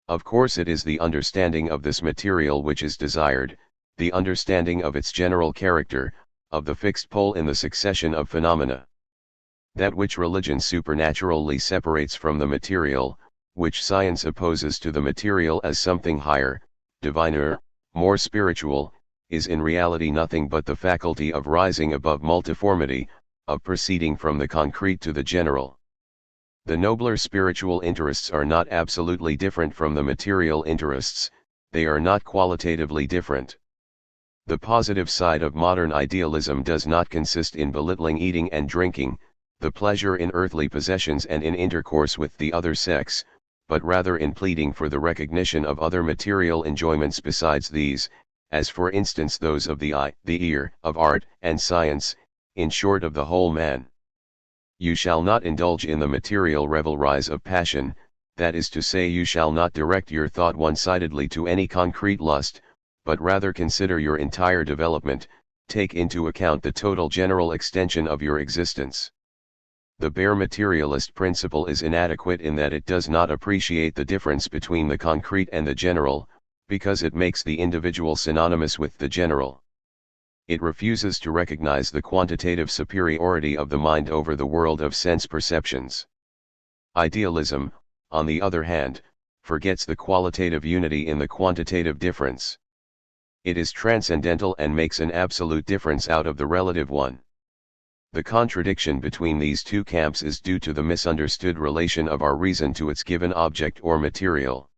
Of course it is the understanding of this material which is desired, the understanding of its general character, of the fixed pole in the succession of phenomena. That which religion supernaturally separates from the material, which science opposes to the material as something higher, diviner, more spiritual, is in reality nothing but the faculty of rising above multiformity, of proceeding from the concrete to the general. The nobler spiritual interests are not absolutely different from the material interests, they are not qualitatively different. The positive side of modern idealism does not consist in belittling eating and drinking, the pleasure in earthly possessions and in intercourse with the other sex, but rather in pleading for the recognition of other material enjoyments besides these, as for instance those of the eye, the ear, of art and science, in short of the whole man. You shall not indulge in the material revelries of passion, that is to say you shall not direct your thought one-sidedly to any concrete lust, but rather consider your entire development, take into account the total general extension of your existence. The bare materialist principle is inadequate in that it does not appreciate the difference between the concrete and the general, because it makes the individual synonymous with the general. It refuses to recognize the quantitative superiority of the mind over the world of sense perceptions. Idealism, on the other hand, forgets the qualitative unity in the quantitative difference. It is transcendental and makes an absolute difference out of the relative one. The contradiction between these two camps is due to the misunderstood relation of our reason to its given object or material.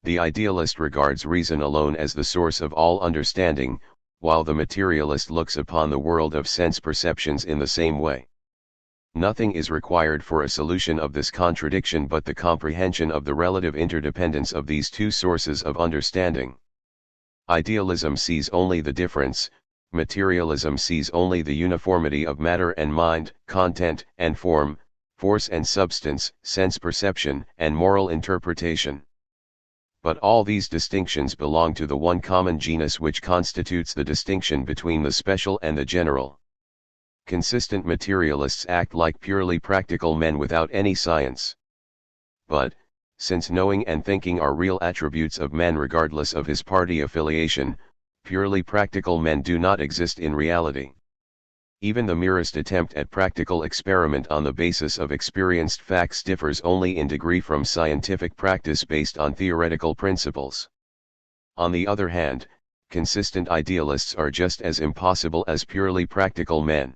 The idealist regards reason alone as the source of all understanding, while the materialist looks upon the world of sense perceptions in the same way. Nothing is required for a solution of this contradiction but the comprehension of the relative interdependence of these two sources of understanding. Idealism sees only the difference, materialism sees only the uniformity of matter and mind, content and form, force and substance, sense perception and moral interpretation. But all these distinctions belong to the one common genus which constitutes the distinction between the special and the general. Consistent materialists act like purely practical men without any science. But, since knowing and thinking are real attributes of man regardless of his party affiliation, purely practical men do not exist in reality. Even the merest attempt at practical experiment on the basis of experienced facts differs only in degree from scientific practice based on theoretical principles. On the other hand, consistent idealists are just as impossible as purely practical men.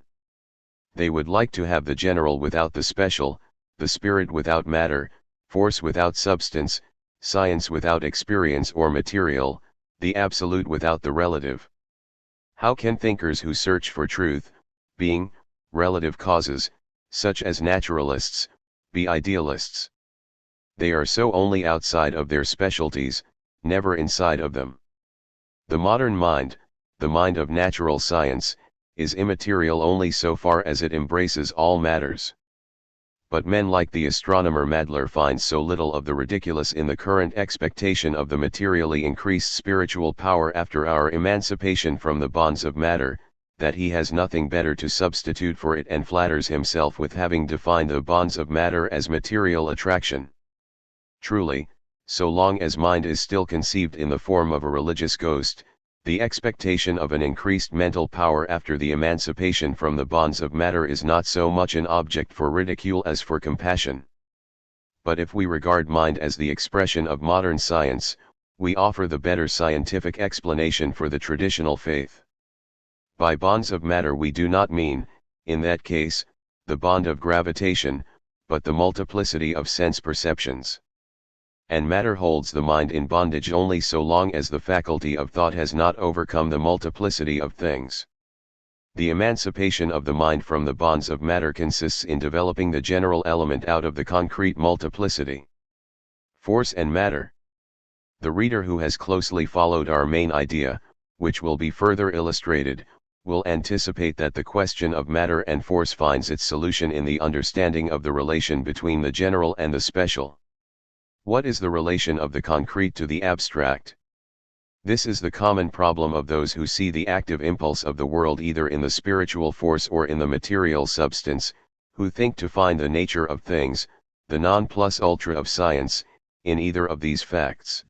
They would like to have the general without the special, the spirit without matter, force without substance, science without experience or material, the absolute without the relative. How can thinkers who search for truth, being, relative causes, such as naturalists, be idealists? They are so only outside of their specialties, never inside of them. The modern mind, the mind of natural science, is immaterial only so far as it embraces all matters. But men like the astronomer Madler find so little of the ridiculous in the current expectation of the materially increased spiritual power after our emancipation from the bonds of matter, that he has nothing better to substitute for it and flatters himself with having defined the bonds of matter as material attraction. Truly, so long as mind is still conceived in the form of a religious ghost, the expectation of an increased mental power after the emancipation from the bonds of matter is not so much an object for ridicule as for compassion. But if we regard mind as the expression of modern science, we offer the better scientific explanation for the traditional faith. By bonds of matter we do not mean, in that case, the bond of gravitation, but the multiplicity of sense perceptions. And matter holds the mind in bondage only so long as the faculty of thought has not overcome the multiplicity of things. The emancipation of the mind from the bonds of matter consists in developing the general element out of the concrete multiplicity. Force and matter. The reader who has closely followed our main idea, which will be further illustrated, will anticipate that the question of matter and force finds its solution in the understanding of the relation between the general and the special. What is the relation of the concrete to the abstract? This is the common problem of those who see the active impulse of the world either in the spiritual force or in the material substance, who think to find the nature of things, the non plus ultra of science, in either of these facts.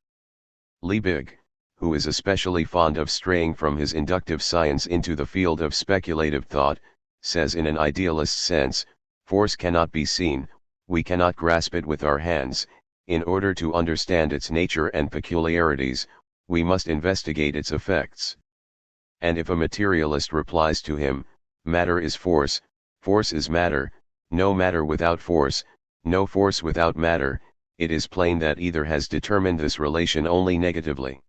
Liebig, who is especially fond of straying from his inductive science into the field of speculative thought, says in an idealist sense, force cannot be seen, we cannot grasp it with our hands. In order to understand its nature and peculiarities, we must investigate its effects. And if a materialist replies to him, matter is force, force is matter, no matter without force, no force without matter, it is plain that either has determined this relation only negatively.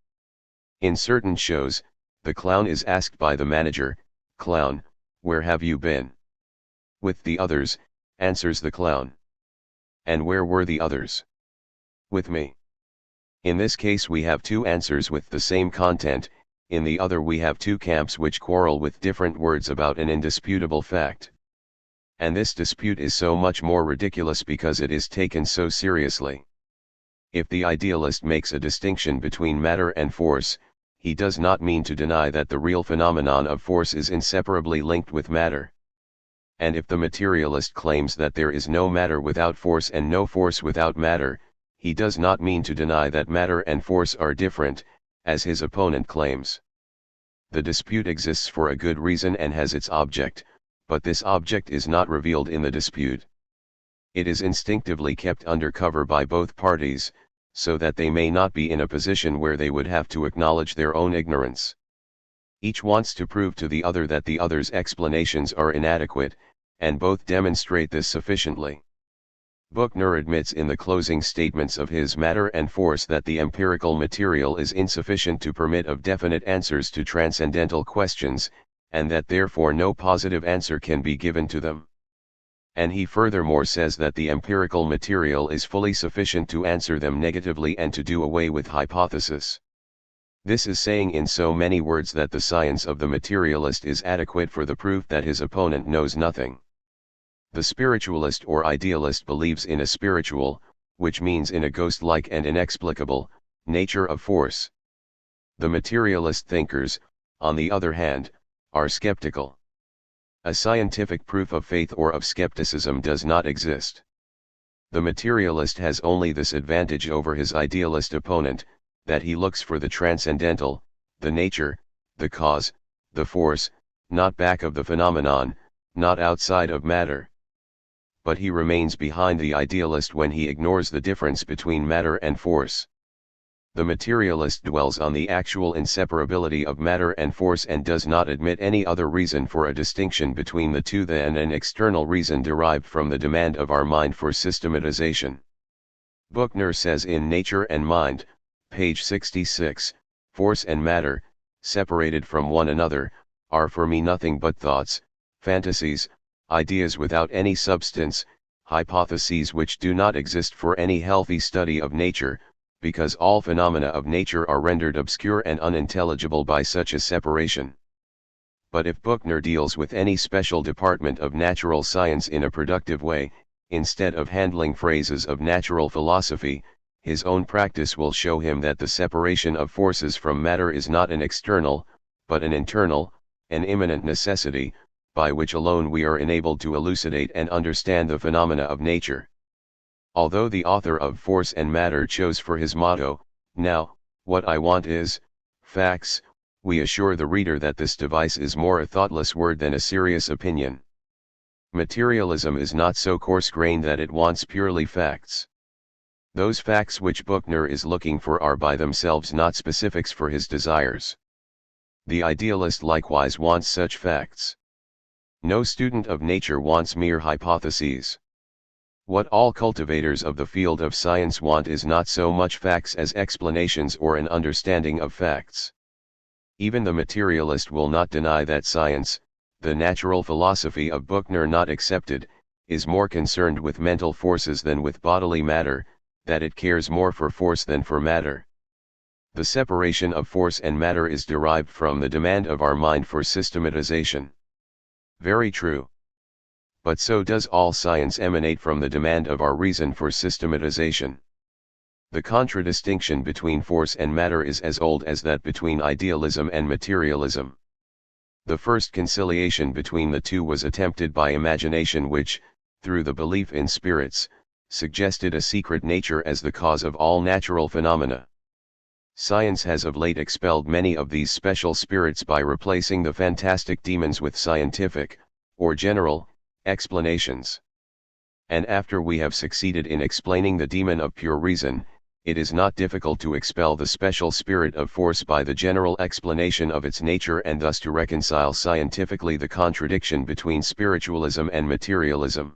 In certain shows, the clown is asked by the manager, "Clown, where have you been?" "With the others," answers the clown. "And where were the others?" "With me." In this case we have two answers with the same content, in the other we have two camps which quarrel with different words about an indisputable fact. And this dispute is so much more ridiculous because it is taken so seriously. If the idealist makes a distinction between matter and force, he does not mean to deny that the real phenomenon of force is inseparably linked with matter. And if the materialist claims that there is no matter without force and no force without matter, he does not mean to deny that matter and force are different, as his opponent claims. The dispute exists for a good reason and has its object, but this object is not revealed in the dispute. It is instinctively kept under cover by both parties, so that they may not be in a position where they would have to acknowledge their own ignorance. Each wants to prove to the other that the other's explanations are inadequate, and both demonstrate this sufficiently. Buchner admits in the closing statements of his Matter and Force that the empirical material is insufficient to permit of definite answers to transcendental questions, and that therefore no positive answer can be given to them. And he furthermore says that the empirical material is fully sufficient to answer them negatively and to do away with hypothesis. This is saying in so many words that the science of the materialist is adequate for the proof that his opponent knows nothing. The spiritualist or idealist believes in a spiritual, which means in a ghost-like and inexplicable, nature of force. The materialist thinkers, on the other hand, are skeptical. A scientific proof of faith or of skepticism does not exist. The materialist has only this advantage over his idealist opponent, that he looks for the transcendental, the nature, the cause, the force, not back of the phenomenon, not outside of matter. But he remains behind the idealist when he ignores the difference between matter and force. The materialist dwells on the actual inseparability of matter and force and does not admit any other reason for a distinction between the two than an external reason derived from the demand of our mind for systematization. Buchner says in Nature and Mind, page 66, force and matter, separated from one another, are for me nothing but thoughts, fantasies, ideas without any substance, hypotheses which do not exist for any healthy study of nature, because all phenomena of nature are rendered obscure and unintelligible by such a separation. But if Buchner deals with any special department of natural science in a productive way, instead of handling phrases of natural philosophy, his own practice will show him that the separation of forces from matter is not an external, but an internal, an immanent necessity, by which alone we are enabled to elucidate and understand the phenomena of nature. Although the author of Force and Matter chose for his motto, "Now, what I want is facts," we assure the reader that this device is more a thoughtless word than a serious opinion. Materialism is not so coarse-grained that it wants purely facts. Those facts which Buchner is looking for are by themselves not specifics for his desires. The idealist likewise wants such facts. No student of nature wants mere hypotheses. What all cultivators of the field of science want is not so much facts as explanations or an understanding of facts. Even the materialist will not deny that science, the natural philosophy of Buchner not accepted, is more concerned with mental forces than with bodily matter, that it cares more for force than for matter. The separation of force and matter is derived from the demand of our mind for systematization. Very true. But so does all science emanate from the demand of our reason for systematization. The contradistinction between force and matter is as old as that between idealism and materialism. The first conciliation between the two was attempted by imagination which, through the belief in spirits, suggested a secret nature as the cause of all natural phenomena. Science has of late expelled many of these special spirits by replacing the fantastic demons with scientific, or general, explanations. And after we have succeeded in explaining the demon of pure reason, it is not difficult to expel the special spirit of force by the general explanation of its nature and thus to reconcile scientifically the contradiction between spiritualism and materialism.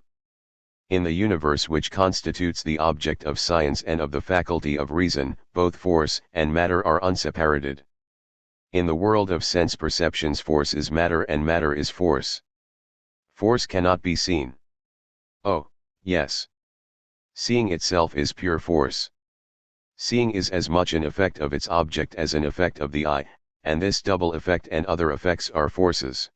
In the universe which constitutes the object of science and of the faculty of reason, both force and matter are unseparated. In the world of sense perceptions, force is matter and matter is force. Force cannot be seen. Oh, yes. Seeing itself is pure force. Seeing is as much an effect of its object as an effect of the eye, and this double effect and other effects are forces.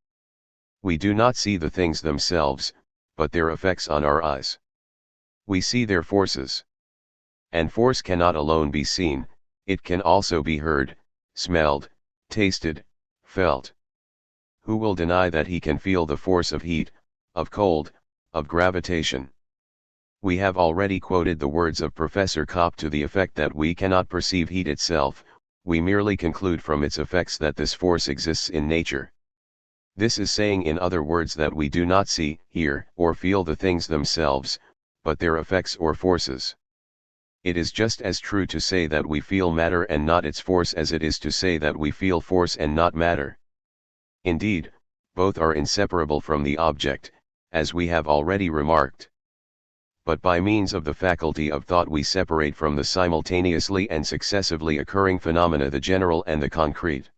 We do not see the things themselves, but their effects on our eyes. We see their forces. And force cannot alone be seen, it can also be heard, smelled, tasted, felt. Who will deny that he can feel the force of heat, of cold, of gravitation? We have already quoted the words of Professor Kopp to the effect that we cannot perceive heat itself, we merely conclude from its effects that this force exists in nature. This is saying in other words that we do not see, hear, or feel the things themselves, but their effects or forces. It is just as true to say that we feel matter and not its force as it is to say that we feel force and not matter. Indeed, both are inseparable from the object, as we have already remarked. But by means of the faculty of thought we separate from the simultaneously and successively occurring phenomena the general and the concrete.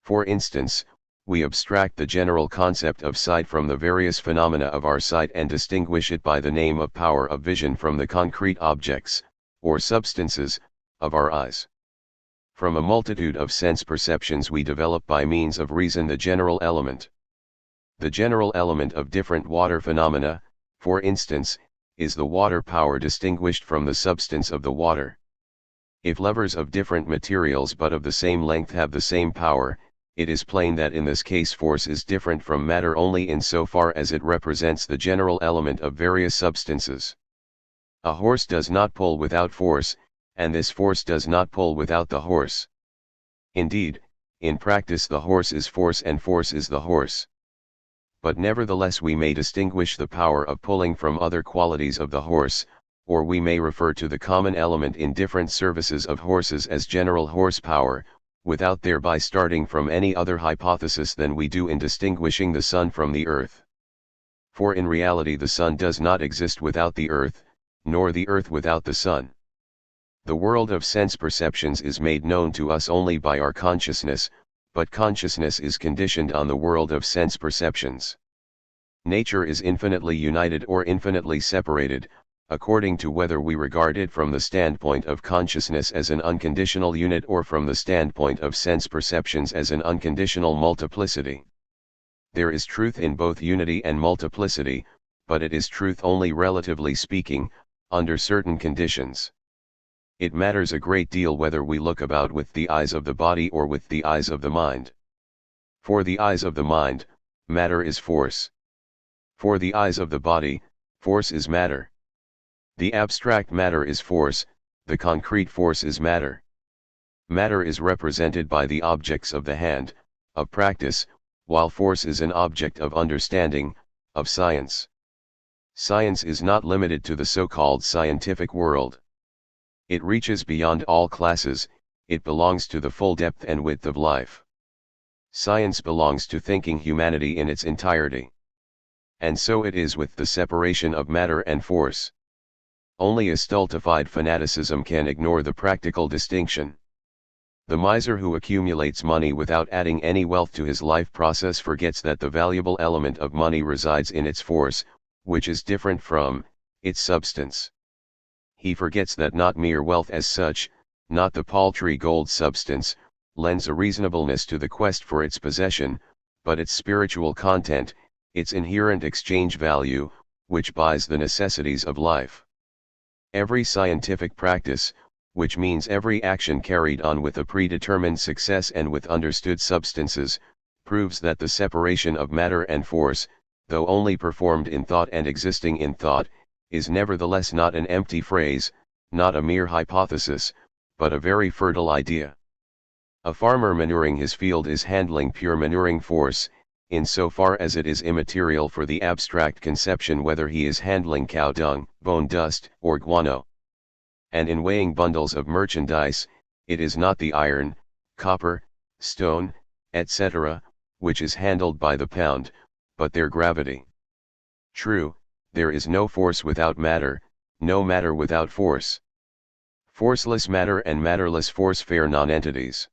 For instance, we abstract the general concept of sight from the various phenomena of our sight and distinguish it by the name of power of vision from the concrete objects, or substances, of our eyes. From a multitude of sense perceptions we develop by means of reason the general element. The general element of different water phenomena, for instance, is the water power distinguished from the substance of the water. If levers of different materials but of the same length have the same power, it is plain that in this case force is different from matter only in so far as it represents the general element of various substances. A horse does not pull without force, and this force does not pull without the horse. Indeed, in practice the horse is force and force is the horse. But nevertheless we may distinguish the power of pulling from other qualities of the horse, or we may refer to the common element in different services of horses as general horsepower, without thereby starting from any other hypothesis than we do in distinguishing the sun from the earth. For in reality the sun does not exist without the earth, nor the earth without the sun. The world of sense perceptions is made known to us only by our consciousness, but consciousness is conditioned on the world of sense perceptions. Nature is infinitely united or infinitely separated, according to whether we regard it from the standpoint of consciousness as an unconditional unit or from the standpoint of sense perceptions as an unconditional multiplicity. There is truth in both unity and multiplicity, but it is truth only relatively speaking, under certain conditions. It matters a great deal whether we look about with the eyes of the body or with the eyes of the mind. For the eyes of the mind, matter is force. For the eyes of the body, force is matter. The abstract matter is force, the concrete force is matter. Matter is represented by the objects of the hand, of practice, while force is an object of understanding, of science. Science is not limited to the so-called scientific world. It reaches beyond all classes, it belongs to the full depth and width of life. Science belongs to thinking humanity in its entirety. And so it is with the separation of matter and force. Only a stultified fanaticism can ignore the practical distinction. The miser who accumulates money without adding any wealth to his life process forgets that the valuable element of money resides in its force, which is different from its substance. He forgets that not mere wealth as such, not the paltry gold substance, lends a reasonableness to the quest for its possession, but its spiritual content, its inherent exchange value, which buys the necessities of life. Every scientific practice, which means every action carried on with a predetermined success and with understood substances, proves that the separation of matter and force, though only performed in thought and existing in thought, is nevertheless not an empty phrase, not a mere hypothesis, but a very fertile idea. A farmer manuring his field is handling pure manuring force, in so far as it is immaterial for the abstract conception whether he is handling cow dung, bone dust, or guano. And in weighing bundles of merchandise, it is not the iron, copper, stone, etc., which is handled by the pound, but their gravity. True, there is no force without matter, no matter without force. Forceless matter and matterless force fare nonentities.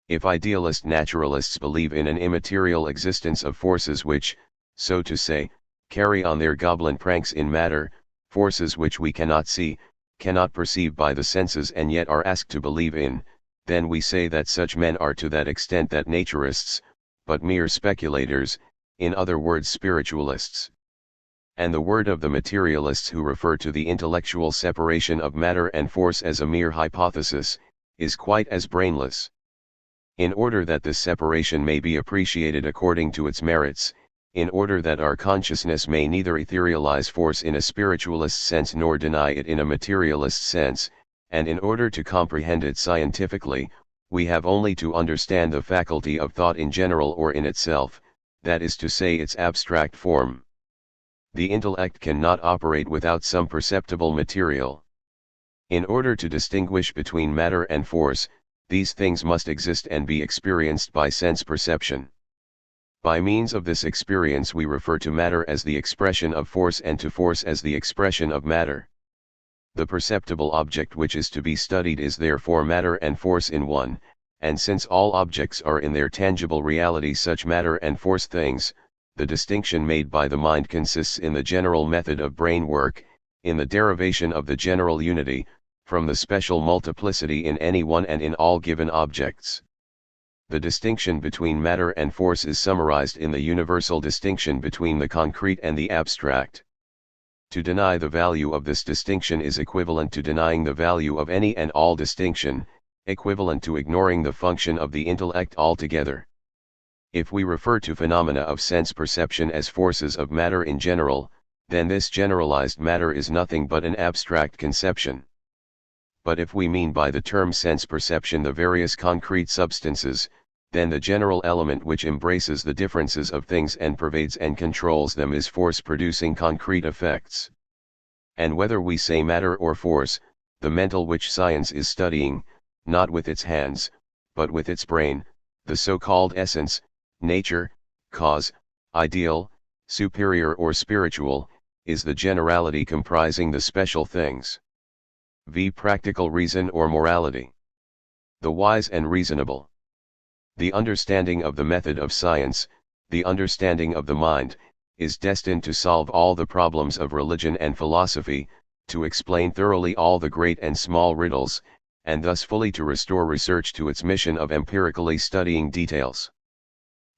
If idealist naturalists believe in an immaterial existence of forces which, so to say, carry on their goblin pranks in matter, forces which we cannot see, cannot perceive by the senses and yet are asked to believe in, then we say that such men are to that extent that naturists, but mere speculators, in other words spiritualists. And the word of the materialists who refer to the intellectual separation of matter and force as a mere hypothesis, is quite as brainless. In order that this separation may be appreciated according to its merits, in order that our consciousness may neither etherealize force in a spiritualist sense nor deny it in a materialist sense, and in order to comprehend it scientifically, we have only to understand the faculty of thought in general or in itself, that is to say its abstract form. The intellect cannot operate without some perceptible material. In order to distinguish between matter and force, these things must exist and be experienced by sense perception. By means of this experience we refer to matter as the expression of force and to force as the expression of matter. The perceptible object which is to be studied is therefore matter and force in one, and since all objects are in their tangible reality such matter and force things, the distinction made by the mind consists in the general method of brain work, in the derivation of the general unity, from the special multiplicity in any one and in all given objects. The distinction between matter and force is summarized in the universal distinction between the concrete and the abstract. To deny the value of this distinction is equivalent to denying the value of any and all distinction, equivalent to ignoring the function of the intellect altogether. If we refer to phenomena of sense perception as forces of matter in general, then this generalized matter is nothing but an abstract conception. But if we mean by the term sense perception the various concrete substances, then the general element which embraces the differences of things and pervades and controls them is force producing concrete effects. And whether we say matter or force, the mental which science is studying, not with its hands, but with its brain, the so-called essence, nature, cause, ideal, superior or spiritual, is the generality comprising the special things. V. Practical reason or morality. The wise and reasonable. The understanding of the method of science, the understanding of the mind, is destined to solve all the problems of religion and philosophy, to explain thoroughly all the great and small riddles, and thus fully to restore research to its mission of empirically studying details.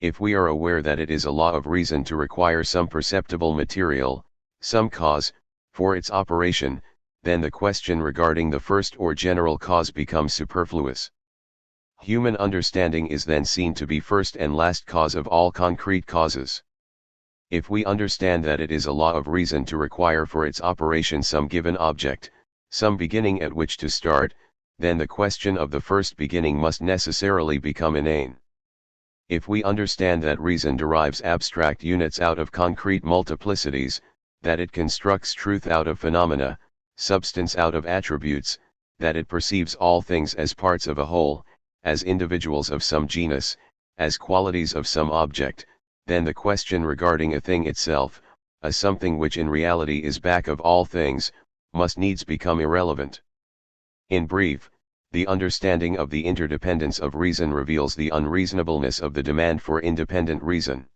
If we are aware that it is a law of reason to require some perceptible material, some cause, for its operation, then the question regarding the first or general cause becomes superfluous. Human understanding is then seen to be first and last cause of all concrete causes. If we understand that it is a law of reason to require for its operation some given object, some beginning at which to start, then the question of the first beginning must necessarily become inane. If we understand that reason derives abstract units out of concrete multiplicities, that it constructs truth out of phenomena, substance out of attributes, that it perceives all things as parts of a whole, as individuals of some genus, as qualities of some object, then the question regarding a thing itself, a something which in reality is back of all things, must needs become irrelevant. In brief, the understanding of the interdependence of reason reveals the unreasonableness of the demand for independent reason.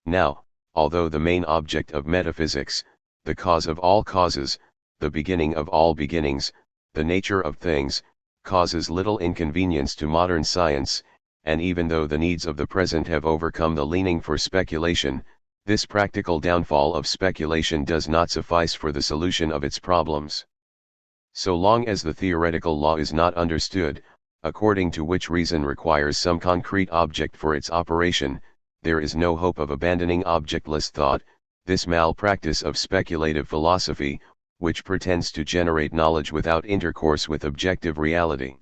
Now, although the main object of metaphysics, the cause of all causes, the beginning of all beginnings, the nature of things, causes little inconvenience to modern science, and even though the needs of the present have overcome the leaning for speculation, this practical downfall of speculation does not suffice for the solution of its problems. So long as the theoretical law is not understood, according to which reason requires some concrete object for its operation, there is no hope of abandoning objectless thought, this malpractice of speculative philosophy, which pretends to generate knowledge without intercourse with objective reality.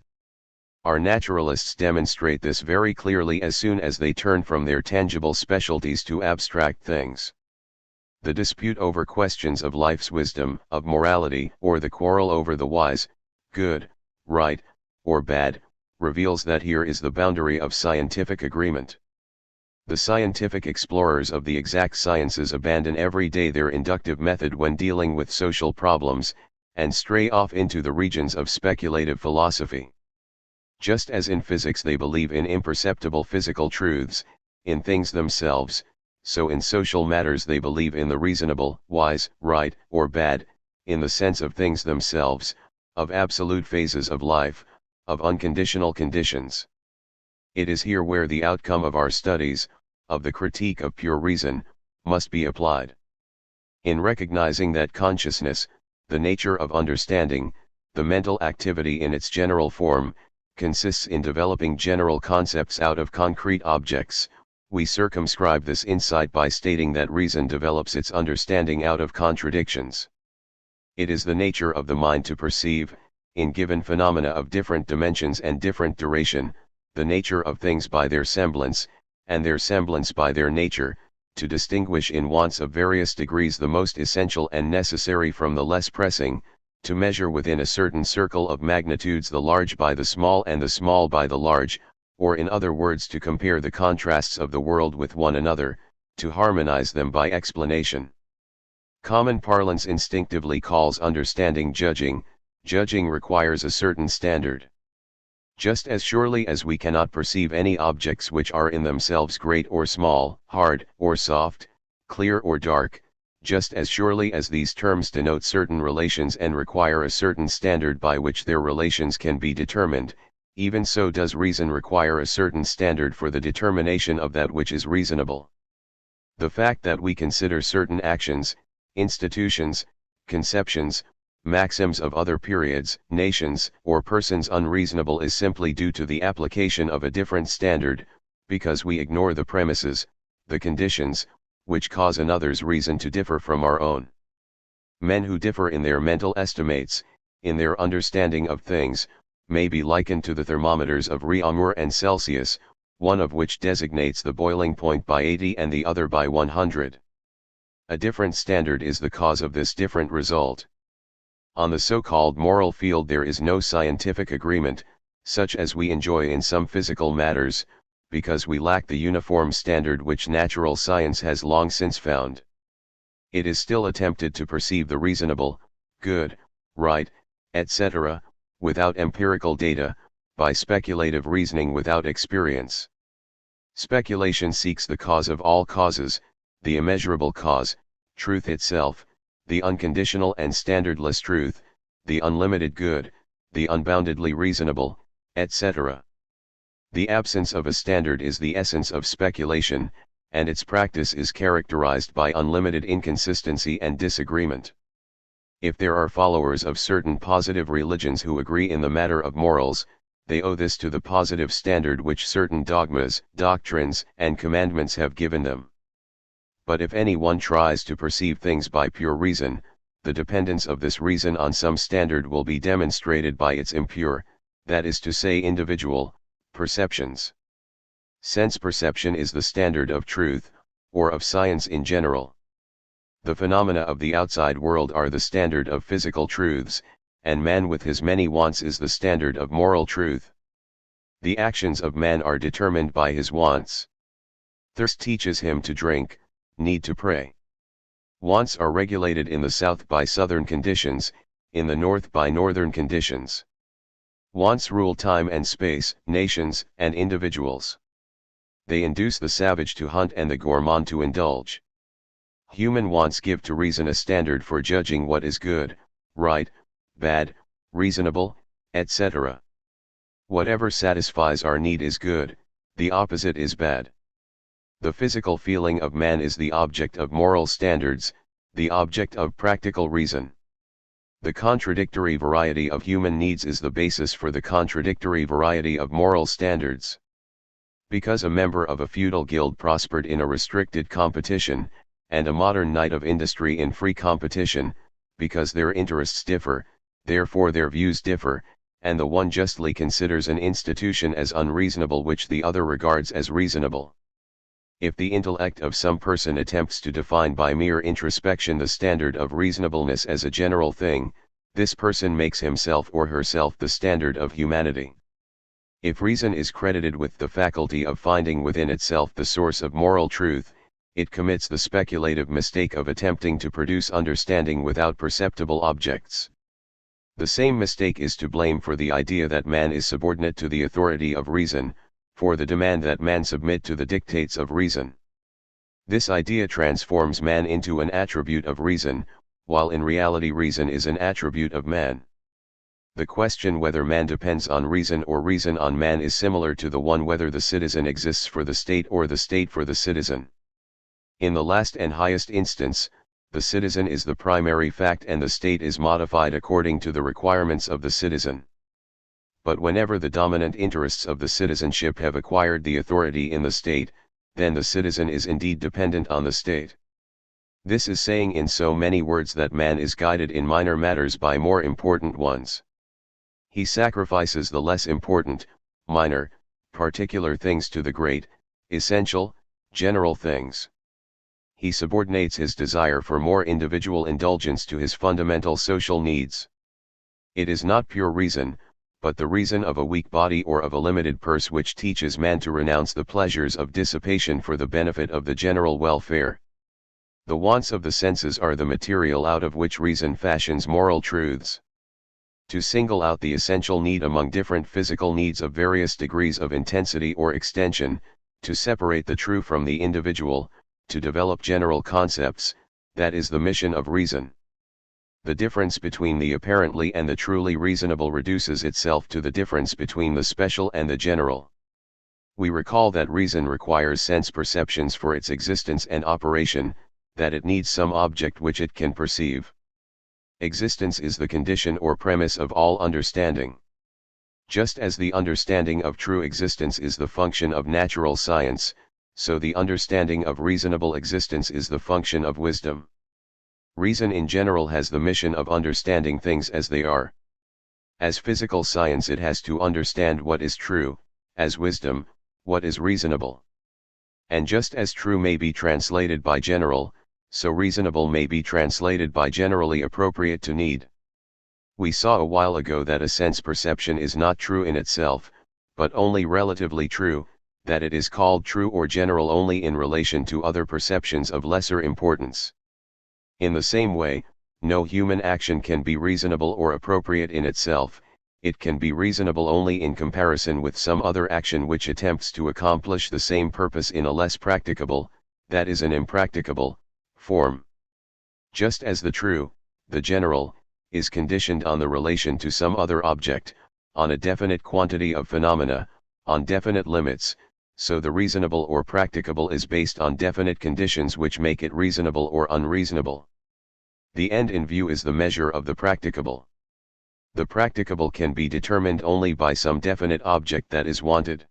Our naturalists demonstrate this very clearly as soon as they turn from their tangible specialties to abstract things. The dispute over questions of life's wisdom, of morality, or the quarrel over the wise, good, right, or bad, reveals that here is the boundary of scientific agreement. The scientific explorers of the exact sciences abandon every day their inductive method when dealing with social problems, and stray off into the regions of speculative philosophy. Just as in physics they believe in imperceptible physical truths, in things themselves, so in social matters they believe in the reasonable, wise, right, or bad, in the sense of things themselves, of absolute phases of life, of unconditional conditions. It is here where the outcome of our studies, of the critique of pure reason, must be applied. In recognizing that consciousness, the nature of understanding, the mental activity in its general form, consists in developing general concepts out of concrete objects, we circumscribe this insight by stating that reason develops its understanding out of contradictions. It is the nature of the mind to perceive, in given phenomena of different dimensions and different duration, the nature of things by their semblance, and their semblance by their nature, to distinguish in wants of various degrees the most essential and necessary from the less pressing, to measure within a certain circle of magnitudes the large by the small and the small by the large, or in other words to compare the contrasts of the world with one another, to harmonize them by explanation. Common parlance instinctively calls understanding judging. Judging requires a certain standard. Just as surely as we cannot perceive any objects which are in themselves great or small, hard or soft, clear or dark, just as surely as these terms denote certain relations and require a certain standard by which their relations can be determined, even so does reason require a certain standard for the determination of that which is reasonable. The fact that we consider certain actions, institutions, conceptions, maxims of other periods, nations, or persons unreasonable is simply due to the application of a different standard, because we ignore the premises, the conditions, which cause another's reason to differ from our own. Men who differ in their mental estimates, in their understanding of things, may be likened to the thermometers of Réaumur and Celsius, one of which designates the boiling point by 80 and the other by 100. A different standard is the cause of this different result. On the so-called moral field there is no scientific agreement, such as we enjoy in some physical matters, because we lack the uniform standard which natural science has long since found. It is still attempted to perceive the reasonable, good, right, etc., without empirical data, by speculative reasoning without experience. Speculation seeks the cause of all causes, the immeasurable cause, truth itself, the unconditional and standardless truth, the unlimited good, the unboundedly reasonable, etc. The absence of a standard is the essence of speculation, and its practice is characterized by unlimited inconsistency and disagreement. If there are followers of certain positive religions who agree in the matter of morals, they owe this to the positive standard which certain dogmas, doctrines, and commandments have given them. But if anyone tries to perceive things by pure reason, the dependence of this reason on some standard will be demonstrated by its impure, that is to say individual, perceptions. Sense perception is the standard of truth, or of science in general. The phenomena of the outside world are the standard of physical truths, and man with his many wants is the standard of moral truth. The actions of man are determined by his wants. Thirst teaches him to drink, need to pray. Wants are regulated in the south by southern conditions, in the north by northern conditions. Wants rule time and space, nations, and individuals. They induce the savage to hunt and the gourmand to indulge. Human wants give to reason a standard for judging what is good, right, bad, reasonable, etc. Whatever satisfies our need is good, the opposite is bad. The physical feeling of man is the object of moral standards, the object of practical reason. The contradictory variety of human needs is the basis for the contradictory variety of moral standards. Because a member of a feudal guild prospered in a restricted competition, and a modern knight of industry in free competition, because their interests differ, therefore their views differ, and the one justly considers an institution as unreasonable which the other regards as reasonable. If the intellect of some person attempts to define by mere introspection the standard of reasonableness as a general thing, this person makes himself or herself the standard of humanity. If reason is credited with the faculty of finding within itself the source of moral truth, it commits the speculative mistake of attempting to produce understanding without perceptible objects. The same mistake is to blame for the idea that man is subordinate to the authority of reason, for the demand that man submit to the dictates of reason. This idea transforms man into an attribute of reason, while in reality reason is an attribute of man. The question whether man depends on reason or reason on man is similar to the one whether the citizen exists for the state or the state for the citizen. In the last and highest instance, the citizen is the primary fact and the state is modified according to the requirements of the citizen. But whenever the dominant interests of the citizenship have acquired the authority in the state, then the citizen is indeed dependent on the state. This is saying in so many words that man is guided in minor matters by more important ones. He sacrifices the less important, minor, particular things to the great, essential, general things. He subordinates his desire for more individual indulgence to his fundamental social needs. It is not pure reason, but the reason of a weak body or of a limited purse which teaches man to renounce the pleasures of dissipation for the benefit of the general welfare. The wants of the senses are the material out of which reason fashions moral truths. To single out the essential need among different physical needs of various degrees of intensity or extension, to separate the true from the individual, to develop general concepts, that is the mission of reason. The difference between the apparently and the truly reasonable reduces itself to the difference between the special and the general. We recall that reason requires sense perceptions for its existence and operation, that it needs some object which it can perceive. Existence is the condition or premise of all understanding. Just as the understanding of true existence is the function of natural science, so the understanding of reasonable existence is the function of wisdom. Reason in general has the mission of understanding things as they are. As physical science it has to understand what is true, as wisdom, what is reasonable. And just as true may be translated by general, so reasonable may be translated by generally appropriate to need. We saw a while ago that a sense perception is not true in itself, but only relatively true, that it is called true or general only in relation to other perceptions of lesser importance. In the same way, no human action can be reasonable or appropriate in itself, it can be reasonable only in comparison with some other action which attempts to accomplish the same purpose in a less practicable, that is an impracticable, form. Just as the true, the general, is conditioned on the relation to some other object, on a definite quantity of phenomena, on definite limits, so the reasonable or practicable is based on definite conditions which make it reasonable or unreasonable. The end in view is the measure of the practicable. The practicable can be determined only by some definite object that is wanted.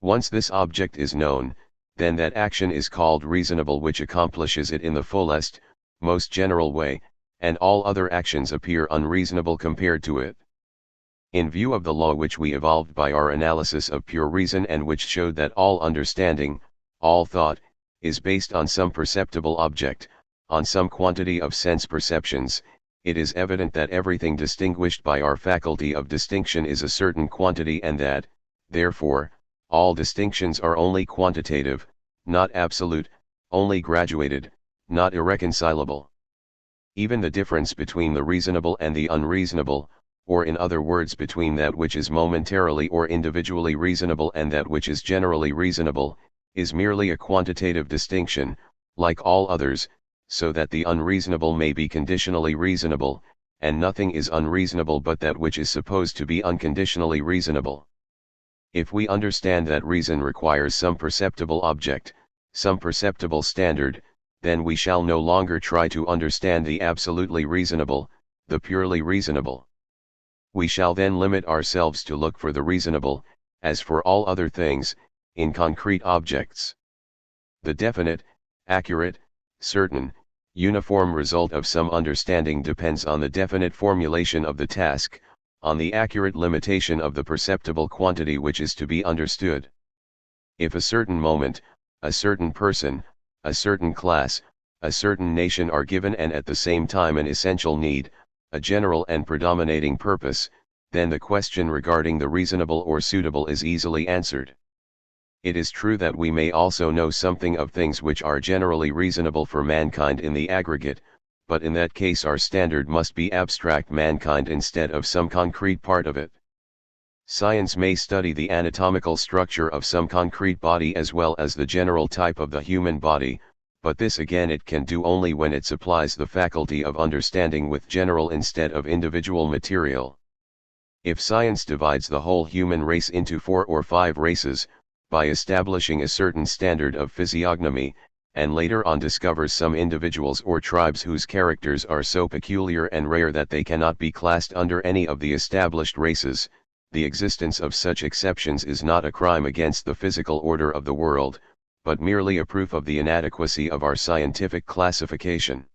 Once this object is known, then that action is called reasonable which accomplishes it in the fullest, most general way, and all other actions appear unreasonable compared to it. In view of the law which we evolved by our analysis of pure reason and which showed that all understanding, all thought, is based on some perceptible object, on some quantity of sense perceptions, it is evident that everything distinguished by our faculty of distinction is a certain quantity and that, therefore, all distinctions are only quantitative, not absolute, only graduated, not irreconcilable. Even the difference between the reasonable and the unreasonable, or in other words between that which is momentarily or individually reasonable and that which is generally reasonable, is merely a quantitative distinction, like all others, so that the unreasonable may be conditionally reasonable, and nothing is unreasonable but that which is supposed to be unconditionally reasonable. If we understand that reason requires some perceptible object, some perceptible standard, then we shall no longer try to understand the absolutely reasonable, the purely reasonable. We shall then limit ourselves to look for the reasonable, as for all other things, in concrete objects. The definite, accurate, certain, uniform result of some understanding depends on the definite formulation of the task, on the accurate limitation of the perceptible quantity which is to be understood. If a certain moment, a certain person, a certain class, a certain nation are given and at the same time an essential need, a general and predominating purpose, then the question regarding the reasonable or suitable is easily answered. It is true that we may also know something of things which are generally reasonable for mankind in the aggregate, but in that case our standard must be abstract mankind instead of some concrete part of it. Science may study the anatomical structure of some concrete body as well as the general type of the human body, but this again it can do only when it supplies the faculty of understanding with general instead of individual material. If science divides the whole human race into 4 or 5 races, by establishing a certain standard of physiognomy, and later on discovers some individuals or tribes whose characters are so peculiar and rare that they cannot be classed under any of the established races, the existence of such exceptions is not a crime against the physical order of the world, but merely a proof of the inadequacy of our scientific classification.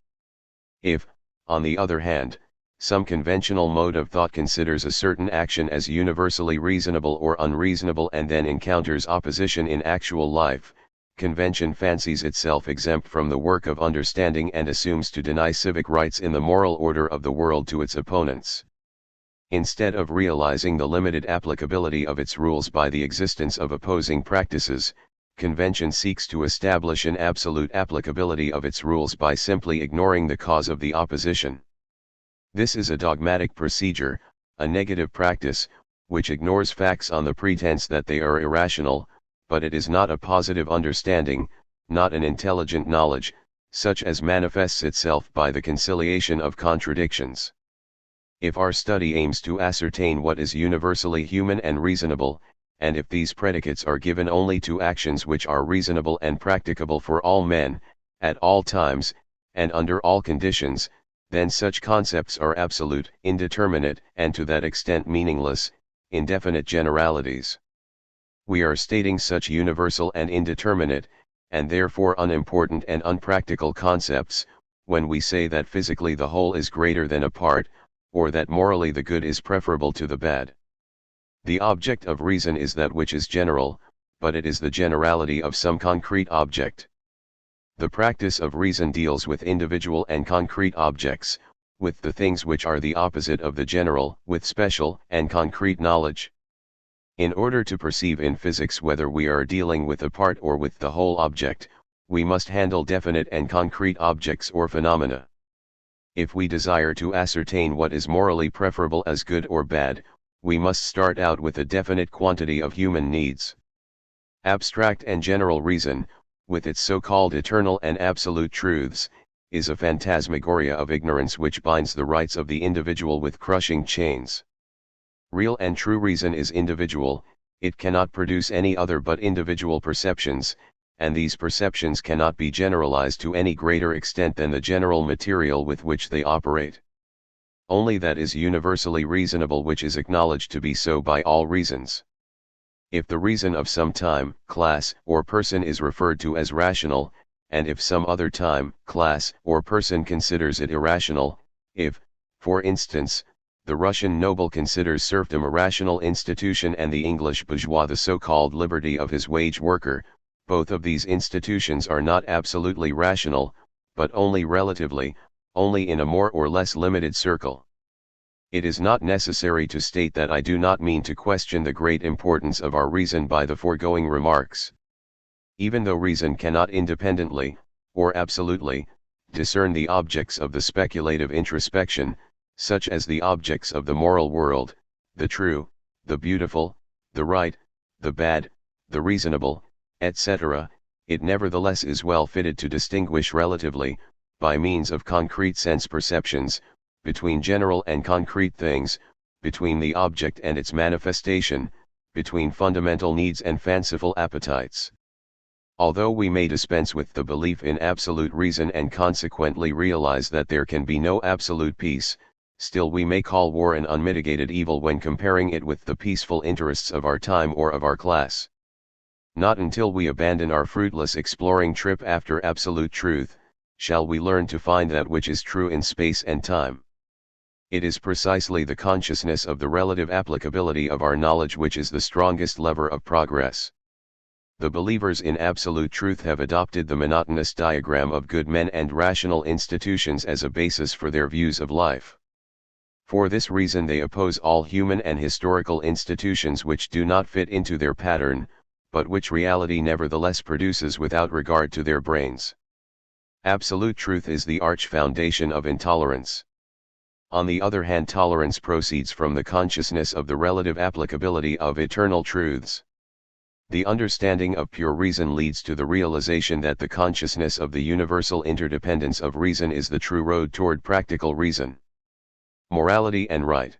If, on the other hand, some conventional mode of thought considers a certain action as universally reasonable or unreasonable and then encounters opposition in actual life, convention fancies itself exempt from the work of understanding and assumes to deny civic rights in the moral order of the world to its opponents. Instead of realizing the limited applicability of its rules by the existence of opposing practices, convention seeks to establish an absolute applicability of its rules by simply ignoring the cause of the opposition. This is a dogmatic procedure, a negative practice, which ignores facts on the pretense that they are irrational, but it is not a positive understanding, not an intelligent knowledge, such as manifests itself by the conciliation of contradictions. If our study aims to ascertain what is universally human and reasonable, and if these predicates are given only to actions which are reasonable and practicable for all men, at all times, and under all conditions, then such concepts are absolute, indeterminate, and to that extent meaningless, indefinite generalities. We are stating such universal and indeterminate, and therefore unimportant and unpractical concepts, when we say that physically the whole is greater than a part, or that morally the good is preferable to the bad. The object of reason is that which is general, but it is the generality of some concrete object. The practice of reason deals with individual and concrete objects, with the things which are the opposite of the general, with special and concrete knowledge. In order to perceive in physics whether we are dealing with a part or with the whole object, we must handle definite and concrete objects or phenomena. If we desire to ascertain what is morally preferable as good or bad, we must start out with a definite quantity of human needs. Abstract and general reason, with its so-called eternal and absolute truths, is a phantasmagoria of ignorance which binds the rights of the individual with crushing chains. Real and true reason is individual, it cannot produce any other but individual perceptions, and these perceptions cannot be generalized to any greater extent than the general material with which they operate. Only that is universally reasonable which is acknowledged to be so by all reasons. If the reason of some time, class, or person is referred to as rational, and if some other time, class, or person considers it irrational, if, for instance, the Russian noble considers serfdom a rational institution and the English bourgeois the so-called liberty of his wage worker, both of these institutions are not absolutely rational, but only relatively, only in a more or less limited circle. It is not necessary to state that I do not mean to question the great importance of our reason by the foregoing remarks. Even though reason cannot independently, or absolutely, discern the objects of the speculative introspection, such as the objects of the moral world, the true, the beautiful, the right, the bad, the reasonable, etc., it nevertheless is well fitted to distinguish relatively, by means of concrete sense perceptions, between general and concrete things, between the object and its manifestation, between fundamental needs and fanciful appetites. Although we may dispense with the belief in absolute reason and consequently realize that there can be no absolute peace, still we may call war an unmitigated evil when comparing it with the peaceful interests of our time or of our class. Not until we abandon our fruitless exploring trip after absolute truth, shall we learn to find that which is true in space and time. It is precisely the consciousness of the relative applicability of our knowledge which is the strongest lever of progress. The believers in absolute truth have adopted the monotonous diagram of good men and rational institutions as a basis for their views of life. For this reason they oppose all human and historical institutions which do not fit into their pattern, but which reality nevertheless produces without regard to their brains. Absolute truth is the arch foundation of intolerance. On the other hand, tolerance proceeds from the consciousness of the relative applicability of eternal truths. The understanding of pure reason leads to the realization that the consciousness of the universal interdependence of reason is the true road toward practical reason. Morality and right.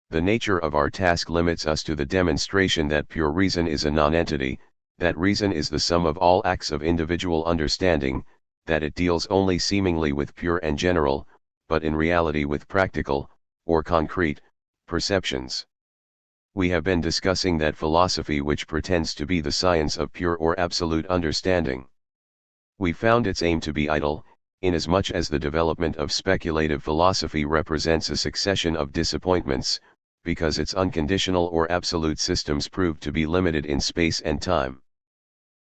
The nature of our task limits us to the demonstration that pure reason is a nonentity, that reason is the sum of all acts of individual understanding, that it deals only seemingly with pure and general, but in reality with practical, or concrete, perceptions. We have been discussing that philosophy which pretends to be the science of pure or absolute understanding. We found its aim to be idle, inasmuch as the development of speculative philosophy represents a succession of disappointments, because its unconditional or absolute systems prove to be limited in space and time.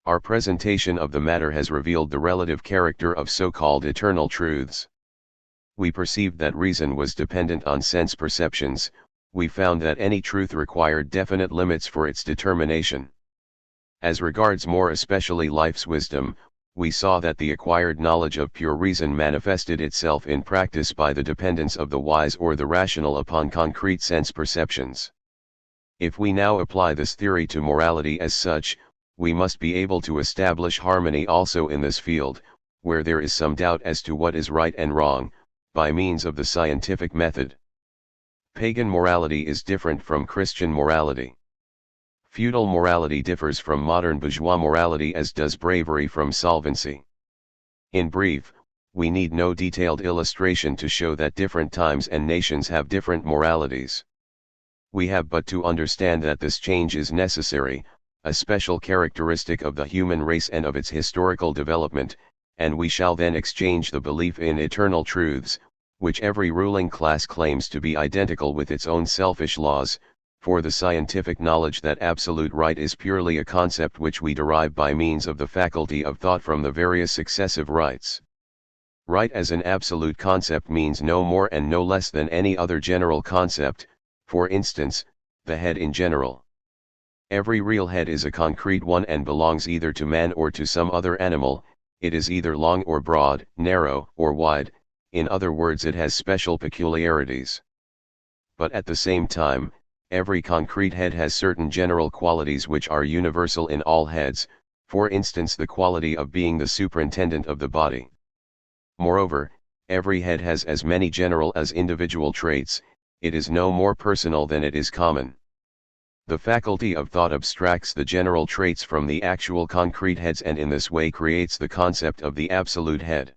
Our presentation of the matter has revealed the relative character of so-called eternal truths. We perceived that reason was dependent on sense perceptions, we found that any truth required definite limits for its determination. As regards more especially life's wisdom, we saw that the acquired knowledge of pure reason manifested itself in practice by the dependence of the wise or the rational upon concrete sense perceptions. If we now apply this theory to morality as such, we must be able to establish harmony also in this field, where there is some doubt as to what is right and wrong, by means of the scientific method. Pagan morality is different from Christian morality. Feudal morality differs from modern bourgeois morality as does bravery from solvency. In brief, we need no detailed illustration to show that different times and nations have different moralities. We have but to understand that this change is necessary, a special characteristic of the human race and of its historical development, and we shall then exchange the belief in eternal truths, which every ruling class claims to be identical with its own selfish laws, for the scientific knowledge that absolute right is purely a concept which we derive by means of the faculty of thought from the various successive rights. Right as an absolute concept means no more and no less than any other general concept, for instance, the head in general. Every real head is a concrete one and belongs either to man or to some other animal. It is either long or broad, narrow or wide, in other words it has special peculiarities. But at the same time, every concrete head has certain general qualities which are universal in all heads, for instance the quality of being the superintendent of the body. Moreover, every head has as many general as individual traits, it is no more personal than it is common. The faculty of thought abstracts the general traits from the actual concrete heads and in this way creates the concept of the absolute head.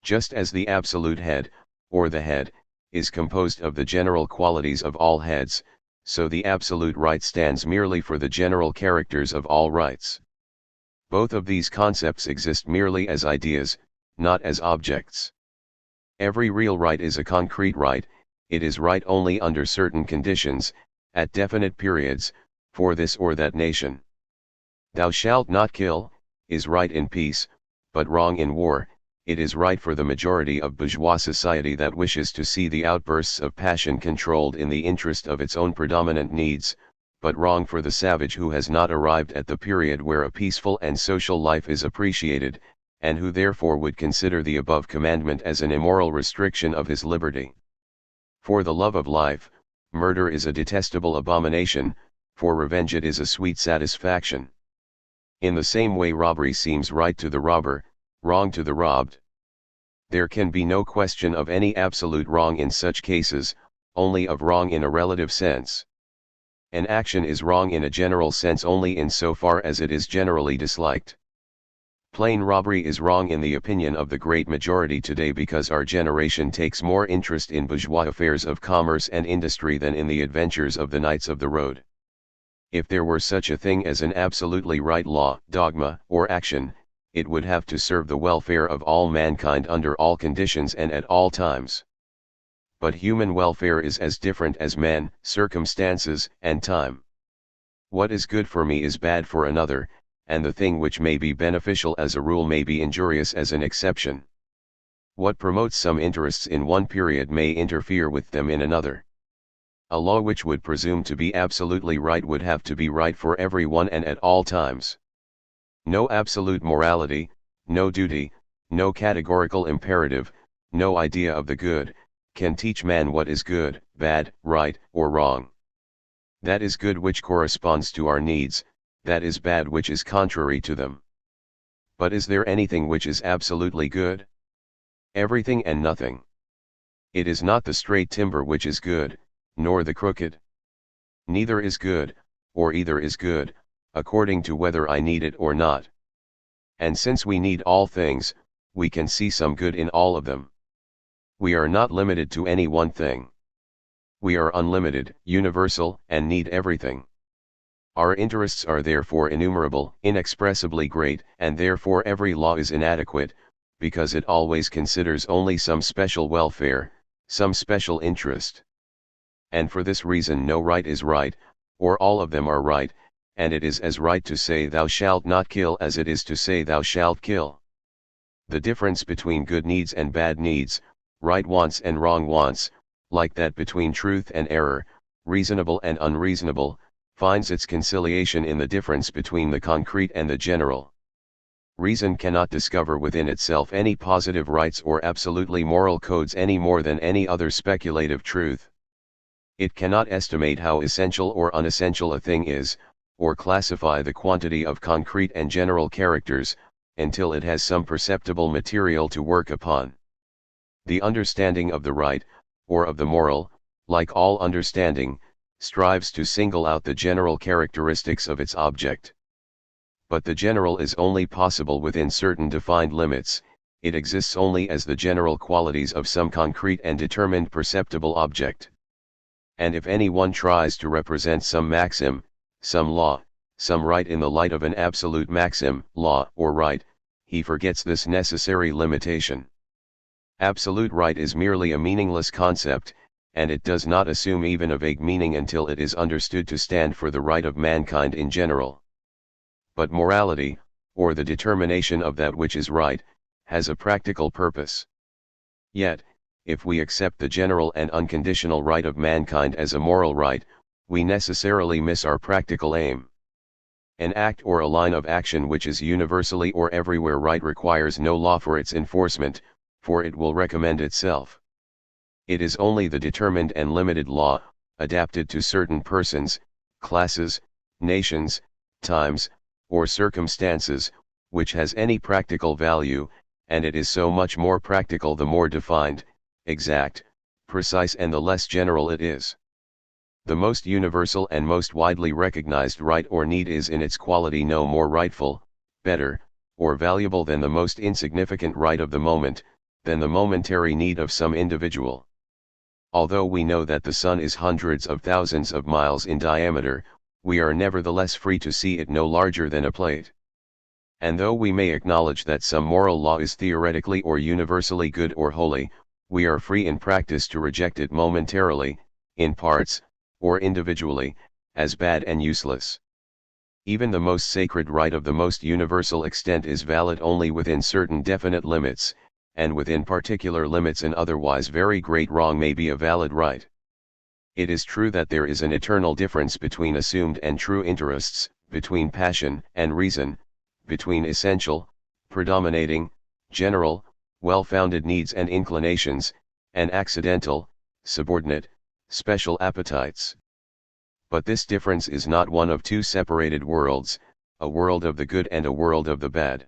Just as the absolute head, or the head, is composed of the general qualities of all heads, so the absolute right stands merely for the general characters of all rights. Both of these concepts exist merely as ideas, not as objects. Every real right is a concrete right, it is right only under certain conditions, at definite periods, for this or that nation. Thou shalt not kill, is right in peace, but wrong in war. It is right for the majority of bourgeois society that wishes to see the outbursts of passion controlled in the interest of its own predominant needs, but wrong for the savage who has not arrived at the period where a peaceful and social life is appreciated, and who therefore would consider the above commandment as an immoral restriction of his liberty. For the love of life, murder is a detestable abomination, for revenge it is a sweet satisfaction. In the same way robbery seems right to the robber, wrong to the robbed. There can be no question of any absolute wrong in such cases, only of wrong in a relative sense. An action is wrong in a general sense only in so far as it is generally disliked. Plain robbery is wrong in the opinion of the great majority today because our generation takes more interest in bourgeois affairs of commerce and industry than in the adventures of the knights of the road. If there were such a thing as an absolutely right law, dogma, or action, it would have to serve the welfare of all mankind under all conditions and at all times. But human welfare is as different as men, circumstances, and time. What is good for me is bad for another, and the thing which may be beneficial as a rule may be injurious as an exception. What promotes some interests in one period may interfere with them in another. A law which would presume to be absolutely right would have to be right for everyone and at all times. No absolute morality, no duty, no categorical imperative, no idea of the good, can teach man what is good, bad, right, or wrong. That is good which corresponds to our needs, that is bad which is contrary to them. But is there anything which is absolutely good? Everything and nothing. It is not the straight timber which is good, nor the crooked. Neither is good, or either is good, according to whether I need it or not. And since we need all things, we can see some good in all of them. We are not limited to any one thing. We are unlimited, universal, and need everything. Our interests are therefore innumerable, inexpressibly great, and therefore every law is inadequate, because it always considers only some special welfare, some special interest. And for this reason no right is right, or all of them are right, and it is as right to say thou shalt not kill as it is to say thou shalt kill. The difference between good needs and bad needs, right wants and wrong wants, like that between truth and error, reasonable and unreasonable, finds its conciliation in the difference between the concrete and the general. Reason cannot discover within itself any positive rights or absolutely moral codes any more than any other speculative truth. It cannot estimate how essential or unessential a thing is, or classify the quantity of concrete and general characters, until it has some perceptible material to work upon. The understanding of the right, or of the moral, like all understanding, strives to single out the general characteristics of its object. But the general is only possible within certain defined limits, it exists only as the general qualities of some concrete and determined perceptible object. And if any one tries to represent some maxim, some law, some right in the light of an absolute maxim, law, or right, he forgets this necessary limitation. Absolute right is merely a meaningless concept, and it does not assume even a vague meaning until it is understood to stand for the right of mankind in general. But morality, or the determination of that which is right, has a practical purpose. Yet, if we accept the general and unconditional right of mankind as a moral right, we necessarily miss our practical aim. An act or a line of action which is universally or everywhere right requires no law for its enforcement, for it will recommend itself. It is only the determined and limited law, adapted to certain persons, classes, nations, times, or circumstances, which has any practical value, and it is so much more practical the more defined, exact, precise and the less general it is. The most universal and most widely recognized right or need is in its quality no more rightful, better, or valuable than the most insignificant right of the moment, than the momentary need of some individual. Although we know that the sun is hundreds of thousands of miles in diameter, we are nevertheless free to see it no larger than a plate. And though we may acknowledge that some moral law is theoretically or universally good or holy, we are free in practice to reject it momentarily, in parts, or individually, as bad and useless. Even the most sacred right of the most universal extent is valid only within certain definite limits, and within particular limits an otherwise very great wrong may be a valid right. It is true that there is an eternal difference between assumed and true interests, between passion and reason, between essential, predominating, general, well-founded needs and inclinations, and accidental, subordinate, special appetites. But this difference is not one of two separated worlds, a world of the good and a world of the bad.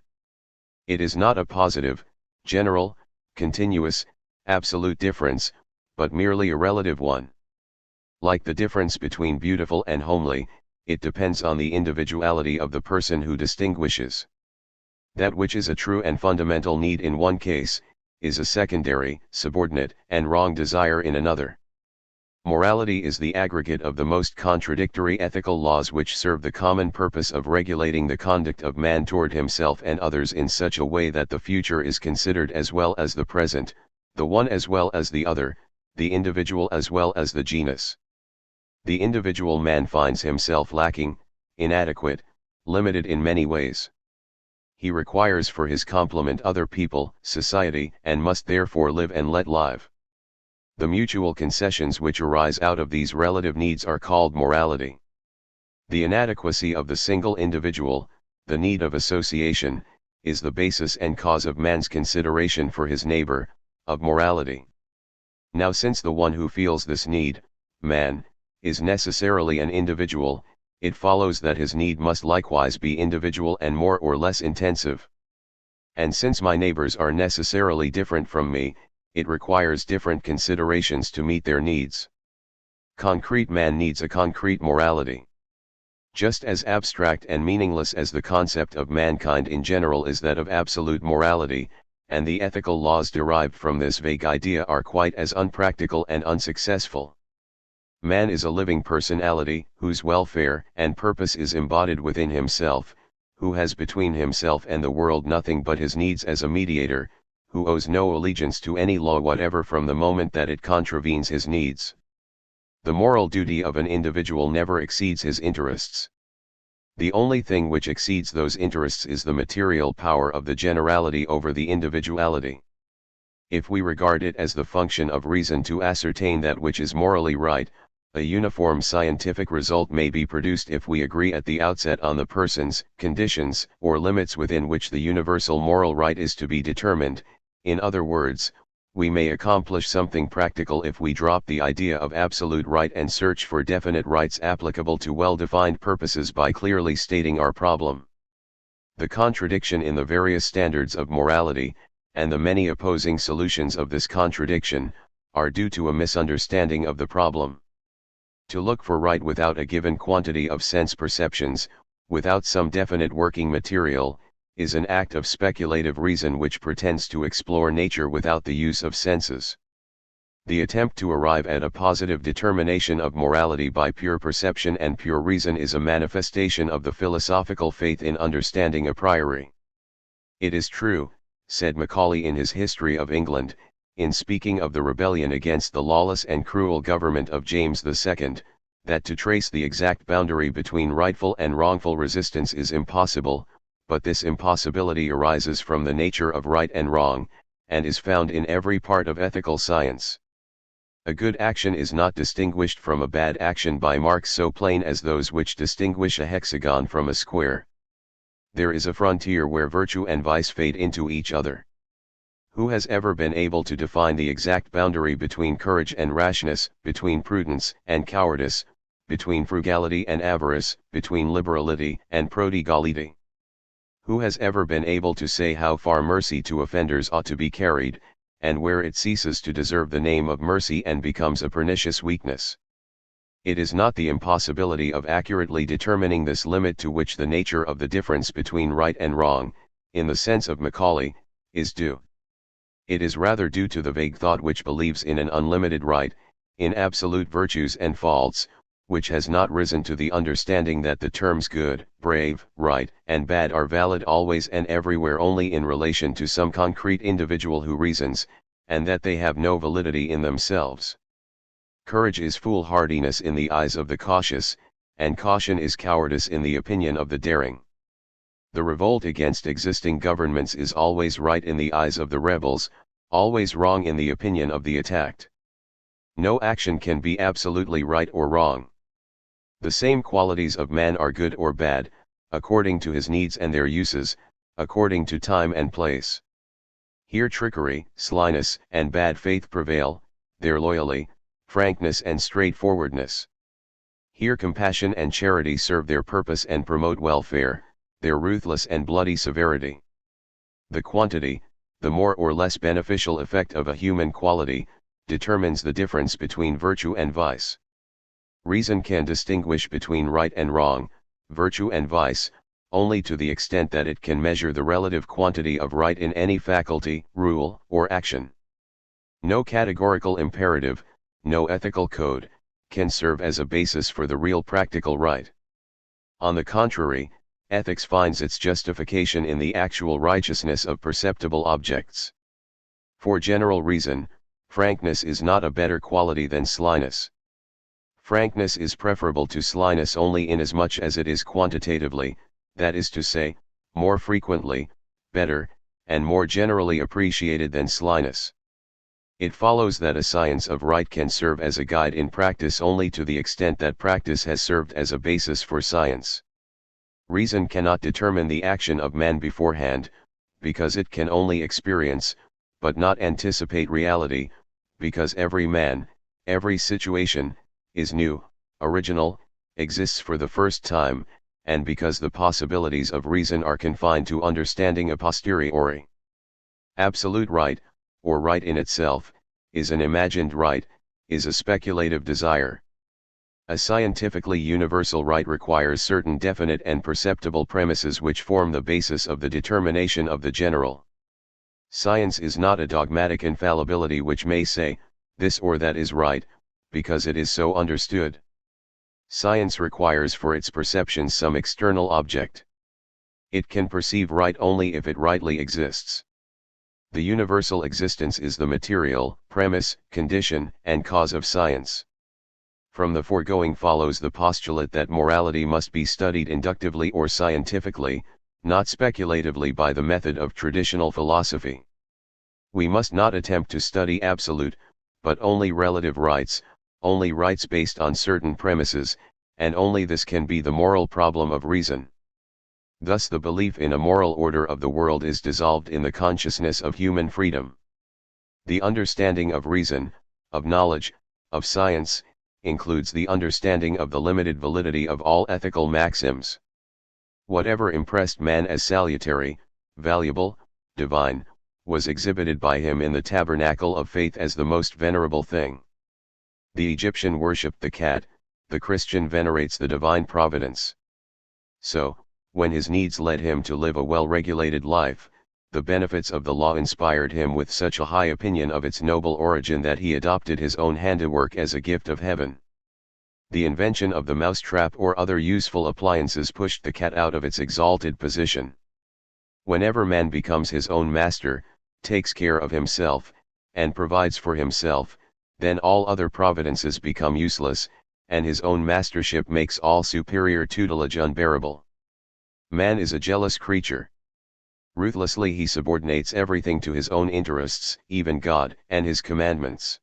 It is not a positive, general, continuous, absolute difference, but merely a relative one. Like the difference between beautiful and homely, it depends on the individuality of the person who distinguishes. That which is a true and fundamental need in one case, is a secondary, subordinate, and wrong desire in another. Morality is the aggregate of the most contradictory ethical laws which serve the common purpose of regulating the conduct of man toward himself and others in such a way that the future is considered as well as the present, the one as well as the other, the individual as well as the genus. The individual man finds himself lacking, inadequate, limited in many ways. He requires for his complement other people, society, and must therefore live and let live. The mutual concessions which arise out of these relative needs are called morality. The inadequacy of the single individual, the need of association, is the basis and cause of man's consideration for his neighbor, of morality. Now since the one who feels this need, man, is necessarily an individual, it follows that his need must likewise be individual and more or less intensive. And since my neighbors are necessarily different from me, it requires different considerations to meet their needs. Concrete man needs a concrete morality. Just as abstract and meaningless as the concept of mankind in general is that of absolute morality, and the ethical laws derived from this vague idea are quite as unpractical and unsuccessful. Man is a living personality, whose welfare and purpose is embodied within himself, who has between himself and the world nothing but his needs as a mediator, who owes no allegiance to any law whatever from the moment that it contravenes his needs. The moral duty of an individual never exceeds his interests. The only thing which exceeds those interests is the material power of the generality over the individuality. If we regard it as the function of reason to ascertain that which is morally right, a uniform scientific result may be produced if we agree at the outset on the persons, conditions, or limits within which the universal moral right is to be determined. In other words, we may accomplish something practical if we drop the idea of absolute right and search for definite rights applicable to well-defined purposes by clearly stating our problem. The contradiction in the various standards of morality, and the many opposing solutions of this contradiction, are due to a misunderstanding of the problem. To look for right without a given quantity of sense perceptions, without some definite working material, is an act of speculative reason which pretends to explore nature without the use of senses. The attempt to arrive at a positive determination of morality by pure perception and pure reason is a manifestation of the philosophical faith in understanding a priori. It is true, said Macaulay in his History of England, in speaking of the rebellion against the lawless and cruel government of James II, that to trace the exact boundary between rightful and wrongful resistance is impossible, but this impossibility arises from the nature of right and wrong, and is found in every part of ethical science. A good action is not distinguished from a bad action by marks so plain as those which distinguish a hexagon from a square. There is a frontier where virtue and vice fade into each other. Who has ever been able to define the exact boundary between courage and rashness, between prudence and cowardice, between frugality and avarice, between liberality and prodigality? Who has ever been able to say how far mercy to offenders ought to be carried, and where it ceases to deserve the name of mercy and becomes a pernicious weakness? It is not the impossibility of accurately determining this limit to which the nature of the difference between right and wrong, in the sense of Macaulay, is due. It is rather due to the vague thought which believes in an unlimited right, in absolute virtues and faults, which has not risen to the understanding that the terms good, brave, right, and bad are valid always and everywhere only in relation to some concrete individual who reasons, and that they have no validity in themselves. Courage is foolhardiness in the eyes of the cautious, and caution is cowardice in the opinion of the daring. The revolt against existing governments is always right in the eyes of the rebels, always wrong in the opinion of the attacked. No action can be absolutely right or wrong. The same qualities of man are good or bad, according to his needs and their uses, according to time and place. Here trickery, slyness, and bad faith prevail, there loyalty, frankness and straightforwardness. Here compassion and charity serve their purpose and promote welfare, their ruthless and bloody severity. The quantity, the more or less beneficial effect of a human quality, determines the difference between virtue and vice. Reason can distinguish between right and wrong, virtue and vice, only to the extent that it can measure the relative quantity of right in any faculty, rule, or action. No categorical imperative, no ethical code, can serve as a basis for the real practical right. On the contrary, ethics finds its justification in the actual righteousness of perceptible objects. For general reason, frankness is not a better quality than slyness. Frankness is preferable to slyness only inasmuch as it is quantitatively, that is to say, more frequently, better, and more generally appreciated than slyness. It follows that a science of right can serve as a guide in practice only to the extent that practice has served as a basis for science. Reason cannot determine the action of man beforehand, because it can only experience, but not anticipate reality, because every man, every situation, is new, original, exists for the first time, and because the possibilities of reason are confined to understanding a posteriori. Absolute right, or right in itself, is an imagined right, is a speculative desire. A scientifically universal right requires certain definite and perceptible premises which form the basis of the determination of the general. Science is not a dogmatic infallibility which may say, this or that is right, because it is so understood. Science requires for its perception some external object. It can perceive right only if it rightly exists. The universal existence is the material, premise, condition, and cause of science. From the foregoing follows the postulate that morality must be studied inductively or scientifically, not speculatively by the method of traditional philosophy. We must not attempt to study absolute, but only relative rights, only rights based on certain premises, and only this can be the moral problem of reason. Thus the belief in a moral order of the world is dissolved in the consciousness of human freedom. The understanding of reason, of knowledge, of science, includes the understanding of the limited validity of all ethical maxims. Whatever impressed man as salutary, valuable, divine, was exhibited by him in the tabernacle of faith as the most venerable thing. The Egyptian worshipped the cat, the Christian venerates the divine providence. So, when his needs led him to live a well-regulated life, the benefits of the law inspired him with such a high opinion of its noble origin that he adopted his own handiwork as a gift of heaven. The invention of the mousetrap or other useful appliances pushed the cat out of its exalted position. Whenever man becomes his own master, takes care of himself, and provides for himself, then all other providences become useless, and his own mastership makes all superior tutelage unbearable. Man is a jealous creature. Ruthlessly he subordinates everything to his own interests, even God and his commandments.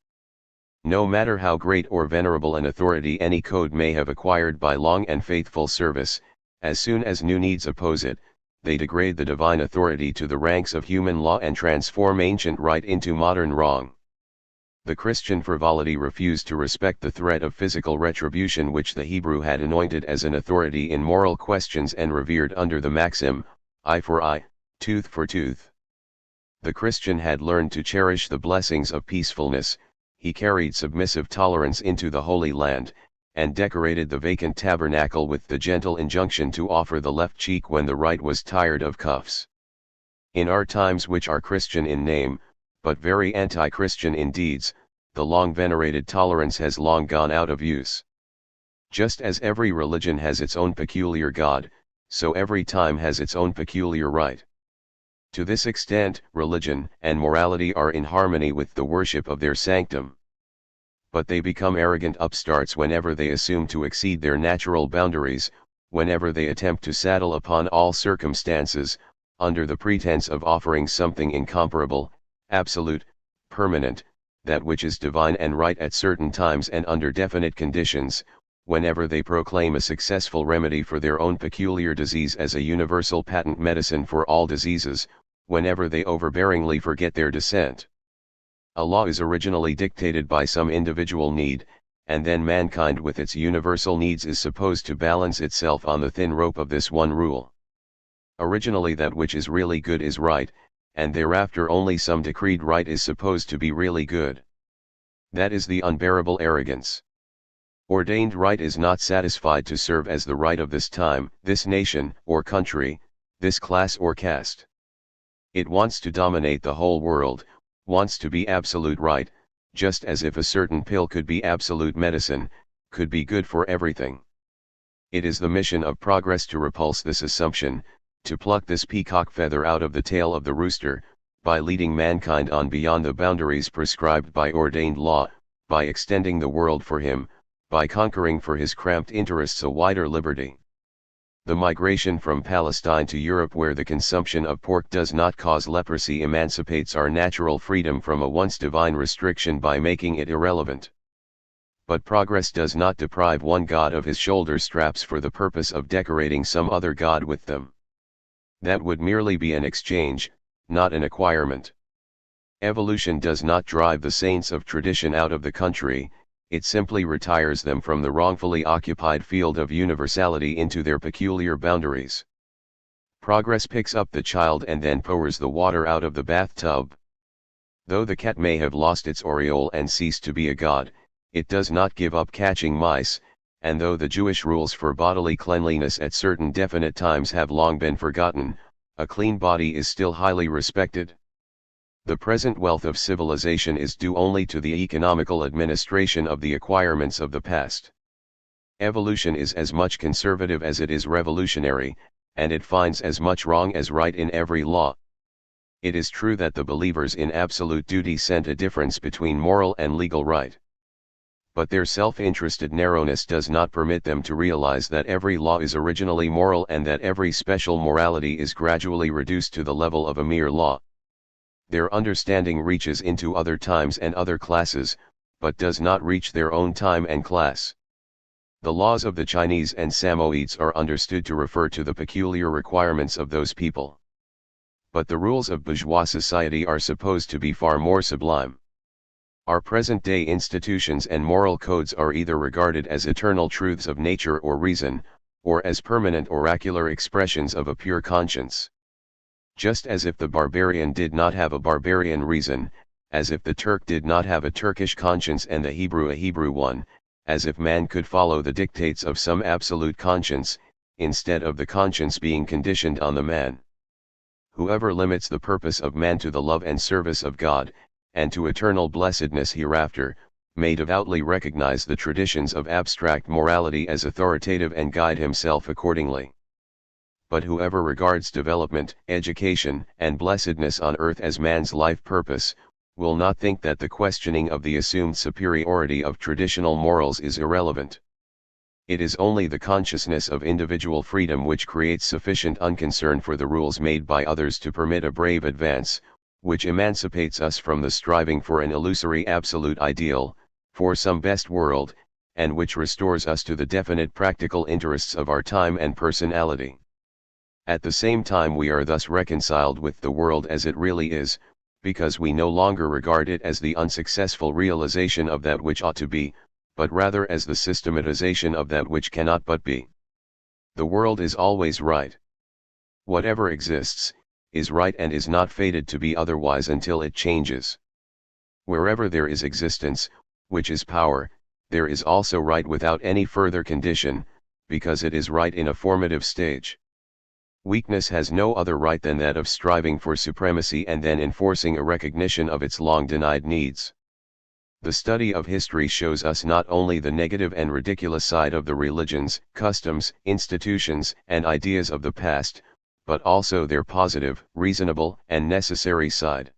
No matter how great or venerable an authority any code may have acquired by long and faithful service, as soon as new needs oppose it, they degrade the divine authority to the ranks of human law and transform ancient right into modern wrong. The Christian frivolity refused to respect the threat of physical retribution which the Hebrew had anointed as an authority in moral questions and revered under the maxim, eye for eye, tooth for tooth. The Christian had learned to cherish the blessings of peacefulness. He carried submissive tolerance into the Holy Land, and decorated the vacant tabernacle with the gentle injunction to offer the left cheek when the right was tired of cuffs. In our times, which are Christian in name, but very anti-Christian in deeds, the long-venerated tolerance has long gone out of use. Just as every religion has its own peculiar God, so every time has its own peculiar right. To this extent, religion and morality are in harmony with the worship of their sanctum. But they become arrogant upstarts whenever they assume to exceed their natural boundaries, whenever they attempt to saddle upon all circumstances, under the pretense of offering something incomparable, absolute, permanent, that which is divine and right at certain times and under definite conditions, whenever they proclaim a successful remedy for their own peculiar disease as a universal patent medicine for all diseases, whenever they overbearingly forget their descent. A law is originally dictated by some individual need, and then mankind with its universal needs is supposed to balance itself on the thin rope of this one rule. Originally that which is really good is right, and thereafter only some decreed right is supposed to be really good. That is the unbearable arrogance. Ordained right is not satisfied to serve as the right of this time, this nation, or country, this class or caste. It wants to dominate the whole world, wants to be absolute right, just as if a certain pill could be absolute medicine, could be good for everything. It is the mission of progress to repulse this assumption, to pluck this peacock feather out of the tail of the rooster, by leading mankind on beyond the boundaries prescribed by ordained law, by extending the world for him, by conquering for his cramped interests a wider liberty. The migration from Palestine to Europe, where the consumption of pork does not cause leprosy, emancipates our natural freedom from a once divine restriction by making it irrelevant. But progress does not deprive one god of his shoulder straps for the purpose of decorating some other god with them. That would merely be an exchange, not an acquirement. Evolution does not drive the saints of tradition out of the country, it simply retires them from the wrongfully occupied field of universality into their peculiar boundaries. Progress picks up the child and then pours the water out of the bathtub. Though the cat may have lost its aureole and ceased to be a god, it does not give up catching mice, and though the Jewish rules for bodily cleanliness at certain definite times have long been forgotten, a clean body is still highly respected. The present wealth of civilization is due only to the economical administration of the acquirements of the past. Evolution is as much conservative as it is revolutionary, and it finds as much wrong as right in every law. It is true that the believers in absolute duty scent a difference between moral and legal right. But their self-interested narrowness does not permit them to realize that every law is originally moral and that every special morality is gradually reduced to the level of a mere law. Their understanding reaches into other times and other classes, but does not reach their own time and class. The laws of the Chinese and Samoids are understood to refer to the peculiar requirements of those people. But the rules of bourgeois society are supposed to be far more sublime. Our present-day institutions and moral codes are either regarded as eternal truths of nature or reason, or as permanent oracular expressions of a pure conscience. Just as if the barbarian did not have a barbarian reason, as if the Turk did not have a Turkish conscience and the Hebrew a Hebrew one, as if man could follow the dictates of some absolute conscience, instead of the conscience being conditioned on the man. Whoever limits the purpose of man to the love and service of God, and to eternal blessedness hereafter, may devoutly recognize the traditions of abstract morality as authoritative and guide himself accordingly. But whoever regards development, education, and blessedness on earth as man's life purpose, will not think that the questioning of the assumed superiority of traditional morals is irrelevant. It is only the consciousness of individual freedom which creates sufficient unconcern for the rules made by others to permit a brave advance, which emancipates us from the striving for an illusory absolute ideal, for some best world, and which restores us to the definite practical interests of our time and personality. At the same time we are thus reconciled with the world as it really is, because we no longer regard it as the unsuccessful realization of that which ought to be, but rather as the systematization of that which cannot but be. The world is always right. Whatever exists, is right and is not fated to be otherwise until it changes. Wherever there is existence, which is power, there is also right without any further condition, because it is right in a formative stage. Weakness has no other right than that of striving for supremacy and then enforcing a recognition of its long denied needs. The study of history shows us not only the negative and ridiculous side of the religions, customs, institutions, and ideas of the past, but also their positive, reasonable, and necessary side.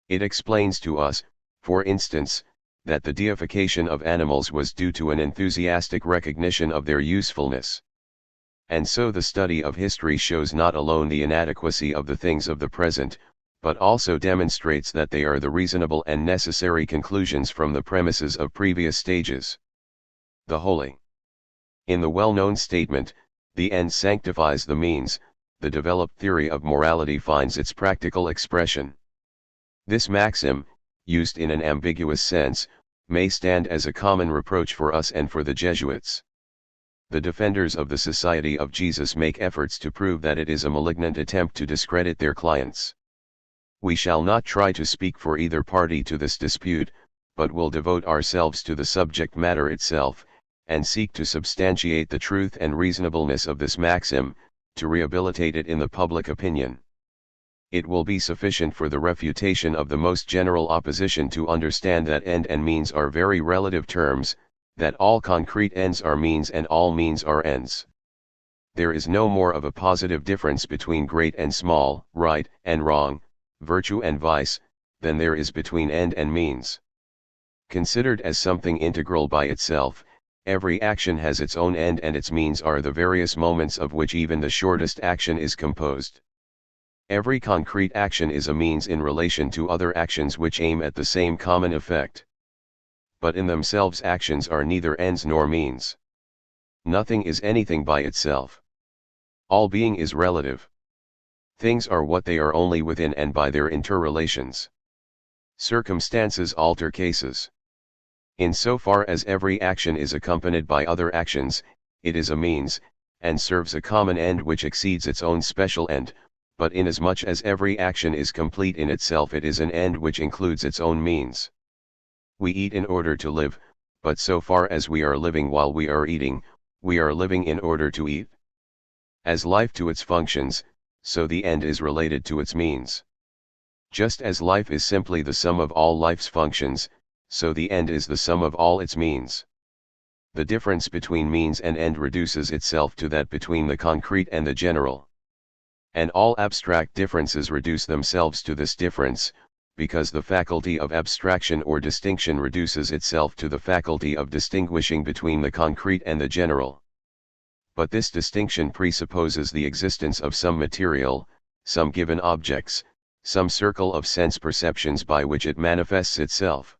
It explains to us, for instance, that the deification of animals was due to an enthusiastic recognition of their usefulness. And so the study of history shows not alone the inadequacy of the things of the present, but also demonstrates that they are the reasonable and necessary conclusions from the premises of previous stages. The holy. In the well-known statement, the end sanctifies the means, the developed theory of morality finds its practical expression. This maxim, used in an ambiguous sense, may stand as a common reproach for us and for the Jesuits. The defenders of the Society of Jesus make efforts to prove that it is a malignant attempt to discredit their clients. We shall not try to speak for either party to this dispute, but will devote ourselves to the subject matter itself, and seek to substantiate the truth and reasonableness of this maxim, to rehabilitate it in the public opinion. It will be sufficient for the refutation of the most general opposition to understand that end and means are very relative terms, that all concrete ends are means and all means are ends. There is no more of a positive difference between great and small, right and wrong, virtue and vice, than there is between end and means. Considered as something integral by itself, every action has its own end and its means are the various moments of which even the shortest action is composed. Every concrete action is a means in relation to other actions which aim at the same common effect. But in themselves actions are neither ends nor means. Nothing is anything by itself. All being is relative. Things are what they are only within and by their interrelations. Circumstances alter cases. In so far as every action is accompanied by other actions, it is a means, and serves a common end which exceeds its own special end, but inasmuch as every action is complete in itself it is an end which includes its own means. We eat in order to live, but so far as we are living while we are eating, we are living in order to eat. As life to its functions, so the end is related to its means. Just as life is simply the sum of all life's functions, so the end is the sum of all its means. The difference between means and end reduces itself to that between the concrete and the general. And all abstract differences reduce themselves to this difference, because the faculty of abstraction or distinction reduces itself to the faculty of distinguishing between the concrete and the general. But this distinction presupposes the existence of some material, some given objects, some circle of sense perceptions by which it manifests itself.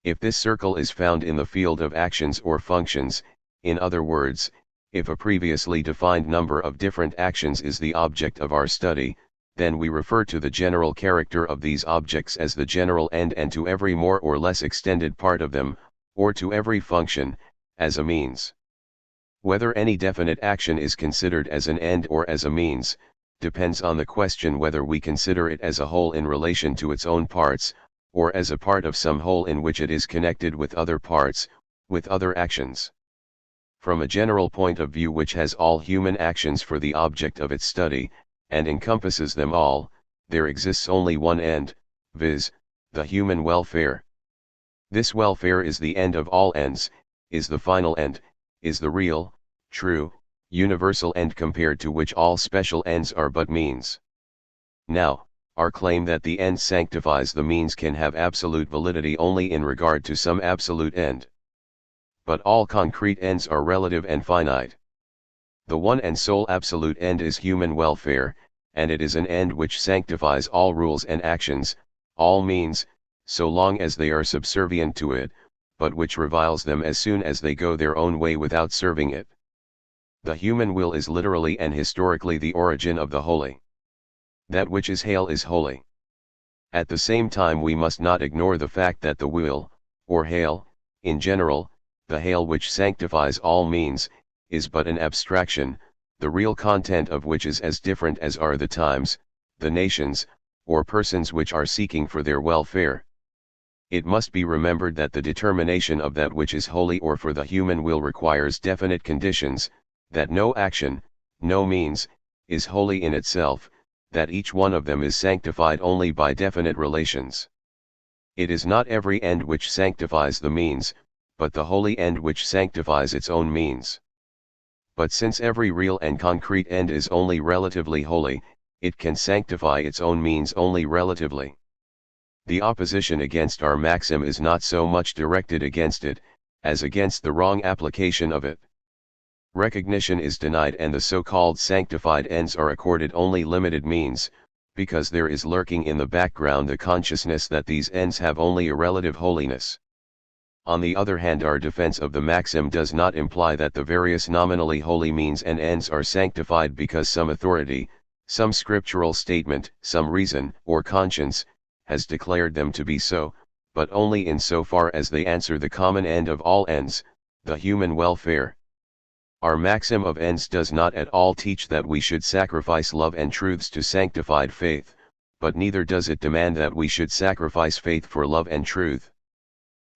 If this circle is found in the field of actions or functions, in other words, if a previously defined number of different actions is the object of our study, then we refer to the general character of these objects as the general end and to every more or less extended part of them, or to every function, as a means. Whether any definite action is considered as an end or as a means, depends on the question whether we consider it as a whole in relation to its own parts, or as a part of some whole in which it is connected with other parts, with other actions. From a general point of view which has all human actions for the object of its study, and encompasses them all, there exists only one end, viz., the human welfare. This welfare is the end of all ends, is the final end, is the real, true, universal end compared to which all special ends are but means. Now, Our claim that the end sanctifies the means can have absolute validity only in regard to some absolute end. But all concrete ends are relative and finite. The one and sole absolute end is human welfare, and it is an end which sanctifies all rules and actions, all means, so long as they are subservient to it, but which reviles them as soon as they go their own way without serving it. The human will is literally and historically the origin of the holy. That which is hale is holy. At the same time we must not ignore the fact that the will, or hale, in general, the hale which sanctifies all means, is but an abstraction, the real content of which is as different as are the times, the nations, or persons which are seeking for their welfare. It must be remembered that the determination of that which is holy or for the human will requires definite conditions, that no action, no means, is holy in itself, that each one of them is sanctified only by definite relations. It is not every end which sanctifies the means, but the holy end which sanctifies its own means. But since every real and concrete end is only relatively holy, it can sanctify its own means only relatively. The opposition against our maxim is not so much directed against it, as against the wrong application of it. Recognition is denied and the so-called sanctified ends are accorded only limited means, because there is lurking in the background the consciousness that these ends have only a relative holiness. On the other hand, our defense of the maxim does not imply that the various nominally holy means and ends are sanctified because some authority, some scriptural statement, some reason, or conscience, has declared them to be so, but only in so far as they answer the common end of all ends, the human welfare. Our maxim of ends does not at all teach that we should sacrifice love and truths to sanctified faith, but neither does it demand that we should sacrifice faith for love and truth.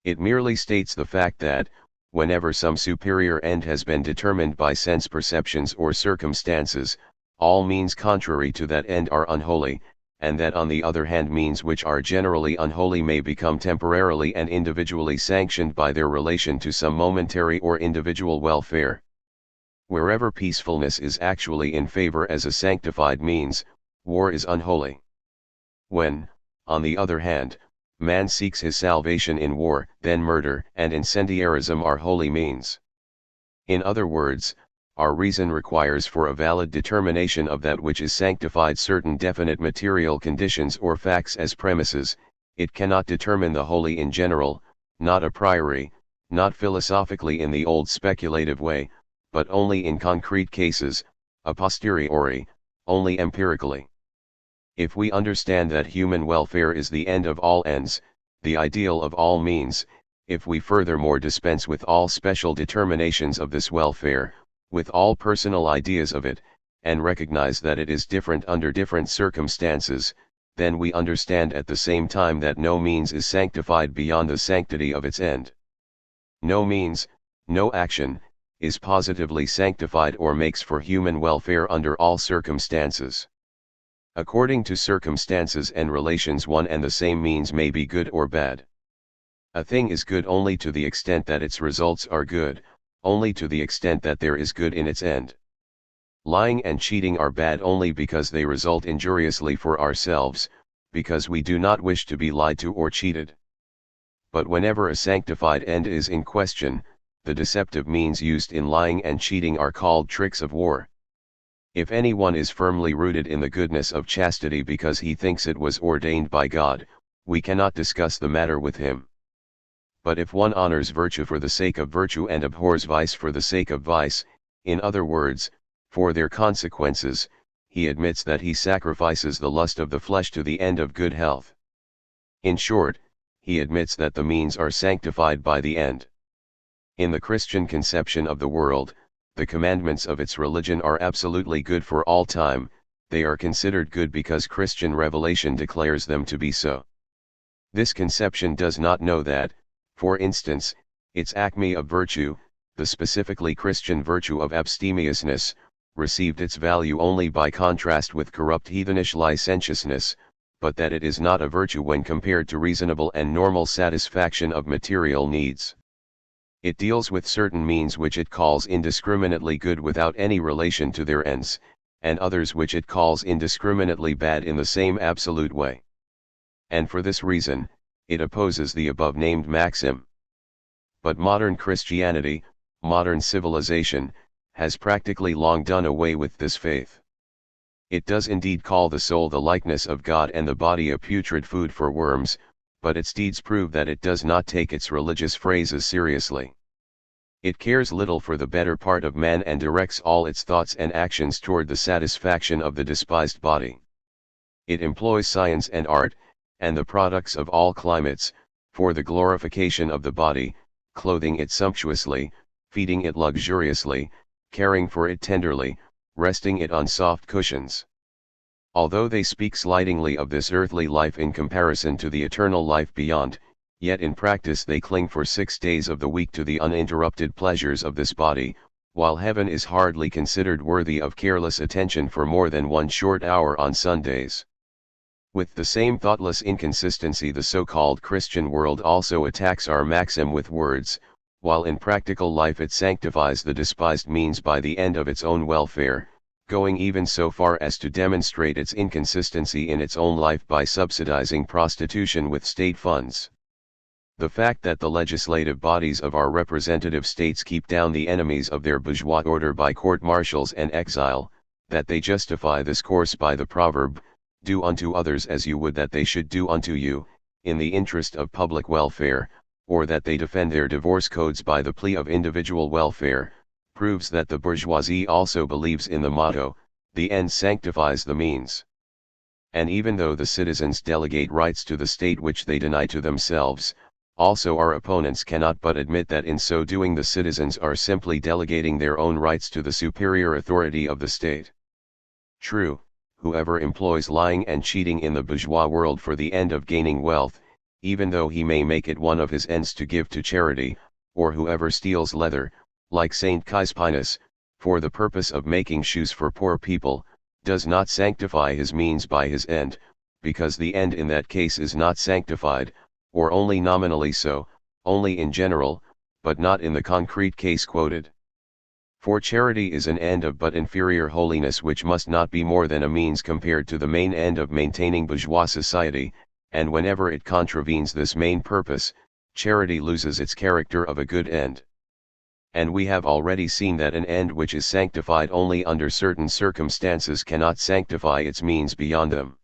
It merely states the fact that, whenever some superior end has been determined by sense perceptions or circumstances, all means contrary to that end are unholy, and that on the other hand means which are generally unholy may become temporarily and individually sanctioned by their relation to some momentary or individual welfare. Wherever peacefulness is actually in favor as a sanctified means, war is unholy. When, on the other hand, man seeks his salvation in war, then murder and incendiarism are holy means. In other words, our reason requires for a valid determination of that which is sanctified certain definite material conditions or facts as premises. It cannot determine the holy in general, not a priori, not philosophically in the old speculative way, but only in concrete cases, a posteriori, only empirically. If we understand that human welfare is the end of all ends, the ideal of all means, if we furthermore dispense with all special determinations of this welfare, with all personal ideas of it, and recognize that it is different under different circumstances, then we understand at the same time that no means is sanctified beyond the sanctity of its end. No means, no action, is positively sanctified or makes for human welfare under all circumstances. According to circumstances and relations, one and the same means may be good or bad. A thing is good only to the extent that its results are good, only to the extent that there is good in its end. Lying and cheating are bad only because they result injuriously for ourselves, because we do not wish to be lied to or cheated. But whenever a sanctified end is in question, the deceptive means used in lying and cheating are called tricks of war. If anyone is firmly rooted in the goodness of chastity because he thinks it was ordained by God, we cannot discuss the matter with him. But if one honors virtue for the sake of virtue and abhors vice for the sake of vice, in other words, for their consequences, he admits that he sacrifices the lust of the flesh to the end of good health. In short, he admits that the means are sanctified by the end. In the Christian conception of the world, the commandments of its religion are absolutely good for all time. They are considered good because Christian revelation declares them to be so. This conception does not know that, for instance, its acme of virtue, the specifically Christian virtue of abstemiousness, received its value only by contrast with corrupt heathenish licentiousness, but that it is not a virtue when compared to reasonable and normal satisfaction of material needs. It deals with certain means which it calls indiscriminately good without any relation to their ends, and others which it calls indiscriminately bad in the same absolute way. And for this reason, it opposes the above-named maxim. But modern Christianity, modern civilization, has practically long done away with this faith. It does indeed call the soul the likeness of God and the body a putrid food for worms, but its deeds prove that it does not take its religious phrases seriously. It cares little for the better part of man and directs all its thoughts and actions toward the satisfaction of the despised body. It employs science and art, and the products of all climates, for the glorification of the body, clothing it sumptuously, feeding it luxuriously, caring for it tenderly, resting it on soft cushions. Although they speak slightingly of this earthly life in comparison to the eternal life beyond, yet in practice they cling for 6 days of the week to the uninterrupted pleasures of this body, while heaven is hardly considered worthy of careless attention for more than 1 short hour on Sundays. With the same thoughtless inconsistency the so-called Christian world also attacks our maxim with words, while in practical life it sanctifies the despised means by the end of its own welfare, going even so far as to demonstrate its inconsistency in its own life by subsidizing prostitution with state funds. The fact that the legislative bodies of our representative states keep down the enemies of their bourgeois order by court-martials and exile, that they justify this course by the proverb, "Do unto others as you would that they should do unto you," in the interest of public welfare, or that they defend their divorce codes by the plea of individual welfare, proves that the bourgeoisie also believes in the motto, "The end sanctifies the means." And even though the citizens delegate rights to the state which they deny to themselves, also our opponents cannot but admit that in so doing the citizens are simply delegating their own rights to the superior authority of the state. True, whoever employs lying and cheating in the bourgeois world for the end of gaining wealth, even though he may make it one of his ends to give to charity, or whoever steals leather, like Saint Crispinus, for the purpose of making shoes for poor people, does not sanctify his means by his end, because the end in that case is not sanctified, or only nominally so, only in general, but not in the concrete case quoted. For charity is an end of but inferior holiness which must not be more than a means compared to the main end of maintaining bourgeois society, and whenever it contravenes this main purpose, charity loses its character of a good end. And we have already seen that an end which is sanctified only under certain circumstances cannot sanctify its means beyond them.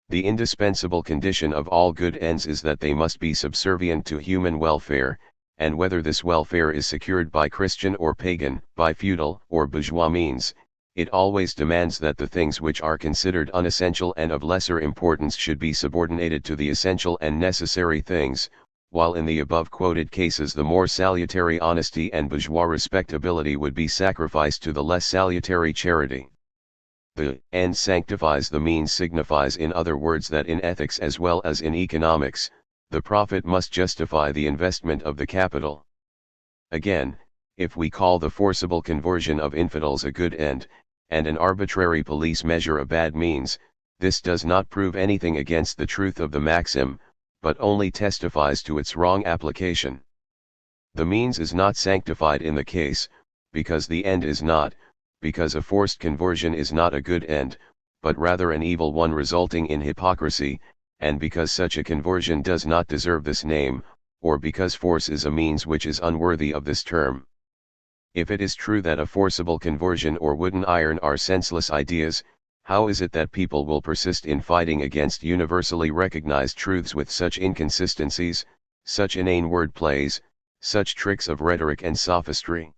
The indispensable condition of all good ends is that they must be subservient to human welfare, and whether this welfare is secured by Christian or pagan, by feudal or bourgeois means, it always demands that the things which are considered unessential and of lesser importance should be subordinated to the essential and necessary things, while in the above quoted cases the more salutary honesty and bourgeois respectability would be sacrificed to the less salutary charity. The end sanctifies the means signifies in other words that in ethics as well as in economics, the profit must justify the investment of the capital. Again, if we call the forcible conversion of infidels a good end, and an arbitrary police measure a bad means, this does not prove anything against the truth of the maxim, but only testifies to its wrong application. The means is not sanctified in the case, because the end is not, because a forced conversion is not a good end, but rather an evil one resulting in hypocrisy, and because such a conversion does not deserve this name, or because force is a means which is unworthy of this term. If it is true that a forcible conversion or wooden iron are senseless ideas, how is it that people will persist in fighting against universally recognized truths with such inconsistencies, such inane word plays, such tricks of rhetoric and sophistry?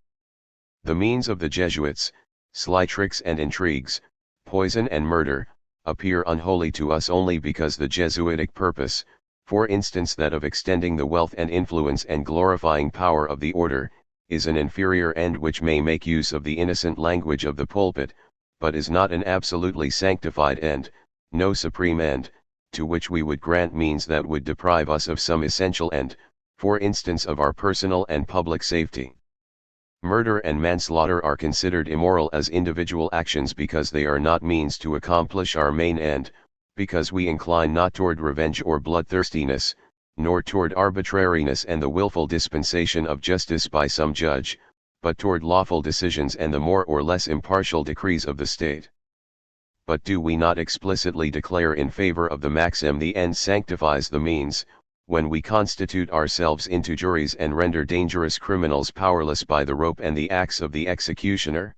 The means of the Jesuits, sly tricks and intrigues, poison and murder, appear unholy to us only because the Jesuitic purpose, for instance that of extending the wealth and influence and glorifying power of the order, is an inferior end which may make use of the innocent language of the pulpit, but is not an absolutely sanctified end, no supreme end, to which we would grant means that would deprive us of some essential end, for instance of our personal and public safety. Murder and manslaughter are considered immoral as individual actions because they are not means to accomplish our main end, because we incline not toward revenge or bloodthirstiness, nor toward arbitrariness and the willful dispensation of justice by some judge, but toward lawful decisions and the more or less impartial decrees of the state. but do we not explicitly declare in favor of the maxim the end sanctifies the means, when we constitute ourselves into juries and render dangerous criminals powerless by the rope and the axe of the executioner?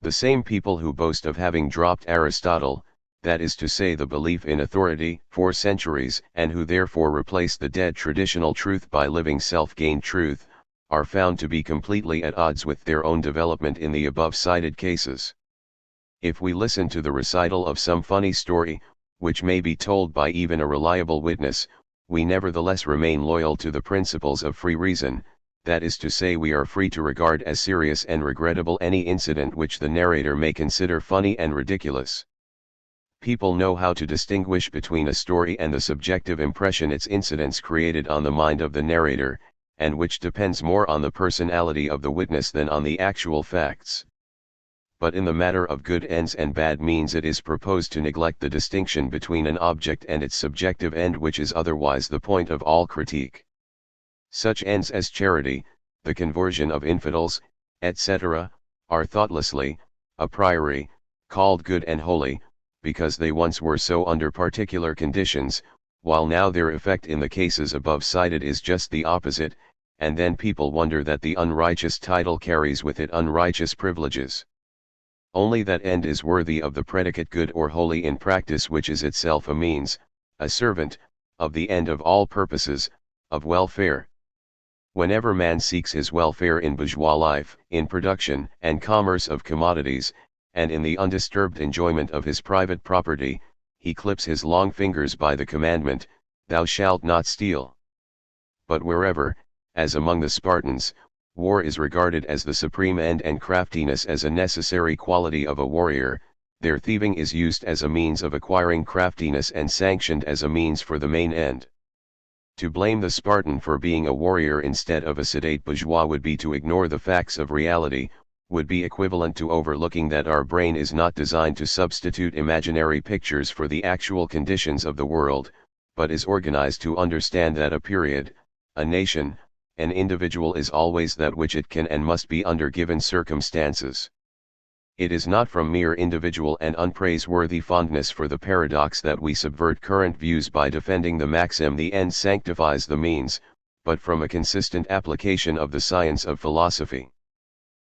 The same people who boast of having dropped Aristotle, that is to say the belief in authority, for centuries, and who therefore replace the dead traditional truth by living self-gained truth, are found to be completely at odds with their own development in the above-cited cases. If we listen to the recital of some funny story, which may be told by even a reliable witness, we nevertheless remain loyal to the principles of free reason, that is to say we are free to regard as serious and regrettable any incident which the narrator may consider funny and ridiculous. People know how to distinguish between a story and the subjective impression its incidents created on the mind of the narrator, and which depends more on the personality of the witness than on the actual facts. But in the matter of good ends and bad means it is proposed to neglect the distinction between an object and its subjective end, which is otherwise the point of all critique. Such ends as charity, the conversion of infidels, etc., are thoughtlessly, a priori, called good and holy, because they once were so under particular conditions, while now their effect in the cases above cited is just the opposite, and then people wonder that the unrighteous title carries with it unrighteous privileges. Only that end is worthy of the predicate good or holy in practice, which is itself a means, a servant, of the end of all purposes, of welfare. Whenever man seeks his welfare in bourgeois life, in production and commerce of commodities, and in the undisturbed enjoyment of his private property, he clips his long fingers by the commandment, "Thou shalt not steal." But wherever, as among the Spartans, war is regarded as the supreme end and craftiness as a necessary quality of a warrior, their thieving is used as a means of acquiring craftiness and sanctioned as a means for the main end. To blame the Spartan for being a warrior instead of a sedate bourgeois would be to ignore the facts of reality, would be equivalent to overlooking that our brain is not designed to substitute imaginary pictures for the actual conditions of the world, but is organized to understand that a period, a nation, an individual is always that which it can and must be under given circumstances. It is not from mere individual and unpraiseworthy fondness for the paradox that we subvert current views by defending the maxim the end sanctifies the means, but from a consistent application of the science of philosophy.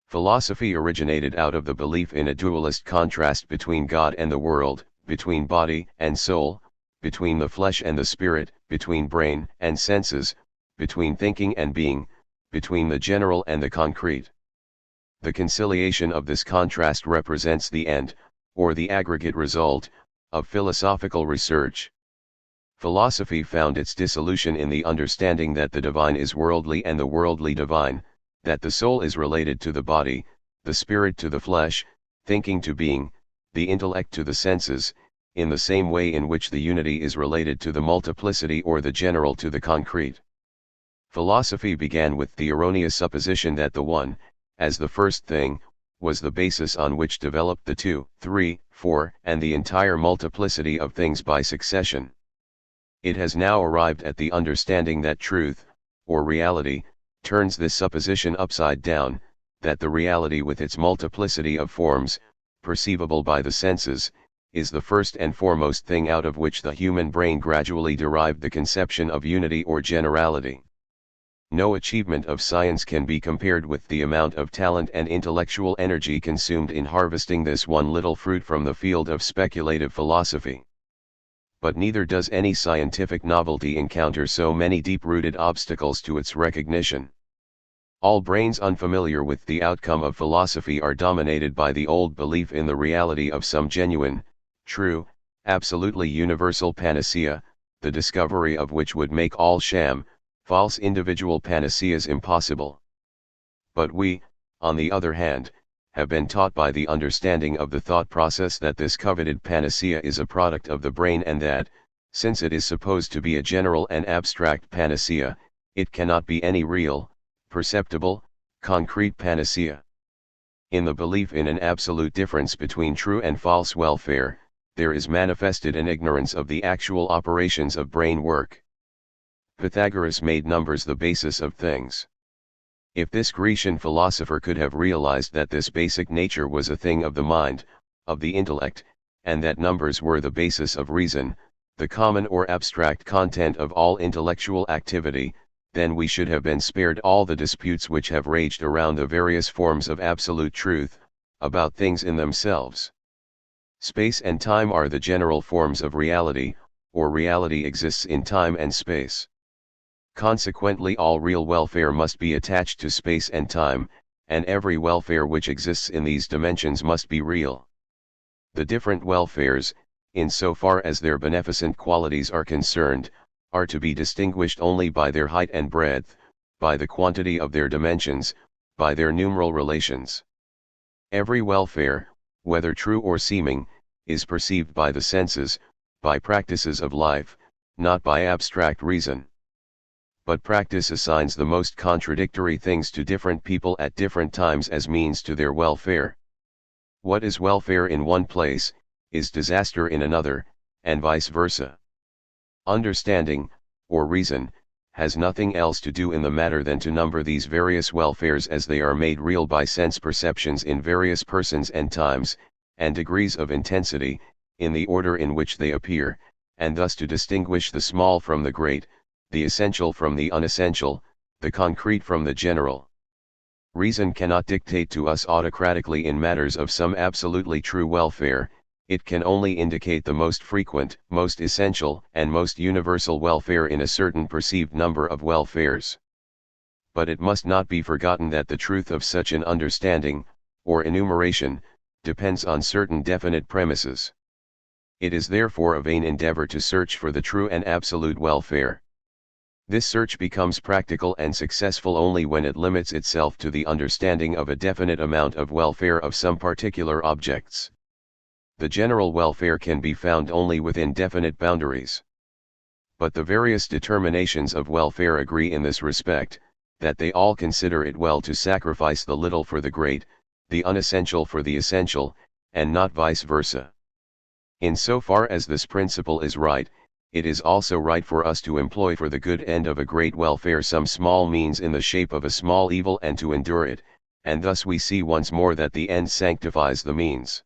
Philosophy originated out of the belief in a dualist contrast between God and the world, between body and soul, between the flesh and the spirit, between brain and senses, between thinking and being, between the general and the concrete. The conciliation of this contrast represents the end, or the aggregate result, of philosophical research. Philosophy found its dissolution in the understanding that the divine is worldly and the worldly divine, that the soul is related to the body, the spirit to the flesh, thinking to being, the intellect to the senses, in the same way in which the unity is related to the multiplicity or the general to the concrete. Philosophy began with the erroneous supposition that the one, as the first thing, was the basis on which developed the two, three, four, and the entire multiplicity of things by succession. It has now arrived at the understanding that truth, or reality, turns this supposition upside down, that the reality with its multiplicity of forms, perceivable by the senses, is the first and foremost thing out of which the human brain gradually derived the conception of unity or generality. No achievement of science can be compared with the amount of talent and intellectual energy consumed in harvesting this one little fruit from the field of speculative philosophy. But neither does any scientific novelty encounter so many deep-rooted obstacles to its recognition. All brains unfamiliar with the outcome of philosophy are dominated by the old belief in the reality of some genuine, true, absolutely universal panacea, the discovery of which would make all sham, false individual panaceas impossible. But we, on the other hand, have been taught by the understanding of the thought process that this coveted panacea is a product of the brain and that, since it is supposed to be a general and abstract panacea, it cannot be any real, perceptible, concrete panacea. In the belief in an absolute difference between true and false welfare, there is manifested an ignorance of the actual operations of brain work. Pythagoras made numbers the basis of things. If this Grecian philosopher could have realized that this basic nature was a thing of the mind, of the intellect, and that numbers were the basis of reason, the common or abstract content of all intellectual activity, then we should have been spared all the disputes which have raged around the various forms of absolute truth, about things in themselves. Space and time are the general forms of reality, or reality exists in time and space. Consequently, all real welfare must be attached to space and time, and every welfare which exists in these dimensions must be real. The different welfares, in so far as their beneficent qualities are concerned, are to be distinguished only by their height and breadth, by the quantity of their dimensions, by their numeral relations. Every welfare, whether true or seeming, is perceived by the senses, by practices of life, not by abstract reason. But practice assigns the most contradictory things to different people at different times as means to their welfare. What is welfare in one place, is disaster in another, and vice versa. Understanding, or reason, has nothing else to do in the matter than to number these various welfares as they are made real by sense perceptions in various persons and times, and degrees of intensity, in the order in which they appear, and thus to distinguish the small from the great, the essential from the unessential, the concrete from the general. Reason cannot dictate to us autocratically in matters of some absolutely true welfare, it can only indicate the most frequent, most essential, and most universal welfare in a certain perceived number of welfares. But it must not be forgotten that the truth of such an understanding, or enumeration, depends on certain definite premises. It is therefore a vain endeavor to search for the true and absolute welfare. This search becomes practical and successful only when it limits itself to the understanding of a definite amount of welfare of some particular objects. The general welfare can be found only within definite boundaries. But the various determinations of welfare agree in this respect, that they all consider it well to sacrifice the little for the great, the unessential for the essential, and not vice versa. In so far as this principle is right, it is also right for us to employ for the good end of a great welfare some small means in the shape of a small evil and to endure it, and thus we see once more that the end sanctifies the means.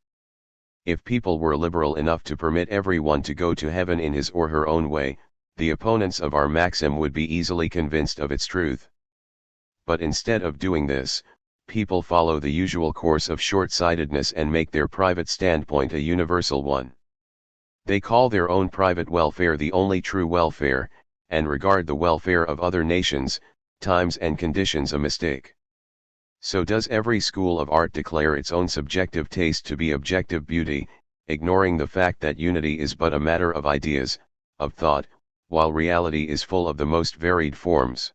If people were liberal enough to permit everyone to go to heaven in his or her own way, the opponents of our maxim would be easily convinced of its truth. But instead of doing this, people follow the usual course of short-sightedness and make their private standpoint a universal one. They call their own private welfare the only true welfare, and regard the welfare of other nations, times and conditions a mistake. So does every school of art declare its own subjective taste to be objective beauty, ignoring the fact that unity is but a matter of ideas, of thought, while reality is full of the most varied forms.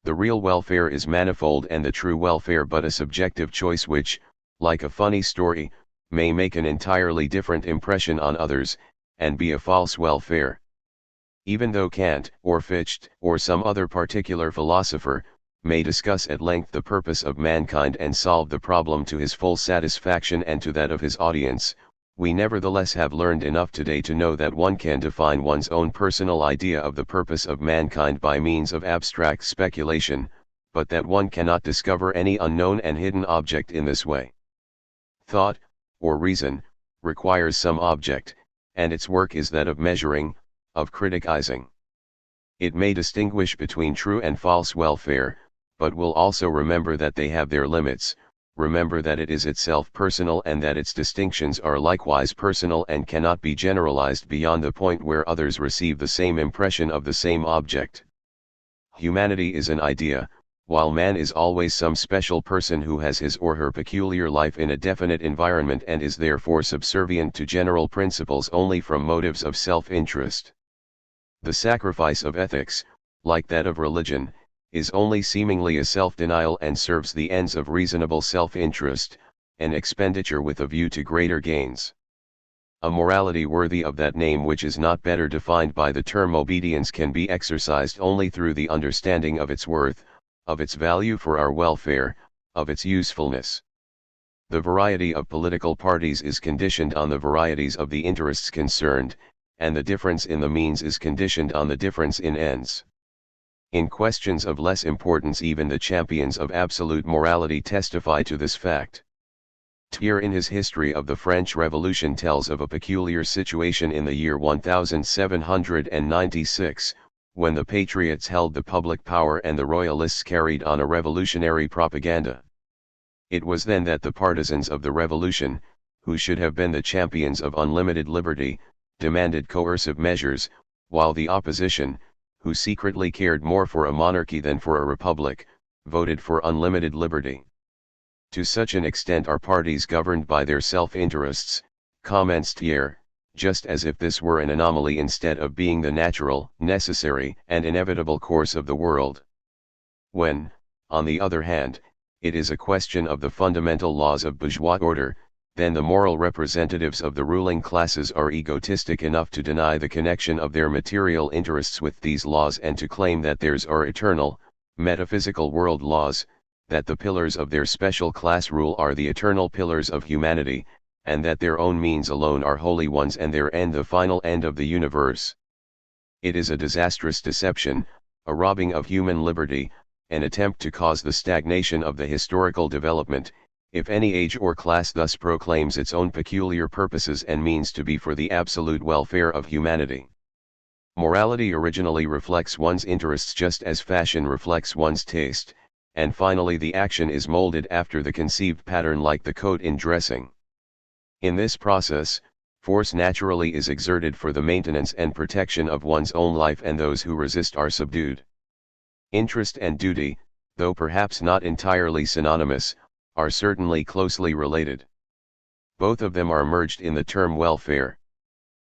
The real welfare is manifold and the true welfare but a subjective choice which, like a funny story, may make an entirely different impression on others, and be a false welfare. Even though Kant, or Fichte, or some other particular philosopher, may discuss at length the purpose of mankind and solve the problem to his full satisfaction and to that of his audience, we nevertheless have learned enough today to know that one can define one's own personal idea of the purpose of mankind by means of abstract speculation, but that one cannot discover any unknown and hidden object in this way. Thought, or reason, requires some object, and its work is that of measuring, of criticizing. It may distinguish between true and false welfare, but will also remember that they have their limits, remember that it is itself personal and that its distinctions are likewise personal and cannot be generalized beyond the point where others receive the same impression of the same object. Humanity is an idea, while man is always some special person who has his or her peculiar life in a definite environment and is therefore subservient to general principles only from motives of self-interest. The sacrifice of ethics, like that of religion, is only seemingly a self-denial and serves the ends of reasonable self-interest, an expenditure with a view to greater gains. A morality worthy of that name which is not better defined by the term obedience can be exercised only through the understanding of its worth, of its value for our welfare, of its usefulness. The variety of political parties is conditioned on the varieties of the interests concerned, and the difference in the means is conditioned on the difference in ends. In questions of less importance even the champions of absolute morality testify to this fact. Thiers in his History of the French Revolution tells of a peculiar situation in the year 1796, when the patriots held the public power and the royalists carried on a revolutionary propaganda. It was then that the partisans of the revolution, who should have been the champions of unlimited liberty, demanded coercive measures, while the opposition, who secretly cared more for a monarchy than for a republic, voted for unlimited liberty. To such an extent are parties governed by their self-interests, comments Thiers, just as if this were an anomaly instead of being the natural, necessary, and inevitable course of the world. When, on the other hand, it is a question of the fundamental laws of bourgeois order, then the moral representatives of the ruling classes are egotistic enough to deny the connection of their material interests with these laws and to claim that theirs are eternal, metaphysical world laws, that the pillars of their special class rule are the eternal pillars of humanity, and that their own means alone are holy ones and their end the final end of the universe. It is a disastrous deception, a robbing of human liberty, an attempt to cause the stagnation of the historical development, if any age or class thus proclaims its own peculiar purposes and means to be for the absolute welfare of humanity. Morality originally reflects one's interests just as fashion reflects one's taste, and finally the action is molded after the conceived pattern like the coat in dressing. In this process, force naturally is exerted for the maintenance and protection of one's own life, and those who resist are subdued. Interest and duty, though perhaps not entirely synonymous, are certainly closely related. Both of them are merged in the term welfare.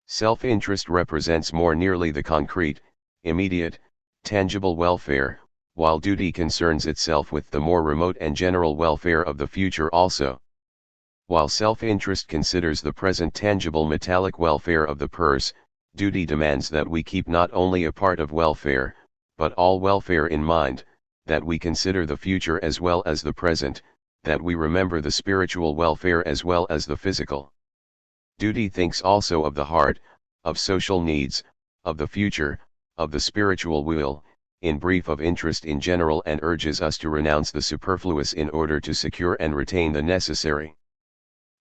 Self-interest represents more nearly the concrete, immediate, tangible welfare, while duty concerns itself with the more remote and general welfare of the future also. While self-interest considers the present tangible metallic welfare of the purse, duty demands that we keep not only a part of welfare, but all welfare in mind, that we consider the future as well as the present, that we remember the spiritual welfare as well as the physical. Duty thinks also of the heart, of social needs, of the future, of the spiritual will, in brief of interest in general, and urges us to renounce the superfluous in order to secure and retain the necessary.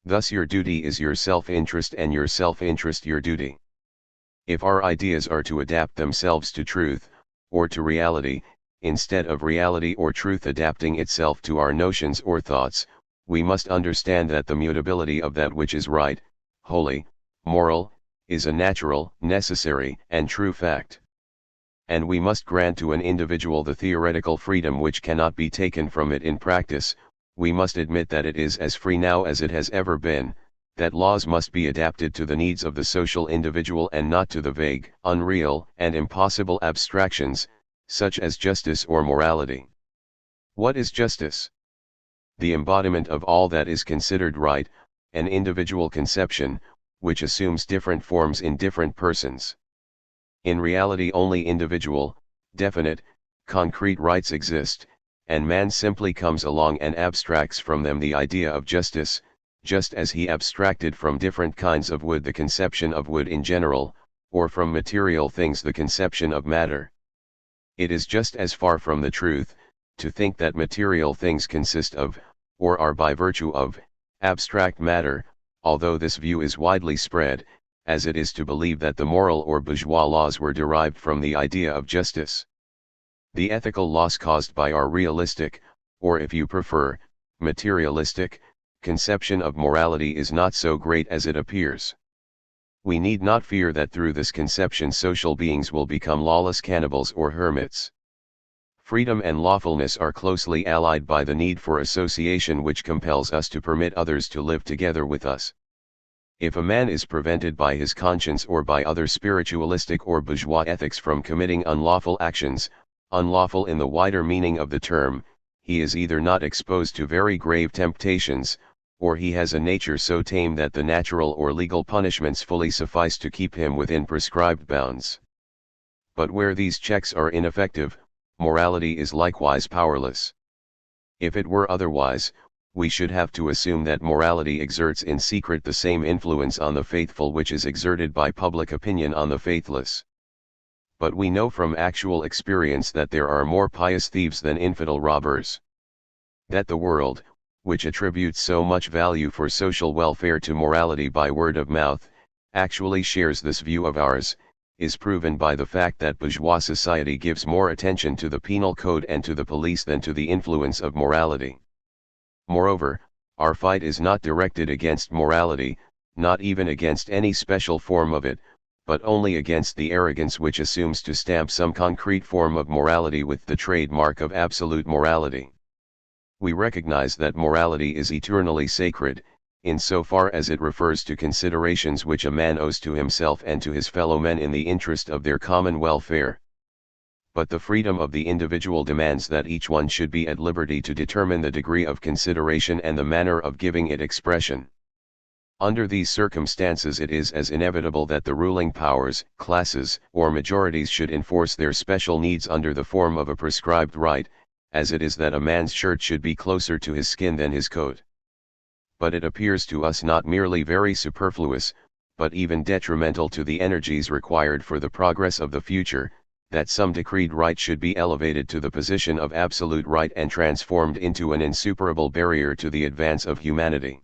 Thus your duty is your self-interest and your self-interest your duty. If our ideas are to adapt themselves to truth, or to reality, instead of reality or truth adapting itself to our notions or thoughts, we must understand that the mutability of that which is right, holy, moral, is a natural, necessary, and true fact. And we must grant to an individual the theoretical freedom which cannot be taken from it in practice. We must admit that it is as free now as it has ever been, that laws must be adapted to the needs of the social individual and not to the vague, unreal, and impossible abstractions, such as justice or morality. What is justice? The embodiment of all that is considered right, an individual conception, which assumes different forms in different persons. In reality only individual, definite, concrete rights exist, and man simply comes along and abstracts from them the idea of justice, just as he abstracted from different kinds of wood the conception of wood in general, or from material things the conception of matter. It is just as far from the truth, to think that material things consist of, or are by virtue of, abstract matter, although this view is widely spread, as it is to believe that the moral or bourgeois laws were derived from the idea of justice. The ethical loss caused by our realistic, or if you prefer, materialistic, conception of morality is not so great as it appears. We need not fear that through this conception social beings will become lawless cannibals or hermits. Freedom and lawfulness are closely allied by the need for association which compels us to permit others to live together with us. If a man is prevented by his conscience or by other spiritualistic or bourgeois ethics from committing unlawful actions, unlawful in the wider meaning of the term, he is either not exposed to very grave temptations, or he has a nature so tame that the natural or legal punishments fully suffice to keep him within prescribed bounds. But where these checks are ineffective, morality is likewise powerless. If it were otherwise, we should have to assume that morality exerts in secret the same influence on the faithful which is exerted by public opinion on the faithless. But we know from actual experience that there are more pious thieves than infidel robbers. That the world, which attributes so much value for social welfare to morality by word of mouth, actually shares this view of ours, is proven by the fact that bourgeois society gives more attention to the penal code and to the police than to the influence of morality. Moreover, our fight is not directed against morality, not even against any special form of it, but only against the arrogance which assumes to stamp some concrete form of morality with the trademark of absolute morality. We recognize that morality is eternally sacred, in so far as it refers to considerations which a man owes to himself and to his fellow men in the interest of their common welfare. But the freedom of the individual demands that each one should be at liberty to determine the degree of consideration and the manner of giving it expression. Under these circumstances it is as inevitable that the ruling powers, classes, or majorities should enforce their special needs under the form of a prescribed right, as it is that a man's shirt should be closer to his skin than his coat. But it appears to us not merely very superfluous, but even detrimental to the energies required for the progress of the future, that some decreed right should be elevated to the position of absolute right and transformed into an insuperable barrier to the advance of humanity.